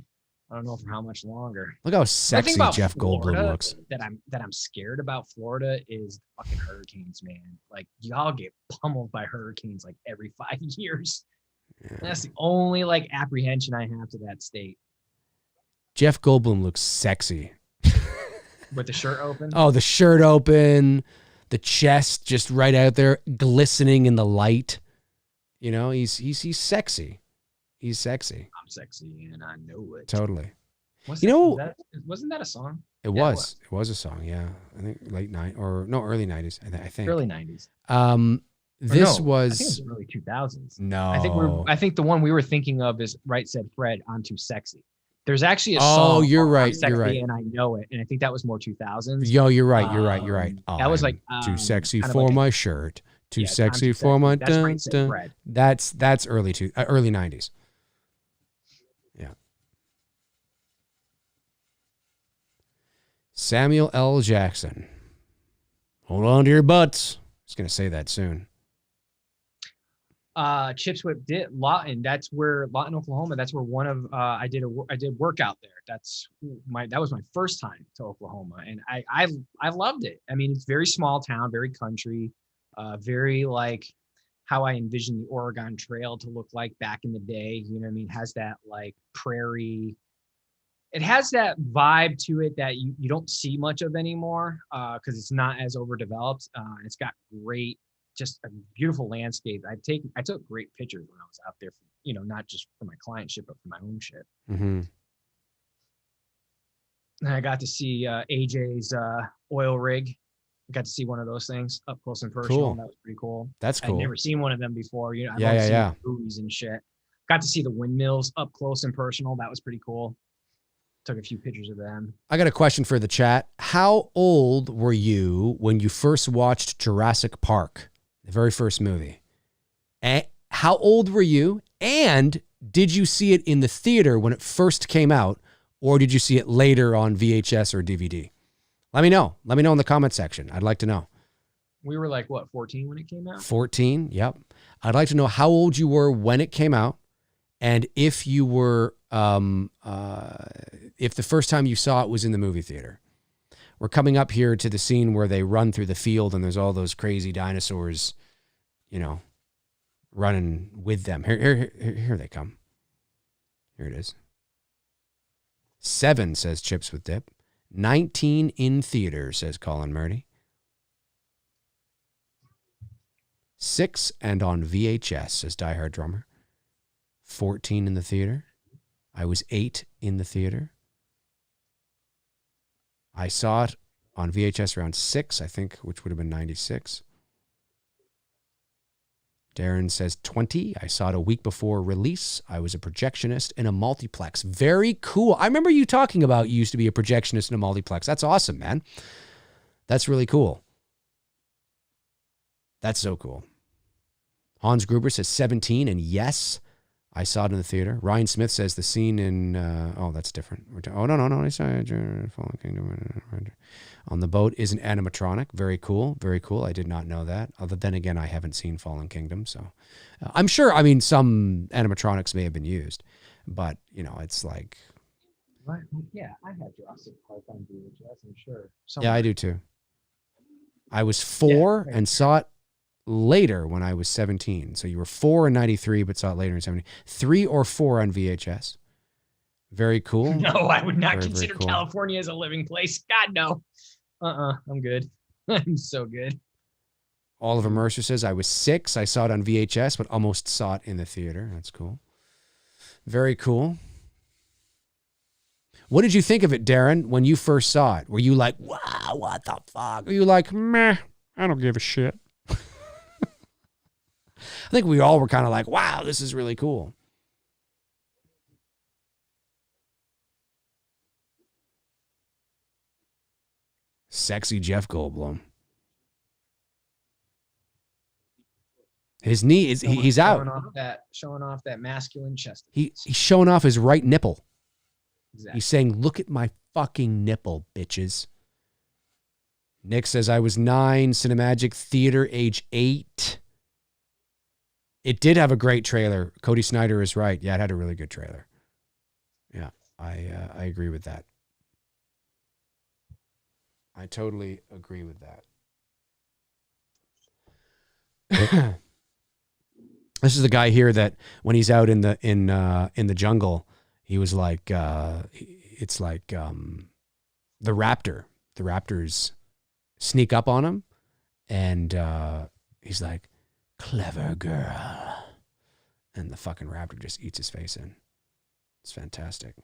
I don't know for how much longer. Look how sexy Jeff Goldblum looks. That I'm scared about Florida is fucking hurricanes, man. Like y'all get pummeled by hurricanes like every 5 years. Yeah. That's the only like apprehension I have to that state. Jeff Goldblum looks sexy. With the shirt open? Oh, the shirt open, the chest just right out there, glistening in the light. He's sexy. He's sexy. I'm sexy and I know it. Totally. Wasn't that a song? It was a song. Yeah, I think early 90s. I think early 90s. I think it was early 2000s. No, I think the one we were thinking of is Right Said Fred on Too Sexy. There's actually a song. Oh, you're right. Sexy, you're right. And I know it. And I think that was more 2000s. Yo, you're right. You're right. That was like too sexy for my shirt. Too sexy for my dun. That's early 90s. Yeah. Samuel L. Jackson. Hold on to your butts. I was gonna say that soon. Chips Whip Lawton. That's where Lawton, Oklahoma. That's where one of I did work out there. That was my first time to Oklahoma, and I loved it. I mean, it's very small town, very country, very like how I envisioned the Oregon Trail to look like back in the day. You know what I mean? It has that like prairie. It has that vibe to it that you don't see much of anymore because it's not as overdeveloped. It's got just a beautiful landscape. I took great pictures when I was out there, not just for my client ship, but for my own ship. Mm-hmm. And I got to see AJ's oil rig. I got to see one of those things up close and personal. Cool. That was pretty cool. That's cool. I'd never seen one of them before. I've only seen movies and shit. Got to see the windmills up close and personal. That was pretty cool. Took a few pictures of them. I got a question for the chat. How old were you when you first watched Jurassic Park, the very first movie? How old were you? And did you see it in the theater when it first came out, or did you see it later on VHS or DVD? Let me know. Let me know in the comment section. I'd like to know. We were like, 14 when it came out? 14, yep. I'd like to know how old you were when it came out, and if you were, if the first time you saw it was in the movie theater. We're coming up here to the scene where they run through the field and there's all those crazy dinosaurs, running with them. Here they come. Here it is. 7, says Chips with Dip. 19 in theater, says Colin Murdy. 6 and on VHS, says Die Hard Drummer. 14 in the theater. I was 8 in the theater. I saw it on VHS around 6, I think, which would have been 96. Darren says 20. I saw it a week before release. I was a projectionist in a multiplex. Very cool. I remember you talking about you used to be a projectionist in a multiplex. That's awesome, man. That's really cool. That's so cool. Hans Gruber says 17, and yes, I saw it in the theater. Ryan Smith says the scene in, that's different. No. I saw Fallen Kingdom on the boat is an animatronic. Very cool. Very cool. I did not know that. Other than, again, I haven't seen Fallen Kingdom. So I'm sure, some animatronics may have been used, but, it's like. Yeah, I have Jurassic Park on VHS, I'm sure. Yeah, I do too. I was 4 and saw it later when I was 17. So you were 4 in 93, but saw it later in 70. 3 or 4 on VHS. Very cool. No, I would not Very, consider very cool. California as a living place. God, no. I'm good. I'm so good. Oliver Mercer says, I was 6. I saw it on VHS, but almost saw it in the theater. That's cool. Very cool. What did you think of it, Darren, when you first saw it? Were you like, wow, what the fuck? Were you like, meh, I don't give a shit? I think we all were kind of like, wow, this is really cool. Sexy Jeff Goldblum. His knee is he's out. Showing off that masculine chest. He's showing off his right nipple. Exactly. He's saying, look at my fucking nipple, bitches. Nick says, I was 9, Cinemagic Theater, age 8. It did have a great trailer. Cody Snyder is right. Yeah, it had a really good trailer. Yeah, I agree with that. I totally agree with that. This is the guy here that when he's out in the jungle, he was like, it's like the raptor. The raptors sneak up on him, and he's like, clever girl. And the fucking raptor just eats his face in. It's fantastic.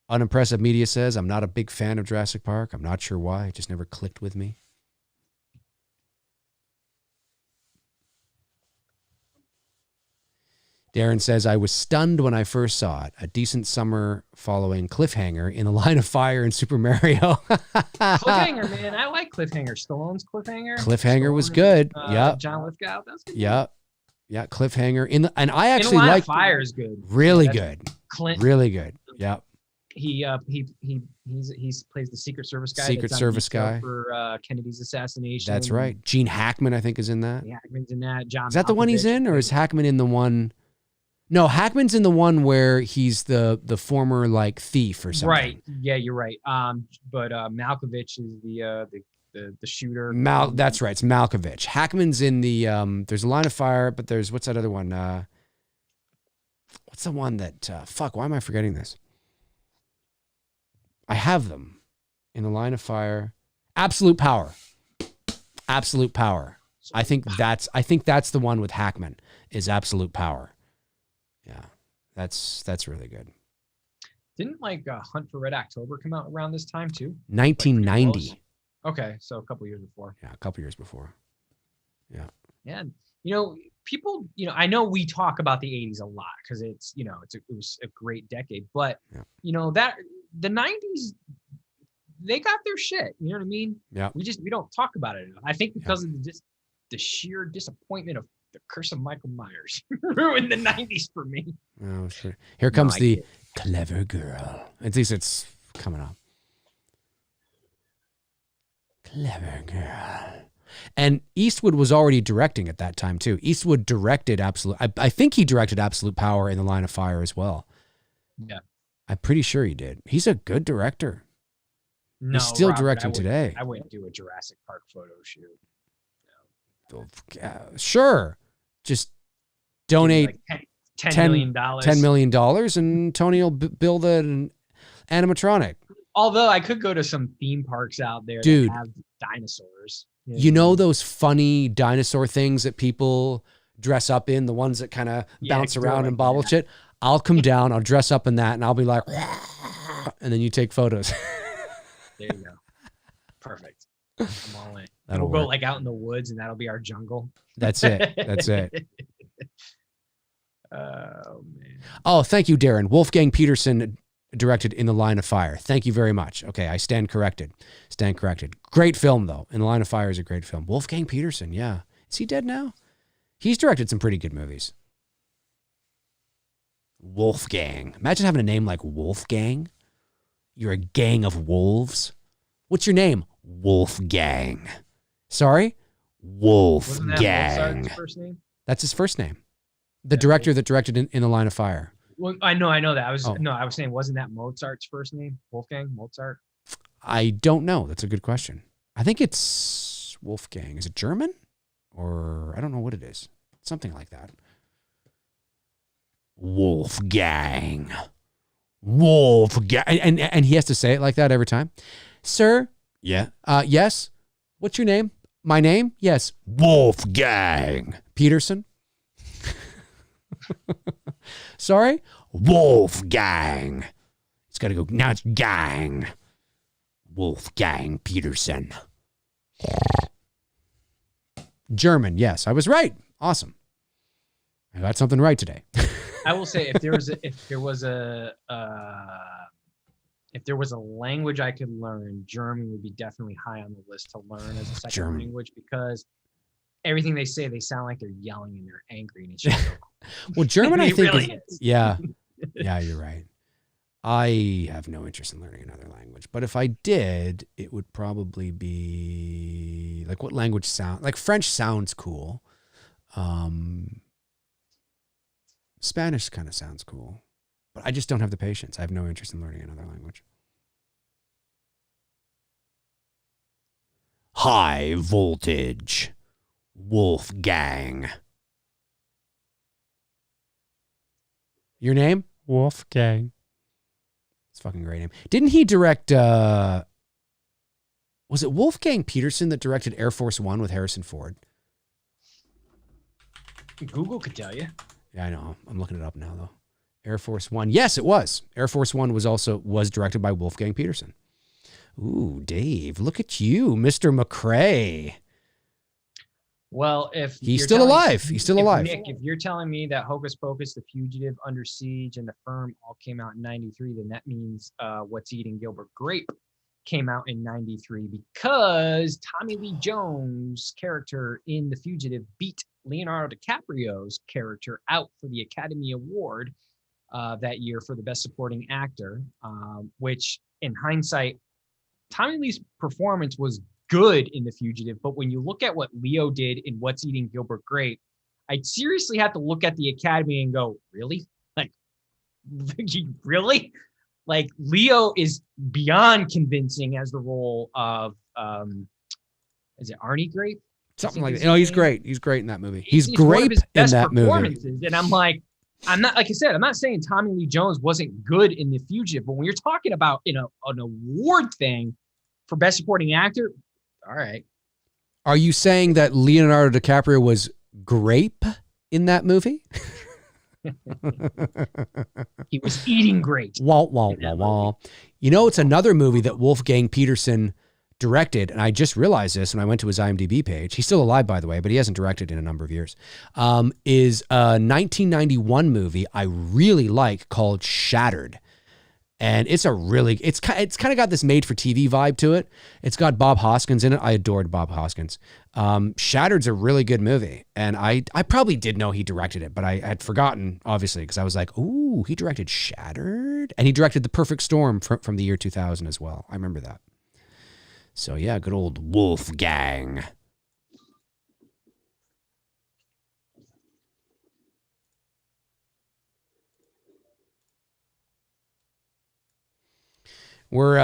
Unimpressive Media says, I'm not a big fan of Jurassic Park. I'm not sure why. It just never clicked with me. Darren says, I was stunned when I first saw it. A decent summer following Cliffhanger in the Line of Fire and Super Mario. Cliffhanger, man. I like Cliffhanger. Stallone's Cliffhanger. Cliffhanger was good. Yep. John Lithgow. That was good. Yep. Yeah, Cliffhanger. And I In actually the Line like of Fire is good. Really good. Clint. Really good. Yep. He plays the Secret Service guy. Secret Service guy for Kennedy's assassination. That's right. Gene Hackman, I think, is in that. Yeah, Hackman's in that. John. Is that the one he's in, or is Hackman in the one? No, Hackman's in the one where he's the former like thief or something. Right. Yeah, you're right. But Malkovich is the shooter. That's right. It's Malkovich. Hackman's in the there's a Line of Fire, but there's what's that other one? What's the one that fuck? Why am I forgetting this? I have them in the Line of Fire. Absolute Power. Absolute Power. I think that's the one with Hackman is Absolute Power. Yeah, that's really good. Didn't Hunt for Red October come out around this time too? 1990. Okay, so a couple years before. Yeah, a couple years before. Yeah. Yeah, people, I know we talk about the 80s a lot because it's, it was a great decade, but that the 90s, they got their shit. You know what I mean? Yeah. We don't talk about it enough. I think because of the sheer disappointment of the Curse of Michael Myers ruined the 90s for me. Oh, sure. Here comes the clever girl. At least it's coming up. Clever girl. And Eastwood was already directing at that time too. Eastwood directed I think he directed Absolute Power in the Line of Fire as well. Yeah. I'm pretty sure he did. He's a good director. No, he's still Robert, directing today. I wouldn't do a Jurassic Park photo shoot. No. Sure. Just donate like $10 million. $10 million and Tony will build an animatronic. Although I could go to some theme parks out there Dude, that have dinosaurs. You know those funny dinosaur things that people dress up in, the ones that kind of bounce around and bobble shit? I'll come down, I'll dress up in that, and I'll be like, and then you take photos. There you go. Perfect. I'm all in. That'll We'll work. go out in the woods, and that'll be our jungle. That's it. That's it. Oh, man. Oh, thank you, Darren. Wolfgang Peterson directed In the Line of Fire. Thank you very much. Okay, I stand corrected. Stand corrected. Great film, though. In the Line of Fire is a great film. Wolfgang Peterson, yeah. Is he dead now? He's directed some pretty good movies. Wolfgang. Imagine having a name like Wolfgang. You're a gang of wolves. What's your name? Wolfgang. Sorry? Wasn't that Wolfgang. Mozart's first name? That's his first name. The director that directed In the Line of Fire. Well, I know that. I was Oh. saying, wasn't that Mozart's first name? Wolfgang Mozart? I don't know. That's a good question. I think it's Wolfgang. Is it German? Or I don't know what it is. Something like that. Wolfgang. Wolfgang. And he has to say it like that every time. Sir? Yeah. Yes? What's your name? My name? Yes. Wolfgang. Peterson? Sorry? Wolfgang. It's got to go. Now it's gang. Wolfgang Peterson. German. Yes, I was right. Awesome. I got something right today. I will say if there was a language I could learn, German would be definitely high on the list to learn as a second German. language, because everything they say, they sound like they're yelling and they're angry, and it's just Well, German, I It think, really is. Yeah, you're right. I have no interest in learning another language, but if I did, it would probably be like, what language sound like French sounds cool. Spanish kind of sounds cool, but I just don't have the patience. I have no interest in learning another language. High voltage. Wolfgang. Your name? Wolfgang. It's a fucking great name. Didn't he direct, was it Wolfgang Peterson that directed Air Force One with Harrison Ford? Google could tell you. Yeah, I know. I'm looking it up now, though. Air Force One. Yes, it was. Air Force One was directed by Wolfgang Peterson. Ooh, Dave, look at you, Mr. McRae. Well, if He's you're still telling- alive. He's still alive. Nick, if you're telling me that Hocus Pocus, The Fugitive, Under Siege, and The Firm all came out in 93, then that means What's Eating Gilbert Grape came out in 93, because Tommy Lee Jones' character in The Fugitive beat Leonardo DiCaprio's character out for the Academy Award that year for the Best Supporting Actor, which in hindsight, Tommy Lee's performance was good in The Fugitive, but when you look at what Leo did in What's Eating Gilbert Grape, I'd seriously have to look at the Academy and go, really? Like, really? Like, Leo is beyond convincing as the role of, is it Arnie Grape? Something like that. No, he's great. He's great in that movie. He's It's one of great his in best that movie. performances. And I'm like I said, I'm not saying Tommy Lee Jones wasn't good in The Fugitive, but when you're talking about, an award thing for Best Supporting Actor, all right. Are you saying that Leonardo DiCaprio was grape in that movie? He was eating great. Wah, wah, wah, wah. You know, it's another movie that Wolfgang Peterson directed, and I just realized this when I went to his IMDb page. He's still alive, by the way, but he hasn't directed in a number of years. Is a 1991 movie I really like called Shattered. And it's kind of got this made-for-TV vibe to it. It's got Bob Hoskins in it. I adored Bob Hoskins. Shattered's a really good movie. And I probably did know he directed it, but I had forgotten, obviously, because I was like, ooh, he directed Shattered? And he directed The Perfect Storm from the year 2000 as well. I remember that. So, yeah, good old Wolfgang. We're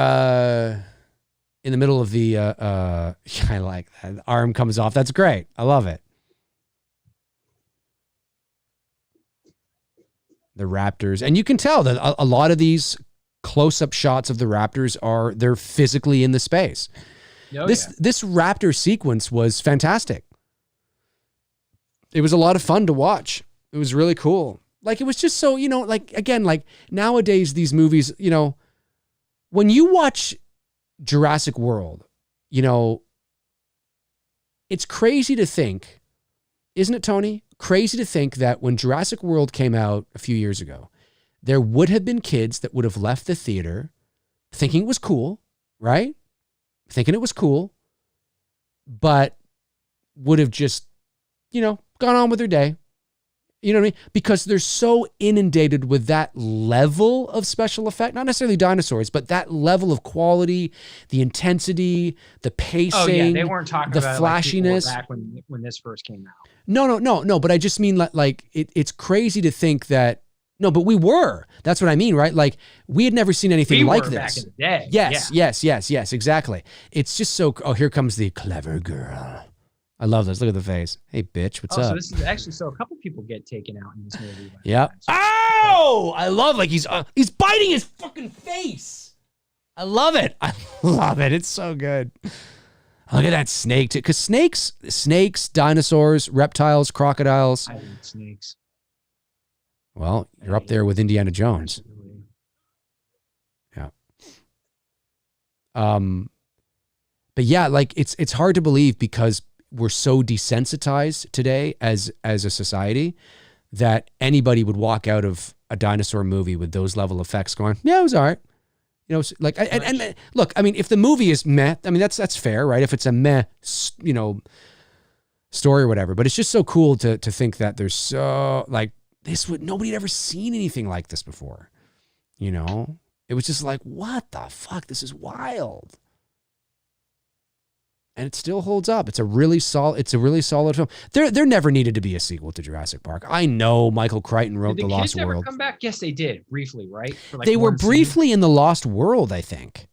in the middle of the I like that. The arm comes off. That's great. I love it. The Raptors. And you can tell that a lot of these close-up shots of the Raptors they're physically in the space. This Raptor sequence was fantastic. It was a lot of fun to watch. It was really cool. Like, it was just so, like, again, like nowadays these movies, when you watch Jurassic World, it's crazy to think, isn't it, Tony? Crazy to think that when Jurassic World came out a few years ago, there would have been kids that would have left the theater thinking it was cool, right? Thinking it was cool, but would have just, gone on with their day You know what I mean? Because they're so inundated with that level of special effect, not necessarily dinosaurs, but that level of quality, the intensity, the pacing. Oh yeah, they weren't talking the about flashiness. It like back when this first came out. No. But I just mean like it's crazy to think that. No, but we were. That's what I mean, right? Like we had never seen anything like this back in the day. Yes, exactly. It's just so. Oh, here comes the clever girl. I love this. Look at the face. Hey, bitch, what's up? So this is actually a couple people get taken out in this movie. Yeah. Oh, I love like he's biting his fucking face. I love it. I love it. It's so good. Look at that snake too, because snakes, dinosaurs, reptiles, crocodiles. I hate snakes. Well, you're up there with Indiana Jones. Yeah. But yeah, like it's hard to believe because we're so desensitized today as a society that anybody would walk out of a dinosaur movie with those level effects going, yeah, it was all right. You know, like, and look, I mean, if the movie is meh, I mean, that's fair, right? If it's a meh, you know, story or whatever, but it's just so cool to think that there's so like nobody had ever seen anything like this before. You know, it was just like, what the fuck? This is wild. And it still holds up. It's a really solid film. There never needed to be a sequel to Jurassic Park. I know Michael Crichton wrote The Lost World. Did the kids ever come back? Yes, they did. Briefly, right? For like they were briefly in The Lost World, I think.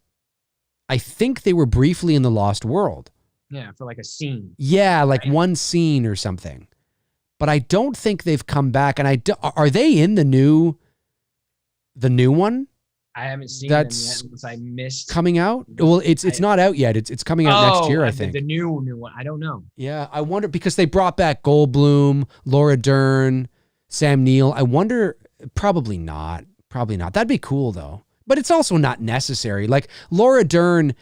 I think they were briefly in The Lost World. Yeah, for like a scene. Yeah, like one scene or something. But I don't think they've come back. And are they in the new one? I haven't seen them yet since I missed coming out. Well, it's not out yet. It's coming out next year, I think. The new one. I don't know. Yeah, I wonder because they brought back Goldblum, Laura Dern, Sam Neill. I wonder. Probably not. That'd be cool though. But it's also not necessary. Like Laura Dern,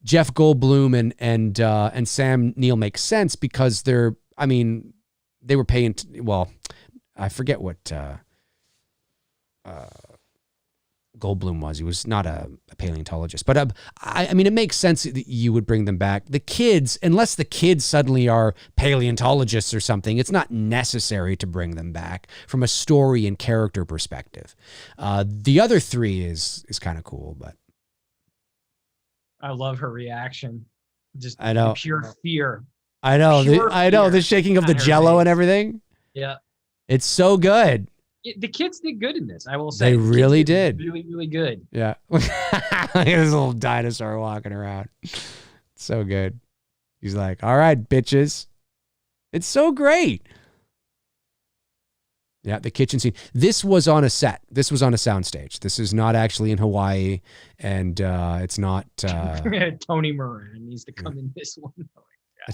Jeff Goldblum, and Sam Neill make sense because they're. I mean, they were paying. Well, I forget what. Goldblum was. He was not a paleontologist. But I mean, it makes sense that you would bring them back. The kids, unless the kids suddenly are paleontologists or something, it's not necessary to bring them back from a story and character perspective. The other three is kind of cool, but. I love her reaction. Just I know. Pure fear. I know. The shaking of the jello and everything. Yeah. It's so good. The kids did good in this, I will say. They really did. Really, really good. Yeah. Look at this little dinosaur walking around. It's so good. He's like, all right, bitches. It's so great. Yeah, the kitchen scene. This was on a set. This was on a soundstage. This is not actually in Hawaii, and it's not... Tony Moran needs to come in this one.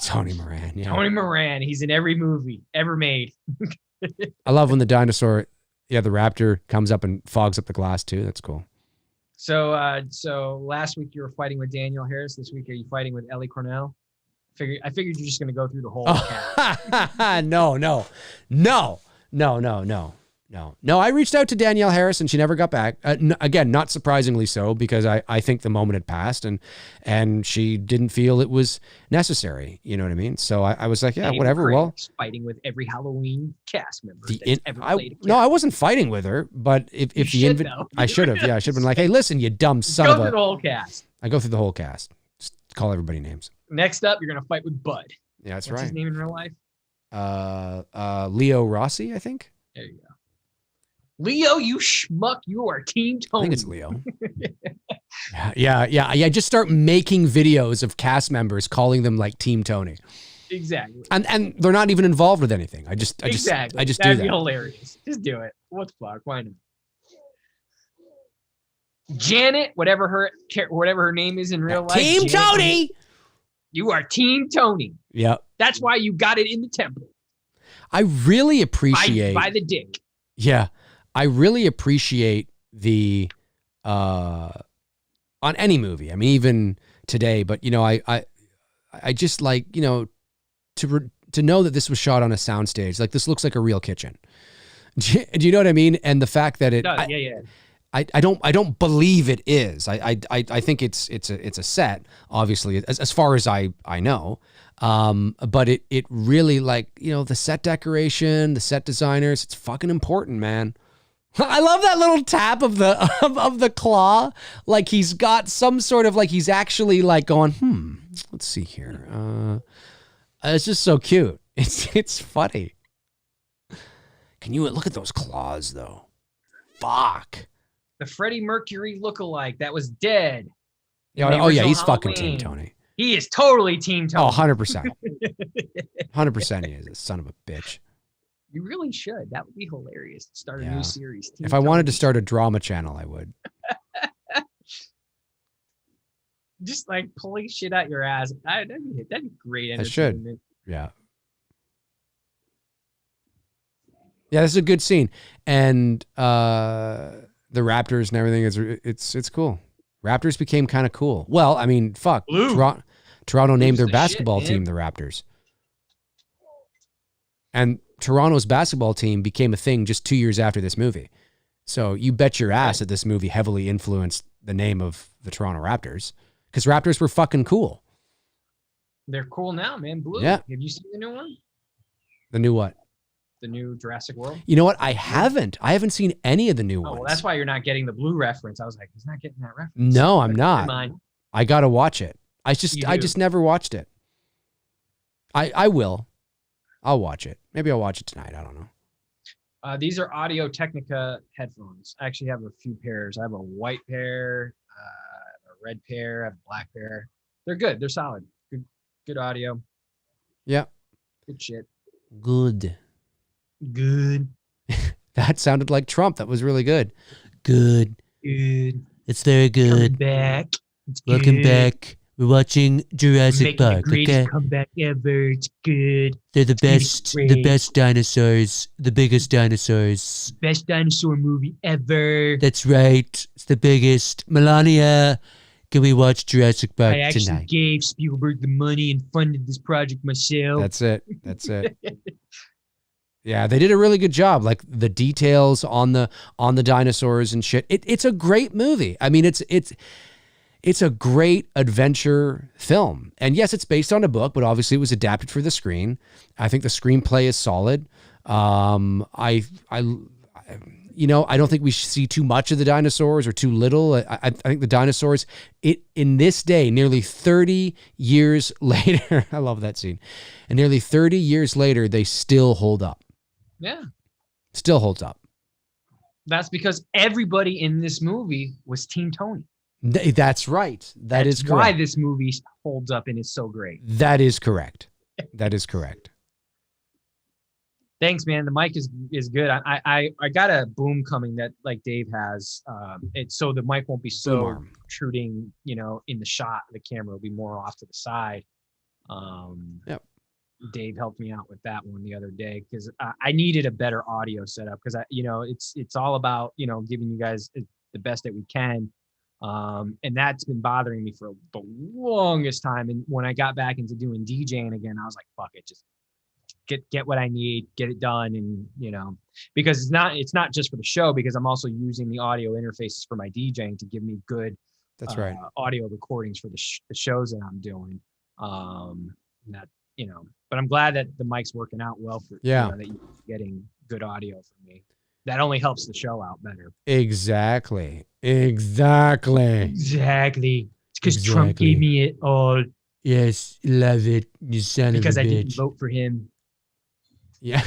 Tony Moran, yeah. Tony Moran. He's in every movie ever made. I love when the dinosaur... Yeah, the raptor comes up and fogs up the glass too. That's cool. So last week you were fighting with Danielle Harris. This week are you fighting with Ellie Cornell? I figured you're just going to go through the whole cast. No. I reached out to Danielle Harris and she never got back. Again, not surprisingly so, because I think the moment had passed and she didn't feel it was necessary. You know what I mean? So I was like, yeah, whatever. McRae Well, fighting with every Halloween cast member. I wasn't fighting with her, but if the I should have. Yeah, I should have been like, hey, listen, you dumb son of a. Go through the whole cast. I go through the whole cast. Just call everybody names. Next up, you're gonna fight with Bud. Yeah, that's What's right. his name in real life? Leo Rossi, I think. There you go. Leo, you schmuck, you are Team Tony. I think it's Leo. Yeah. Just start making videos of cast members calling them like Team Tony. Exactly. And they're not even involved with anything. I just do that. That'd be hilarious. Just do it. What the fuck? Why not? Janet, whatever her name is in real life. Team Janet, Tony. You are Team Tony. Yep. That's why you got it in the temple. I really appreciate by the dick. Yeah. I really appreciate the on any movie. I mean, even today, but you know, I just like, you know, to know that this was shot on a soundstage. Like this looks like a real kitchen. Do you know what I mean? And the fact that I don't believe it is. I think it's a set, obviously, as far as I know. But it really, like, you know, the set decoration, the set designers, it's fucking important, man. I love that little tap of the claw. Like he's got some sort of, like, he's actually like going, let's see here. It's just so cute. It's funny. Can you look at those claws though? Fuck. The Freddie Mercury lookalike that was dead. Oh yeah, he's Halloween. fucking Team Tony. He is totally Team Tony. Oh, 100%. 100% he is, a son of a bitch. You really should. That would be hilarious to start a new series. Team If I wanted to Tony. start a drama channel, I would. Just like pulling shit out your ass. That'd be great. I should. entertainment. Yeah. Yeah, this is a good scene. And the Raptors and everything, it's cool. Raptors became kind of cool. Well, I mean, fuck. Blue. Toronto named their the basketball shit, team the Raptors. And Toronto's basketball team became a thing just 2 years after this movie. So you bet your ass that this movie heavily influenced the name of the Toronto Raptors, because Raptors were fucking cool. They're cool now, man. Blue. Yeah. Have you seen the new one? The new what? The new Jurassic World? You know what? I haven't seen any of the new Oh, ones. well, that's why you're not getting the blue reference. I was like, he's not getting that reference. No, I'm Never not. mind. I gotta watch it. I You just do. never watched it. I will. I'll watch it. Maybe I'll watch it tonight. I don't know. These are Audio Technica headphones. I actually have a few pairs. I have a white pair, a red pair, I have a black pair. They're good. They're solid. Good audio. Yeah. Good shit. Good. Good. That sounded like Trump. That was really good. Good. Good. It's very Coming good. back. It's Welcome good. back. We're watching Jurassic Making the Park. greatest Okay. comeback ever. It's good. They're the gonna be best. great. The best dinosaurs. The biggest dinosaurs. Best dinosaur movie ever. That's right. It's the biggest. Melania, can we watch Jurassic Park I actually tonight? gave Spielberg the money and funded this project myself. That's it. That's it. Yeah, they did a really good job. Like the details on the dinosaurs and shit. It's a great movie. I mean, it's a great adventure film. And yes, it's based on a book, but obviously it was adapted for the screen. I think the screenplay is solid. I don't think we should see too much of the dinosaurs or too little. I think the dinosaurs, in this day, nearly 30 years later, I love that scene. And nearly 30 years later, they still hold up. Yeah. Still holds up. That's because everybody in this movie was Team Tony. That's right. That's That's correct. why this movie holds up and is so great. That is correct. That is correct. Thanks, man. The mic is good. I got a boom coming that like Dave has. So the mic won't be Boom so arm. protruding, in the shot. The camera will be more off to the side. Yep. Dave helped me out with that one the other day because I needed a better audio setup because it's all about giving you guys the best that we can. And that's been bothering me for the longest time. And when I got back into doing DJing again, I was like, fuck it, just get what I need, get it done. And, because it's not just for the show, because I'm also using the audio interfaces for my DJing to give me good, That's right. audio recordings for the shows that I'm doing. But I'm glad that the mic's working out well for that you're getting good audio from me. That only helps the show out better. Exactly. It's because Trump Exactly. gave me it all Yes, love it. You son because of a I bitch. didn't vote for him. Yeah.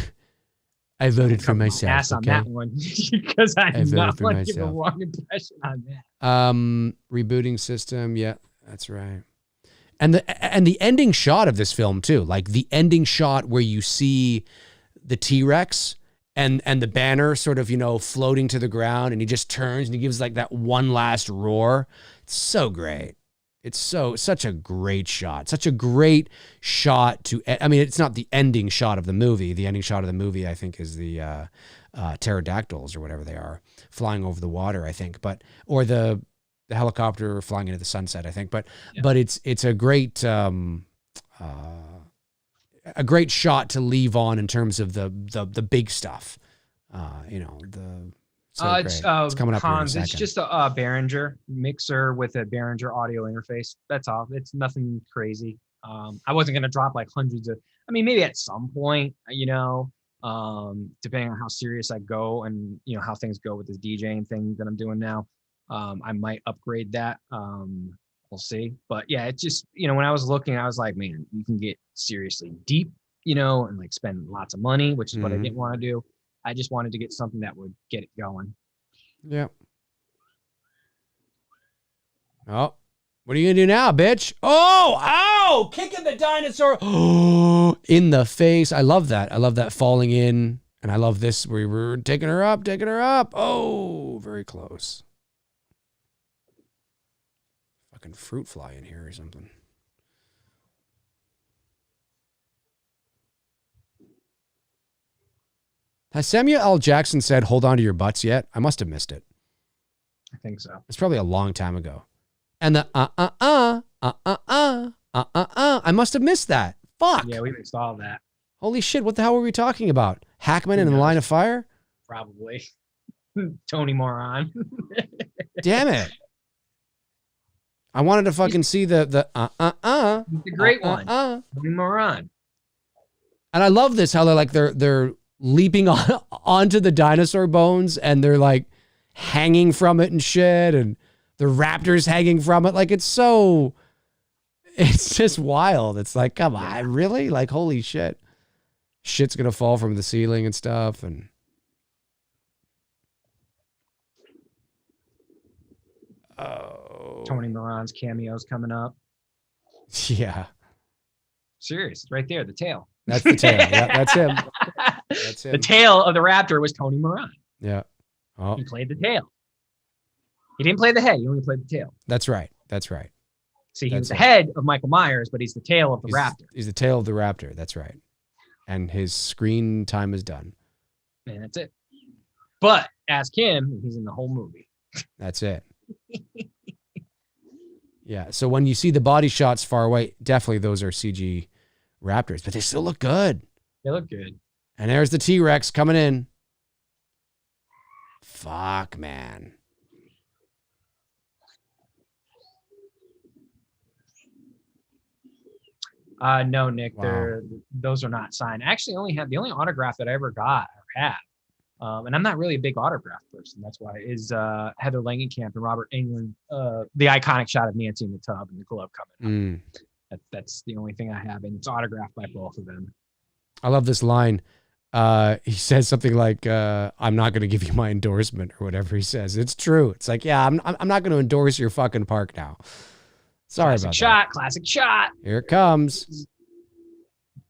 I voted for Cover my myself. ass on Okay. that one because I I did not voted for want to give a myself. wrong impression on that. Rebooting system. Yeah, that's right. And the ending shot of this film too, like the ending shot where you see the T-Rex and the banner sort of, floating to the ground, and he just turns and he gives like that one last roar. It's so great. It's such a great shot. Such a great shot it's not the ending shot of the movie. The ending shot of the movie, I think, is the pterodactyls or whatever they are flying over the water, I think, or the helicopter flying into the sunset, I think, but it's a great shot to leave on in terms of the big stuff. So great. It's coming up here in a second. It's just a Behringer mixer with a Behringer audio interface. That's all. It's nothing crazy. I wasn't gonna drop like hundreds of. I mean, maybe at some point, depending on how serious I go and how things go with this DJing thing that I'm doing now, I might upgrade that. We'll see. But yeah, it's just when I was looking, I was like, man, you can get seriously deep, and like spend lots of money, which is what I didn't want to do. I just wanted to get something that would get it going. Yeah. Oh, what are you gonna do now, bitch? Oh, ow! Kicking the dinosaur in the face. I love that. I love that falling in, and I love this. We were taking her up. Oh, very close. Fucking fruit fly in here or something. Has Samuel L. Jackson said, "Hold on to your butts" yet? I must have missed it. I think so. It's probably a long time ago. And the I must have missed that. Fuck. Yeah, we missed all of that. Holy shit, what the hell were we talking about? Hackman in the Line of Fire? Probably. Tony Moran. Damn it. I wanted to fucking see the It's a great one. Tony Moran. And I love this, how they're leaping onto the dinosaur bones and they're like hanging from it and shit, and the raptors hanging from it. Like, it's just wild. It's like, come on, really? Like, holy shit. Shit's gonna fall from the ceiling and stuff. And Tony Moran's cameos coming up. Yeah. Serious, right there, the tail. That's the tail. Yeah, that's him. That's him. The tail of the raptor was Tony Moran. Yeah. Oh. He played the tail. He didn't play the head. He only played the tail. That's right. That's right. See, he was the head of Michael Myers, but he's the tail of the raptor. He's the tail of the raptor. That's right. And his screen time is done. And that's it. But ask him, he's in the whole movie. That's it. Yeah. So when you see the body shots far away, definitely those are CG raptors, but they still look good. They look good. And there's the T-Rex coming in. Fuck, man. No, Nick, Wow. those are not signed. I actually only have the only autograph that I ever got or have. And I'm not really a big autograph person. That's why is Heather Langenkamp and Robert Englund, the iconic shot of Nancy in the tub and the glove coming up. That's the only thing I have, and it's autographed by both of them. I love this line. He says something like, "I'm not going to give you my endorsement," or whatever he says. It's true. It's like, yeah, I'm not going to endorse your fucking park now. Sorry about that. Classic shot. Here it comes.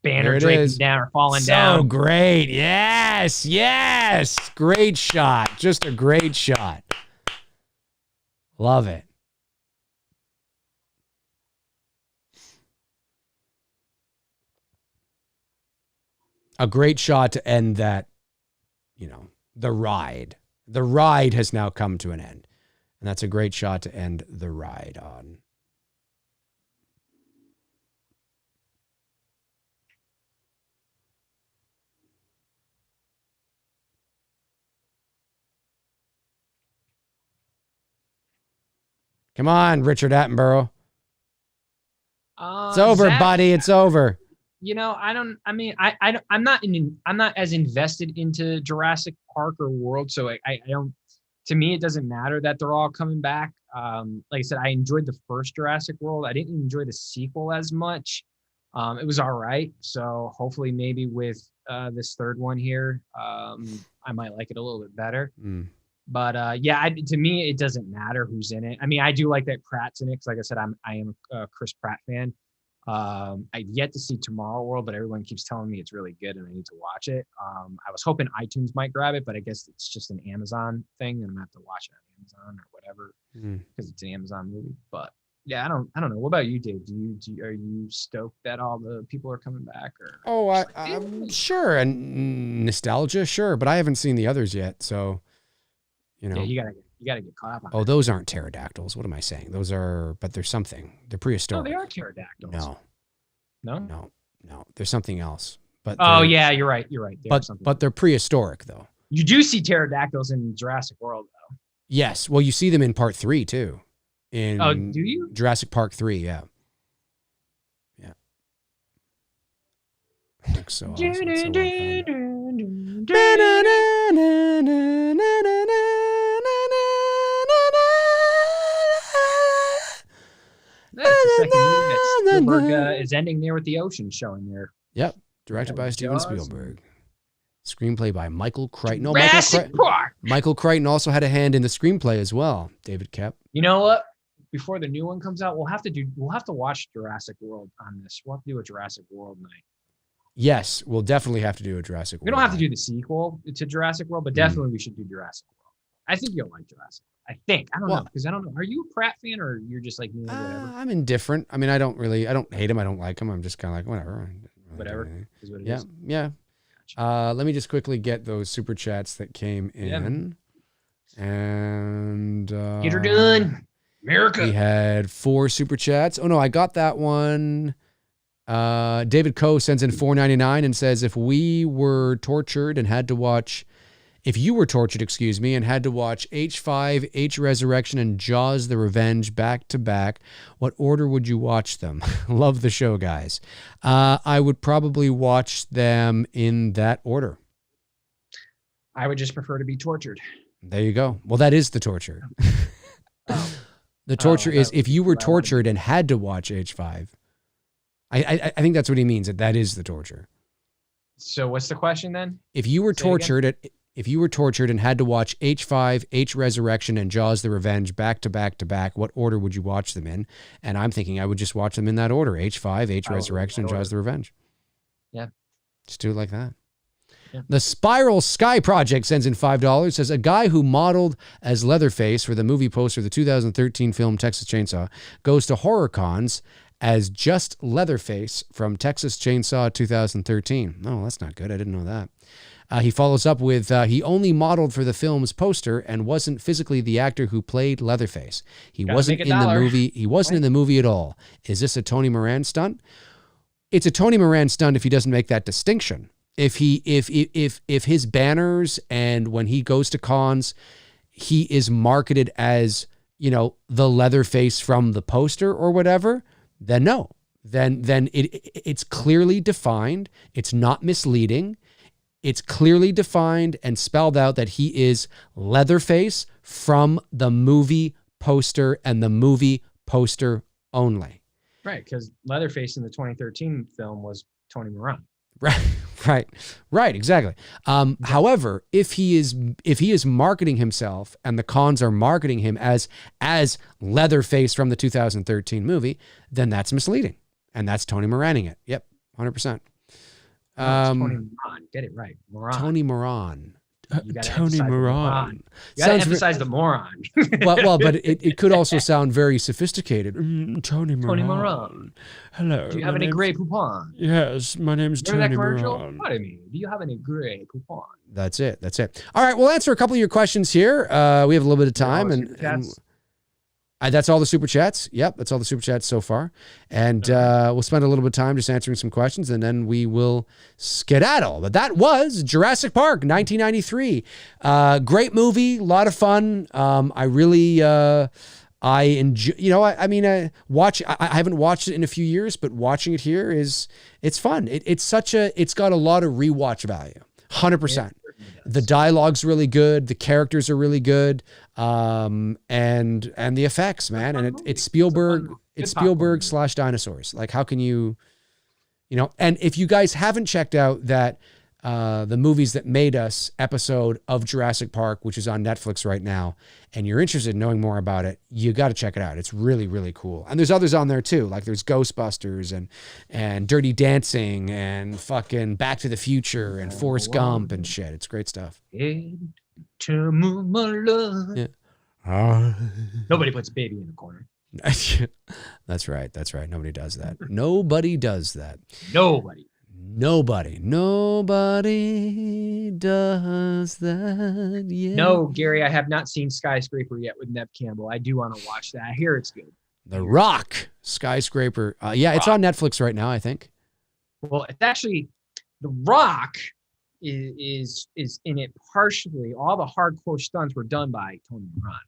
Banner draping down or falling down. So great. Yes. Great shot. Just a great shot. Love it. A great shot to end that, the ride. The ride has now come to an end. And that's a great shot to end the ride on. Come on, Richard Attenborough. It's over, buddy. It's over. I'm not as invested into Jurassic Park or World, so I don't. To me, it doesn't matter that they're all coming back. Like I said, I enjoyed the first Jurassic World. I didn't enjoy the sequel as much. It was all right. So hopefully, maybe with this third one here, I might like it a little bit better. But to me, it doesn't matter who's in it. I mean, I do like that Pratt's in it because, like I said, I am a Chris Pratt fan. I've yet to see Tomorrow World, but everyone keeps telling me it's really good and I need to watch it. I was hoping iTunes might grab it, but I guess it's just an Amazon thing, and I'm gonna have to watch it on Amazon or whatever because it's an Amazon movie. But yeah, I don't know. What about you, Dave? Are you stoked that all the people are coming back? Or I'm sure, and nostalgia, sure, but I haven't seen the others yet, so. Yeah, you gotta get caught up on. Oh, those aren't pterodactyls. What am I saying? Those are, but there's something. They're prehistoric. No, they are pterodactyls. No. There's something else. But yeah, you're right. But they're prehistoric though. You do see pterodactyls in Jurassic World, though. Yes. Well, you see them in part 3 too. In Do you? Jurassic Park 3, yeah. Yeah. Looks so awesome. It's so well That's the second movie that Spielberg is ending there with the ocean showing there. Yep. Directed by Steven Spielberg. Screenplay by Michael Crichton. No, Jurassic Park. Michael Crichton also had a hand in the screenplay as well. David Kep. You know what? Before the new one comes out, we'll have to watch Jurassic World on this. We'll have to do a Jurassic World night. Yes, we'll definitely have to do a Jurassic World. We don't have to do the sequel to Jurassic World, but definitely we should do Jurassic World. I think you'll like Jurassic. I don't know, because I don't know. Are you a Pratt fan, or you're just like me? Whatever. I'm indifferent. I mean, I don't hate him. I don't like him. I'm just kind of like, whatever. Whatever is what it is. Yeah. Let me just quickly get those super chats that came in. And get her done. America. We had 4 super chats. Oh no, I got that one. David Coe sends in $4.99 and says, if you were tortured, and had to watch H5, H Resurrection, and Jaws the Revenge back to back, what order would you watch them? Love the show, guys. I would probably watch them in that order. I would just prefer to be tortured. There you go. Well, that is the torture. The torture is if you were tortured and had to watch H5. I think that's what he means. That is the torture. So what's the question then? If you were tortured and had to watch H5, H Resurrection, and Jaws the Revenge back to back to back, what order would you watch them in? And I'm thinking I would just watch them in that order: H5, H Resurrection, and Jaws the Revenge. Yeah, just do it like that. Yeah. The Spiral Sky Project sends in $5. Says a guy who modeled as Leatherface for the movie poster of the 2013 film Texas Chainsaw goes to horror cons as just Leatherface from Texas Chainsaw 2013. Oh, that's not good. I didn't know that. He follows up with, he only modeled for the film's poster and wasn't physically the actor who played Leatherface. He wasn't in the movie. He wasn't in the movie at all. Is this a Tony Moran stunt? It's a Tony Moran stunt if he doesn't make that distinction. If his banners and when he goes to cons, he is marketed as, the Leatherface from the poster or whatever, then no. Then it's clearly defined. It's not misleading. It's clearly defined and spelled out that he is Leatherface from the movie poster and the movie poster only. Right, because Leatherface in the 2013 film was Tony Moran. Right, exactly. However, if he is marketing himself and the cons are marketing him as Leatherface from the 2013 movie, then that's misleading, and that's Tony Moraning it. Yep, 100%. Tony Moran, get it right, Moran. Tony Moran. Tony Moran. You gotta emphasize the moron. but it could also sound very sophisticated. Tony Moran. Hello. Do you have any Grey Poupon? Yes, my name's Tony Moran. Pardon me. Do you have any Grey Poupon? That's it. All right, we'll answer a couple of your questions here. We have a little bit of time, and that's all the super chats. Yep, that's all the super chats so far. And we'll spend a little bit of time just answering some questions, and then we will skedaddle. But that was Jurassic Park, 1993. Great movie, a lot of fun. I really, I enjoy. I haven't watched it in a few years, but watching it here it's fun. It's got a lot of rewatch value. 100%. The dialogue's really good. The characters are really good. And the effects, man. And it's Spielberg. It's Spielberg / dinosaurs. Like, how can you, and if you guys haven't checked out that, the Movies That Made Us episode of Jurassic Park, which is on Netflix right now, and you're interested in knowing more about it, you got to check it out. It's really, really cool. And there's others on there too. Like there's Ghostbusters and Dirty Dancing and fucking Back to the Future and Forrest Gump and shit. It's great stuff. Yeah. Nobody puts baby in a corner. That's right. Nobody does that. Nobody does that. Nobody does that. Yeah. No, Gary, I have not seen Skyscraper yet with Neve Campbell. I do want to watch that. I hear it's good. The Rock, Skyscraper. It's on Netflix right now, I think. Well, it's actually The Rock is in it partially. All the hardcore stunts were done by Tony Moran.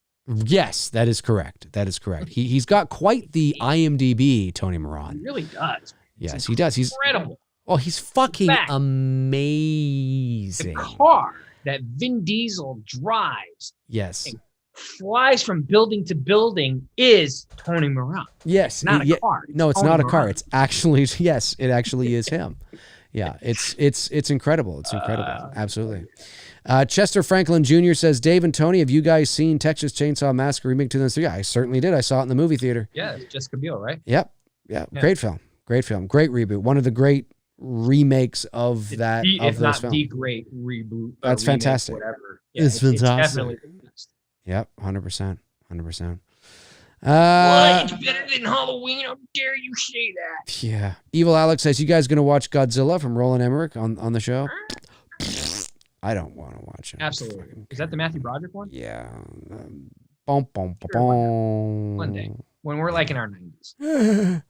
Yes, that is correct. That is correct. He's got quite the IMDb, Tony Moran. He really does. Yes, he does. He's incredible. Oh, he's fucking fact, amazing. The car that Vin Diesel drives, yes, flies from building to building is Tony Moran. Yes, not a car. No, it's Tony not a Moran. car. It's actually yes, it actually is him. Yeah, it's incredible. It's incredible. Absolutely. Chester Franklin Jr. says, Dave and Tony, have you guys seen Texas Chainsaw Massacre Remake 2003? I certainly did. I saw it in the movie theater. Yeah, it's Jessica Biel, right? Yep. Yeah. Great film. Great film. Great reboot. One of the great remakes of that. If not the great reboot. That's remake, fantastic. Whatever. Yeah, it's fantastic. It's definitely the best. Yep. 100%. 100%. What? It's better than Halloween. How dare you say that? Yeah. Evil Alex says, you guys going to watch Godzilla from Roland Emmerich on the show? I don't want to watch it. Absolutely. Is that the Matthew Broderick one? Yeah. One day. When we're like in our 90s.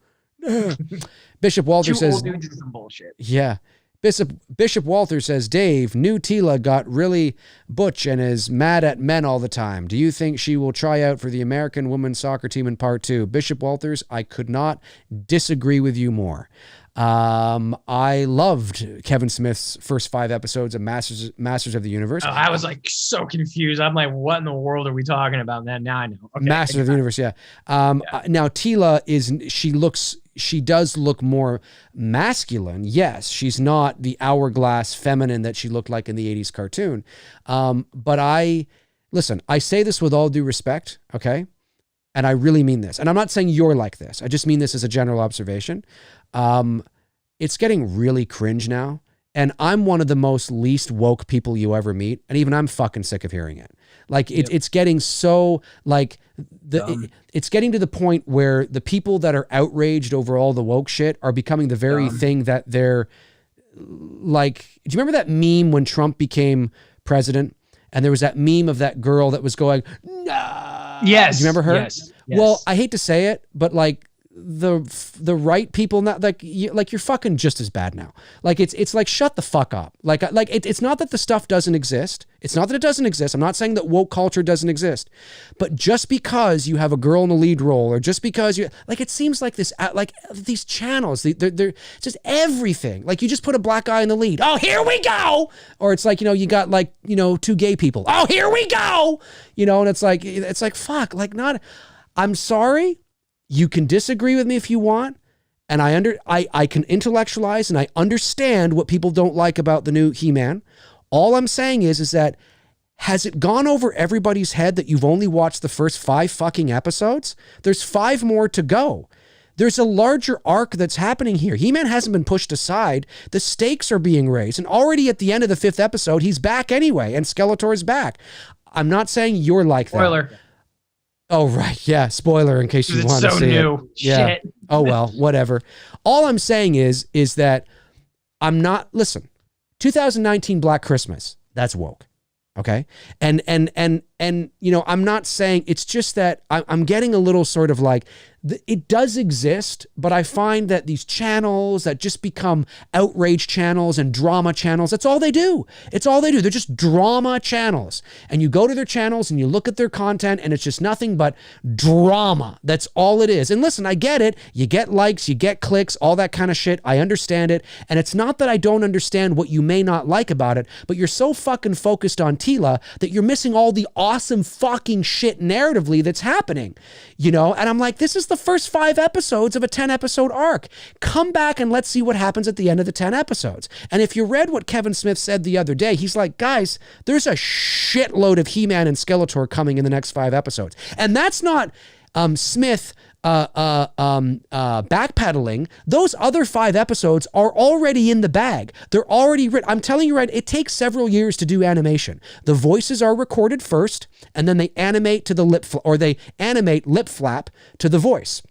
Bishop Walter says, old dudes is some bullshit. Yeah. Bishop Walter says, Dave, new Tila got really butch and is mad at men all the time. Do you think she will try out for the American women's soccer team in part 2? Bishop Walters, I could not disagree with you more. I loved Kevin Smith's first 5 episodes of Masters of the Universe. Oh, I was like so confused. I'm like, what in the world are we talking about? Now I know. Okay. Masters of the Universe, yeah. Now Tila she does look more masculine. Yes, she's not the hourglass feminine that she looked like in the 80s cartoon. But I say this with all due respect, okay? And I really mean this. And I'm not saying you're like this. I just mean this as a general observation. It's getting really cringe now. And I'm one of the most least woke people you ever meet. And even I'm fucking sick of hearing it. Like it's getting so like it's getting to the point where the people that are outraged over all the woke shit are becoming the very thing that they're like. Do you remember that meme when Trump became president? And there was that meme of that girl that was going, no. Yes. Do you remember her? Yes. Well, I hate to say it, but like the right people, not like you're fucking just as bad now. Like it's like, shut the fuck up. Like it's not that the stuff doesn't exist. It's not that it doesn't exist. I'm not saying that woke culture doesn't exist, but just because you have a girl in the lead role, or just because you like, it seems like this, like these channels, they're just everything. Like you just put a black guy in the lead. Oh, here we go. Or it's like, you got like, 2 gay people. Oh, here we go. And it's like, fuck, like not, I'm sorry. You can disagree with me if you want, and I can intellectualize and I understand what people don't like about the new He-Man. All I'm saying is that has it gone over everybody's head that you've only watched the first 5 fucking episodes? There's 5 more to go. There's a larger arc that's happening here. He-Man hasn't been pushed aside. The stakes are being raised, and already at the end of the 5th episode, he's back anyway, and Skeletor's back. I'm not saying you're like that. Spoiler. Oh, right. Yeah. Spoiler in case you want to see new. it. Yeah. Shit. Oh, well, whatever. All I'm saying is that listen, 2019 Black Christmas, that's woke. Okay. And I'm not saying, it's just that I'm getting a little sort of like, it does exist, but I find that these channels that just become outrage channels and drama channels, that's all they do. It's all they do. They're just drama channels. And you go to their channels and you look at their content and it's just nothing but drama. That's all it is. And listen, I get it. You get likes, you get clicks, all that kind of shit. I understand it. And it's not that I don't understand what you may not like about it, but you're so fucking focused on Tila that you're missing all the awesome fucking shit narratively that's happening, And I'm like, this is the first 5 episodes of a 10-episode arc. Come back and let's see what happens at the end of the 10 episodes. And if you read what Kevin Smith said the other day, he's like, guys, there's a shitload of He-Man and Skeletor coming in the next 5 episodes. And that's not Smith backpedaling. Those other 5 episodes are already in the bag. They're already written. I'm telling you right, it takes several years to do animation. The voices are recorded first, and then they animate to the they animate lip flap to the voice.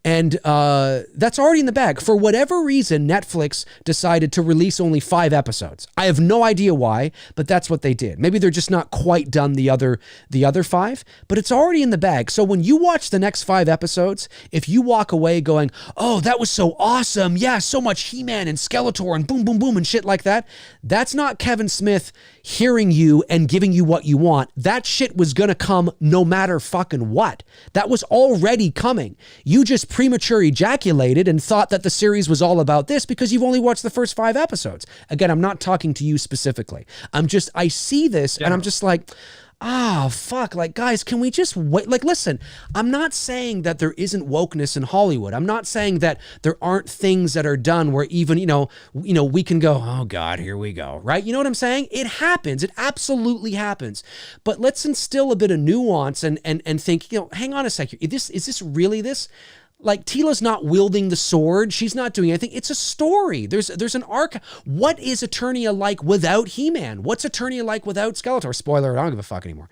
And that's already in the bag. For whatever reason, Netflix decided to release only 5 episodes. I have no idea why, but that's what they did. Maybe they're just not quite done the other 5, but it's already in the bag. So when you watch the next 5 episodes, if you walk away going, oh, that was so awesome. Yeah, so much He-Man and Skeletor and boom, boom, boom and shit like that. That's not Kevin Smith hearing you and giving you what you want. That shit was going to come no matter fucking what. That was already coming. You just premature ejaculated and thought that the series was all about this because you've only watched the first 5 episodes. Again, I'm not talking to you specifically. I see this and I'm just like, fuck, like, guys, can we just wait? Like, listen, I'm not saying that there isn't wokeness in Hollywood. I'm not saying that there aren't things that are done where even, we can go, oh God, here we go, right? You know what I'm saying? It happens. It absolutely happens. But let's instill a bit of nuance and think, hang on a second. Is this really this? Like, Teela's not wielding the sword. She's not doing anything. It's a story. There's an arc. What is Eternia like without He-Man? What's Eternia like without Skeletor? Spoiler, I don't give a fuck anymore.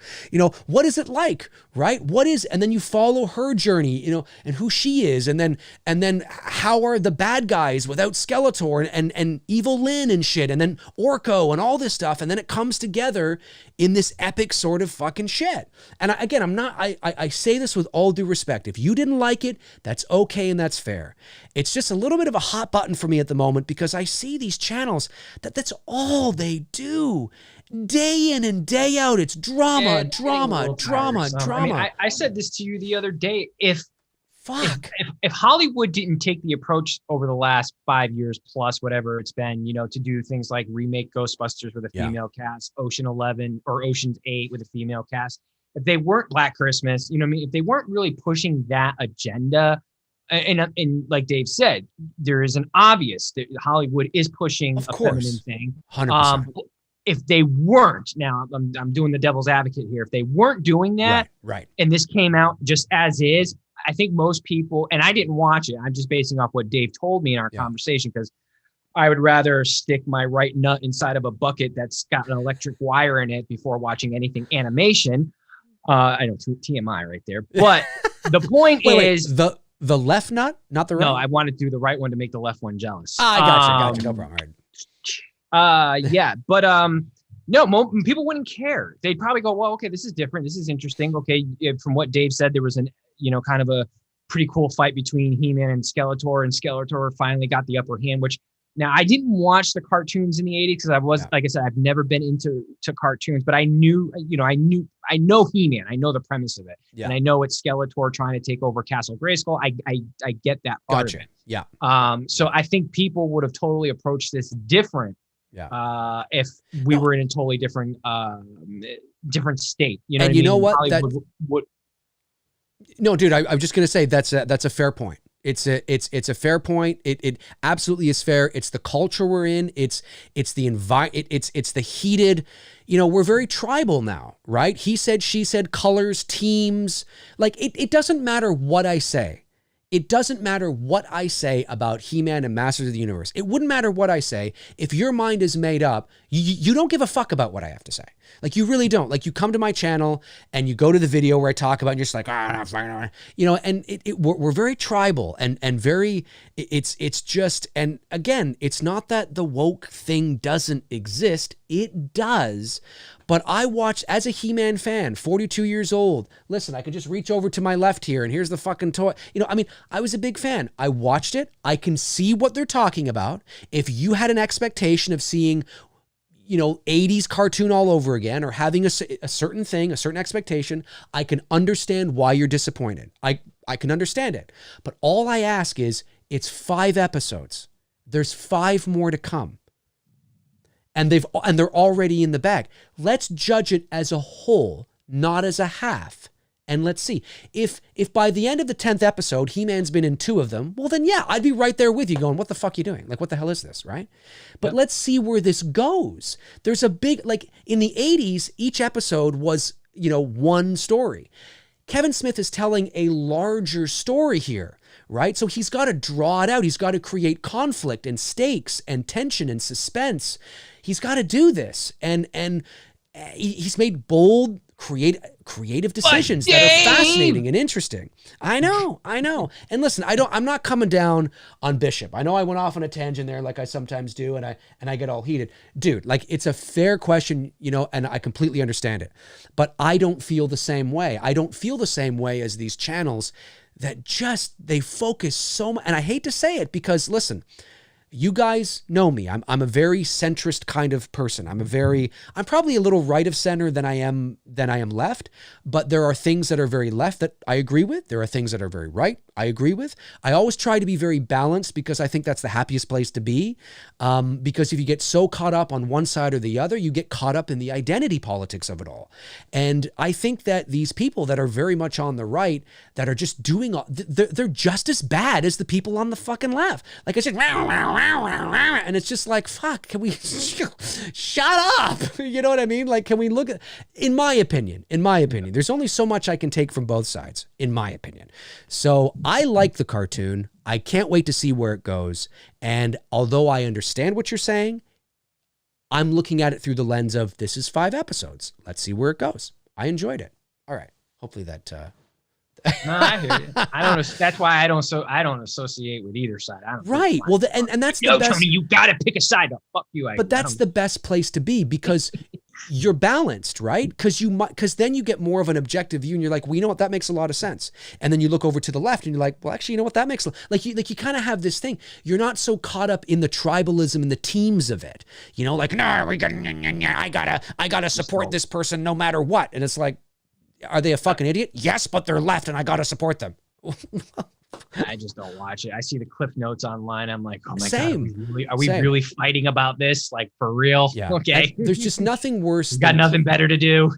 What is it like, right? And then you follow her journey, and who she is, and then how are the bad guys without Skeletor and Evil Lyn and shit, and then Orko and all this stuff, and then it comes together in this epic sort of fucking shit. And I say this with all due respect. If you didn't like it, that's okay and that's fair. It's just a little bit of a hot button for me at the moment because I see these channels that's all they do. Day in and day out, it's drama. I mean, I said this to you the other day. If Fuck. If Hollywood didn't take the approach over the last 5 years plus, whatever it's been, you know, to do things like remake Ghostbusters with a female cast, Ocean 11 or Ocean's 8 with a female cast, if they weren't Black Christmas, you know what I mean? If they weren't really pushing that agenda, and like Dave said, there is an obvious that Hollywood is pushing a feminine thing. 100%. If they weren't, now I'm doing the devil's advocate here. If they weren't doing that, right, and this came out just as is, I think most people, and I didn't watch it, I'm just basing off what Dave told me in our conversation, because I would rather stick my right nut inside of a bucket that's got an electric wire in it before watching anything animation. I know TMI right there, but the point is the left nut, not the right. No, I want to do the right one to make the left one jealous. I gotcha. No problem. All right. Yeah, but no, people wouldn't care. They'd probably go, well, okay, this is different. This is interesting. Okay, from what Dave said, there was kind of a pretty cool fight between He-Man and Skeletor finally got the upper hand, which now I didn't watch the cartoons in the 80s because I was, like I said, I've never been into cartoons, but I know He-Man. I know the premise of it. Yeah. And I know it's Skeletor trying to take over Castle Grayskull. I get that part of it. Yeah. So I think people would have totally approached this different. Yeah. If we were in a totally different state, you know. And you know what? No, dude, I'm just gonna say that's a fair point. It's a fair point. It absolutely is fair. It's the culture we're in. It's the it's the heated. We're very tribal now, right? He said, she said, colors, teams. Like it doesn't matter what I say. It doesn't matter what I say about He-Man and Masters of the Universe. It wouldn't matter what I say. If your mind is made up, you don't give a fuck about what I have to say. Like, you really don't. Like, you come to my channel and you go to the video where I talk about it and you're just like, and we're very tribal and very, it's just, and again, it's not that the woke thing doesn't exist. It does. But I watched, as a He-Man fan, 42 years old. Listen, I could just reach over to my left here and here's the fucking toy. I was a big fan. I watched it. I can see what they're talking about. If you had an expectation of seeing, 80s cartoon all over again or having a certain thing, a certain expectation, I can understand why you're disappointed. I can understand it. But all I ask is, it's 5 episodes. There's 5 more to come. And they're already in the bag. Let's judge it as a whole, not as a half. And let's see. If by the end of the 10th episode, He-Man's been in 2 of them, well then yeah, I'd be right there with you going, what the fuck are you doing? Like, what the hell is this, right? But let's see where this goes. There's a big, like, in the 80s, each episode was, one story. Kevin Smith is telling a larger story here, right? So he's got to draw it out. He's got to create conflict and stakes and tension and suspense. He's got to do this. And he's made bold, creative decisions that are fascinating and interesting. I know. And listen, I'm not coming down on Bishop. I know I went off on a tangent there like I sometimes do, and I get all heated. Dude, like, it's a fair question, you know, and I completely understand it. But I don't feel the same way. I don't feel the same way as these channels that they focus so much. And I hate to say it because, listen, you guys know me. I'm a very centrist kind of person. I'm probably a little right of center than I am left, but there are things that are very left that I agree with. There are things that are very right I agree with. I always try to be very balanced because I think that's the happiest place to be. Because if you get so caught up on one side or the other, you get caught up in the identity politics of it all. And I think that these people that are very much on the right, that are just doing they're just as bad as the people on the fucking left. Like I said, and it's just like, fuck, can we shut up? You know what I mean? Like, can we look at, in my opinion, there's only so much I can take from both sides, in my opinion. So I like the cartoon. I can't wait to see where it goes. And although I understand what you're saying, I'm looking at it through the lens of, this is 5 episodes. Let's see where it goes. I enjoyed it. All right. Hopefully that, No, I hear you. I don't know. That's why I don't associate with either side. Right. Well, and that's the best. Tony, you got to pick a side. No, fuck you. But that's the best place to be because you're balanced, right? Because then you get more of an objective view, and you're like, well, you know what? That makes a lot of sense. And then you look over to the left, and you're like, well, actually, you know what? That makes you kind of have this thing. You're not so caught up in the tribalism and the teams of it. You know, like, no, I gotta support this person no matter what. And it's like, are they a fucking idiot? Yes, but they're left and I got to support them. I just don't watch it. I see the cliff notes online. I'm like, oh my Same. God, are we really fighting about this? Like, for real? Yeah. Okay. And there's just nothing worse. Got nothing better to do.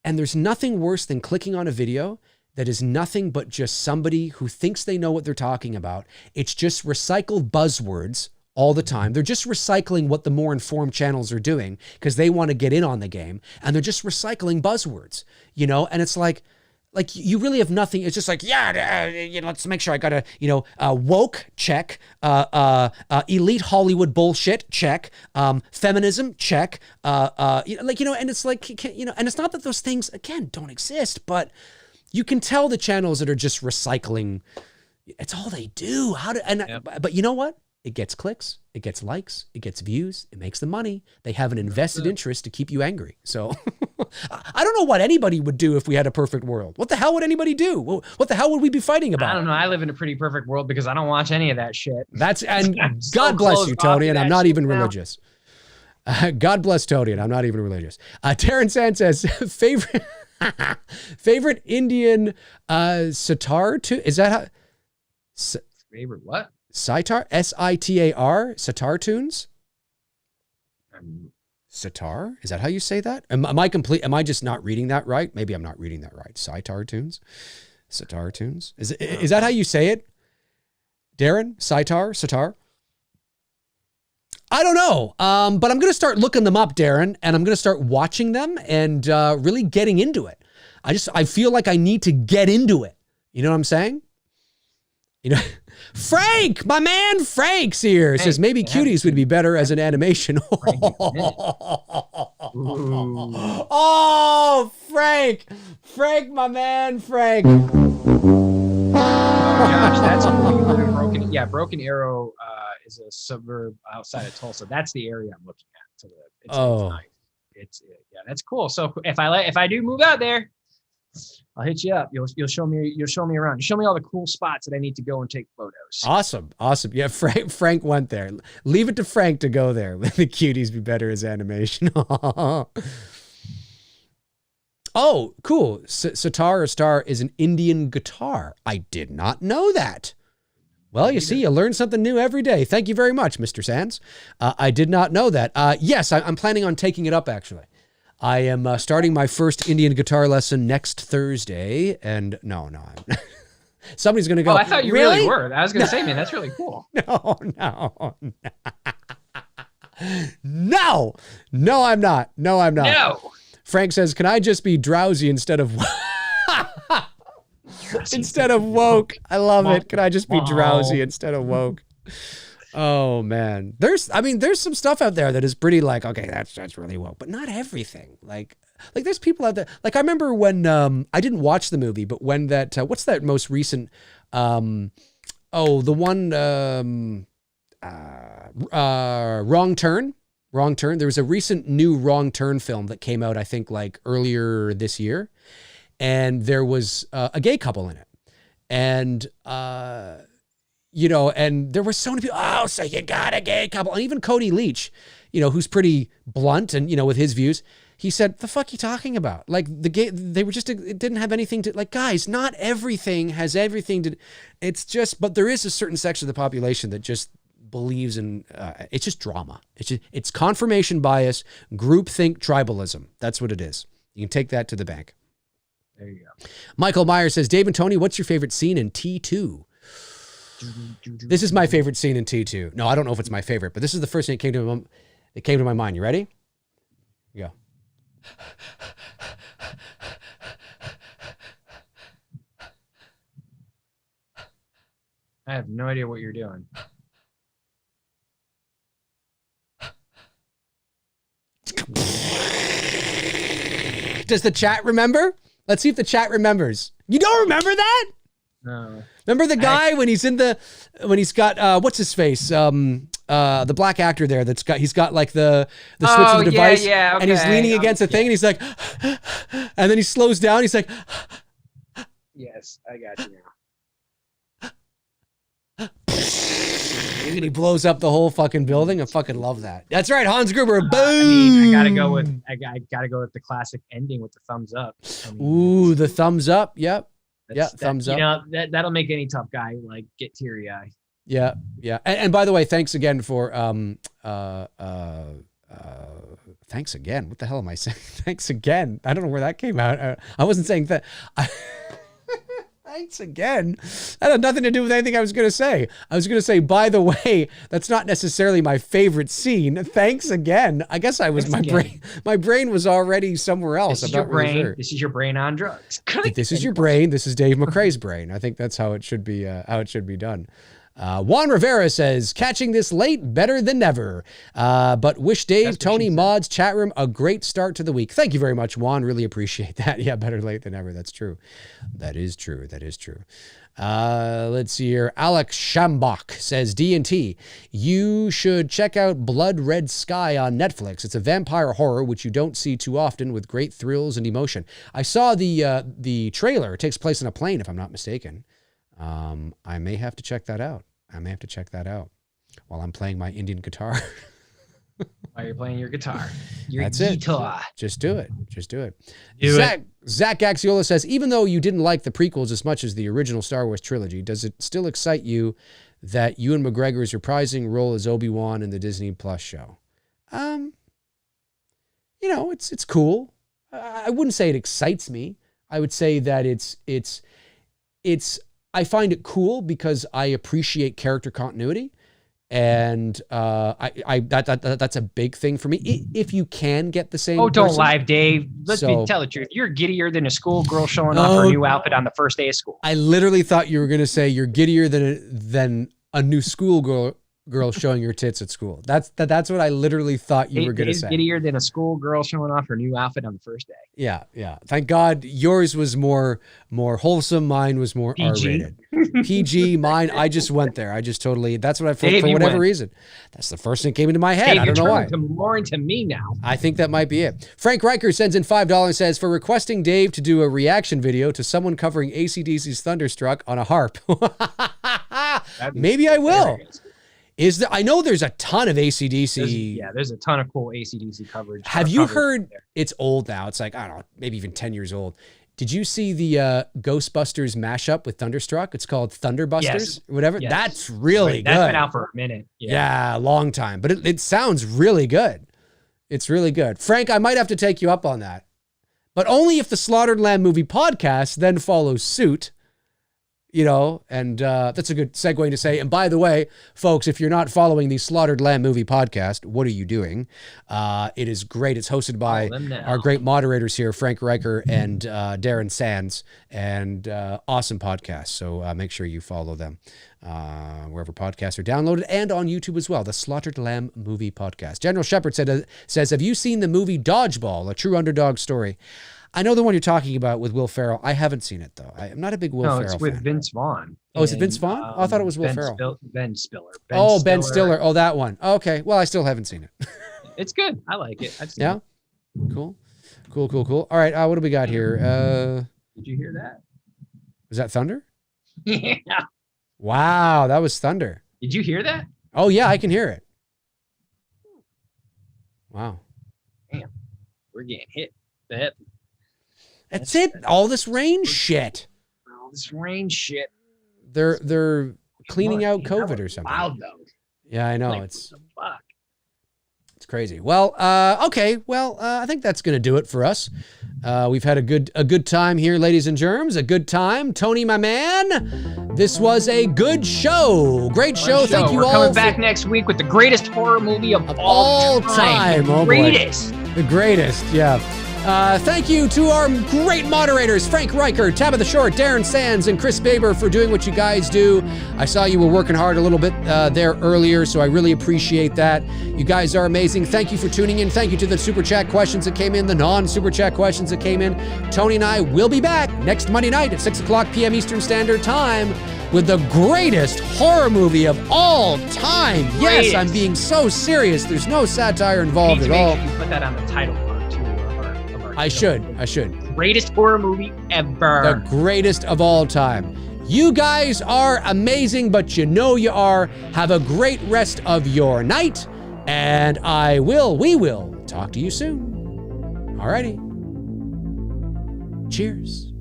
And there's nothing worse than clicking on a video that is nothing but just somebody who thinks they know what they're talking about. It's just recycled buzzwords all the time. They're just recycling what the more informed channels are doing because they want to get in on the game, and they're just recycling buzzwords, you know? And it's like you really have nothing. It's just like, let's make sure I got to, woke, check, elite Hollywood bullshit, check, feminism, check, and it's like, and it's not that those things, again, don't exist, but you can tell the channels that are just recycling, it's all they do. But you know what? It gets clicks, it gets likes, it gets views, it makes them money. They have an invested interest to keep you angry. So I don't know what anybody would do if we had a perfect world. What the hell would anybody do? What the hell would we be fighting about? I don't know. I live in a pretty perfect world because I don't watch any of that shit. God bless you, Tony, and I'm not even religious. God bless Tony, and I'm not even religious. Terrence Sand says, favorite Indian sitar too? Is that how? Favorite what? Sitar, S-I-T-A-R, sitar tunes? Sitar? Is that how you say that? Am I just not reading that right? Maybe I'm not reading that right. Sitar tunes? Sitar tunes? Is that how you say it? Darren? Sitar? I don't know. But I'm going to start looking them up, Darren, and I'm going to start watching them and really getting into it. I feel like I need to get into it. You know what I'm saying? You know, Frank, my man Frank's here. Says maybe Cuties would be better as an animation. Oh, Frank, my man Frank. Oh gosh, that's Broken. Yeah, Broken Arrow is a suburb outside of Tulsa. That's the area I'm looking at to live. It's nice. It's that's cool. So if I do move out there, I'll hit you up. You'll show me around. Show me all the cool spots that I need to go and take photos. Awesome. Yeah, Frank went there. Leave it to Frank to go there. The Cuties be better as animation. Oh, cool. Sitar or star is an Indian guitar. I did not know that. Well, you see, you learn something new every day. Thank you very much, Mr. Sands. I did not know that. Yes, I'm planning on taking it up, actually. I am starting my first Indian guitar lesson next Thursday, and no, somebody's going to go. Oh, I thought you really were. I was going to say, man, that's really cool. No, I'm not. No. Frank says, can I just be drowsy instead of woke? I love it. Can I just be drowsy instead of woke? Oh man, there's some stuff out there that is pretty like, okay, that's really woke, but not everything. Like there's people out there. Like I remember when I didn't watch the movie, but when that what's that most recent the one Wrong Turn. Wrong Turn. There was a recent new Wrong Turn film that came out, I think, like earlier this year, and there was a gay couple in it, and and there were so many people. Oh, so you got a gay couple, and even Cody Leach, who's pretty blunt and with his views. He said, "The fuck you talking about? Like the gay, they were just, it didn't have anything to, like, guys, not everything has everything to, it's just, but there is a certain section of the population that just believes in, it's just drama. It's confirmation bias, groupthink, tribalism. That's what it is. You can take that to the bank." There you go. Michael Meyer says, "Dave and Tony, what's your favorite scene in T2? This is my favorite scene in T2. No, I don't know if it's my favorite, but this is the first thing that came to my mind. You ready? Here you go. I have no idea what you're doing. Does the chat remember? Let's see if the chat remembers. You don't remember that? No. Remember the guy when he's got what's his face? The black actor there he's got like the switch of the device, yeah, okay. And he's leaning against a thing, and he's like, and then he slows down. He's like, yes, I got you now. and he blows up the whole fucking building. I fucking love that. That's right, Hans Gruber. Boom. I gotta go with the classic ending with the thumbs up. Ooh, the thumbs up. Yep. Thumbs up. That'll make any tough guy like get teary eye. Yeah. And by the way, thanks again for thanks again. What the hell am I saying? Thanks again. I don't know where that came out. I wasn't saying that. Thanks again. That had nothing to do with anything I was going to say. I was going to say, by the way, that's not necessarily my favorite scene. Thanks again. I guess my brain was already somewhere else. This is your brain. Really sure. This is your brain on drugs. This is your brain. This is Dave McRae's brain. I think that's how it should be. Done. Juan Rivera says, "Catching this late, better than never. But wish Dave, Tony, Mods, chat room a great start to the week." Thank you very much, Juan. Really appreciate that. Yeah, better late than never. That's true. That is true. Let's see here. Alex Shambach says, "D&T, you should check out Blood Red Sky on Netflix. It's a vampire horror, which you don't see too often, with great thrills and emotion." I saw the trailer. It takes place on a plane, if I'm not mistaken. I may have to check that out. While I'm playing my Indian guitar. While you're playing your guitar. That's guitar. It. Just do it. Zach Gaxiola says, "Even though you didn't like the prequels as much as the original Star Wars trilogy, does it still excite you that Ewan McGregor is reprising role as Obi-Wan in the Disney Plus show?" It's cool. I wouldn't say it excites me. I would say that it's I find it cool because I appreciate character continuity, and that's a big thing for me. If you can get the same. Oh, don't lie, Dave. Tell the truth. You're giddier than a schoolgirl showing off her new outfit on the first day of school. I literally thought you were going to say you're giddier than a new schoolgirl showing your tits at school. That's what I literally thought you were going to say. Giddier than a schoolgirl showing off her new outfit on the first day. Yeah. Thank God yours was more wholesome. Mine was more PG. R-rated. PG. Mine, I just went there. I just totally. That's what I for whatever reason. That's the first thing that came into my head. Dave, I don't know why. More into me now. I think that might be it. Frank Riker sends in $5 and says, "For requesting Dave to do a reaction video to someone covering AC/DC's Thunderstruck on a harp." Maybe I will. I know there's a ton of AC/DC. There's a ton of cool AC/DC coverage. Have you heard? It's old now. It's like, I don't know, maybe even 10 years old. Did you see the Ghostbusters mashup with Thunderstruck? It's called Thunderbusters, whatever. Yes. That's really good. That's been out for a minute. Yeah, long time. But it sounds really good. It's really good. Frank, I might have to take you up on that. But only if the Slaughtered Lamb Movie Podcast then follows suit you know, and that's a good segue to say. And by the way, folks, if you're not following the Slaughtered Lamb Movie Podcast, what are you doing? It is great. It's hosted by our great moderators here, Frank Riker and Darren Sands, and awesome podcast. So make sure you follow them wherever podcasts are downloaded and on YouTube as well. The Slaughtered Lamb Movie Podcast. General Shepard says, have you seen the movie Dodgeball, a true underdog story? I know the one you're talking about with Will Ferrell. I haven't seen it, though. I'm not a big Will Ferrell fan. No, it's with Vince Vaughn. Oh, is it Vince Vaughn? Oh, I thought it was Will Ferrell. Ben Stiller. Ben Stiller. Oh, that one. Okay. Well, I still haven't seen it. It's good. I like it. Yeah? Cool. All right. What do we got here? Did you hear that? Was that thunder? Yeah. Wow, that was thunder. Did you hear that? Oh, yeah, I can hear it. Wow. Damn. We're getting hit. That's it. All this rain shit. All this rain shit. They're cleaning out COVID or something. Loud though. Yeah, I know. Like, it's fuck. It's crazy. Well, okay. Well, I think that's gonna do it for us. We've had a good time here, ladies and germs. A good time. Tony, my man. This was a good show. Great show. Thank you all. We're coming back next week with the greatest horror movie of all time. Oh, greatest. The greatest. Yeah. Thank you to our great moderators, Frank Riker, Tabitha Short, Darren Sands, and Chris Baber for doing what you guys do. I saw you were working hard a little bit there earlier, so I really appreciate that. You guys are amazing. Thank you for tuning in. Thank you to the Super Chat questions that came in, the non-Super Chat questions that came in. Tony and I will be back next Monday night at 6 o'clock p.m. Eastern Standard Time with the greatest horror movie of all time. Yes, I'm being so serious. There's no satire involved at all. You put that on the title part, too. I should. Greatest horror movie ever. The greatest of all time. You guys are amazing, but you know you are. Have a great rest of your night, and we will talk to you soon. Alrighty. Cheers.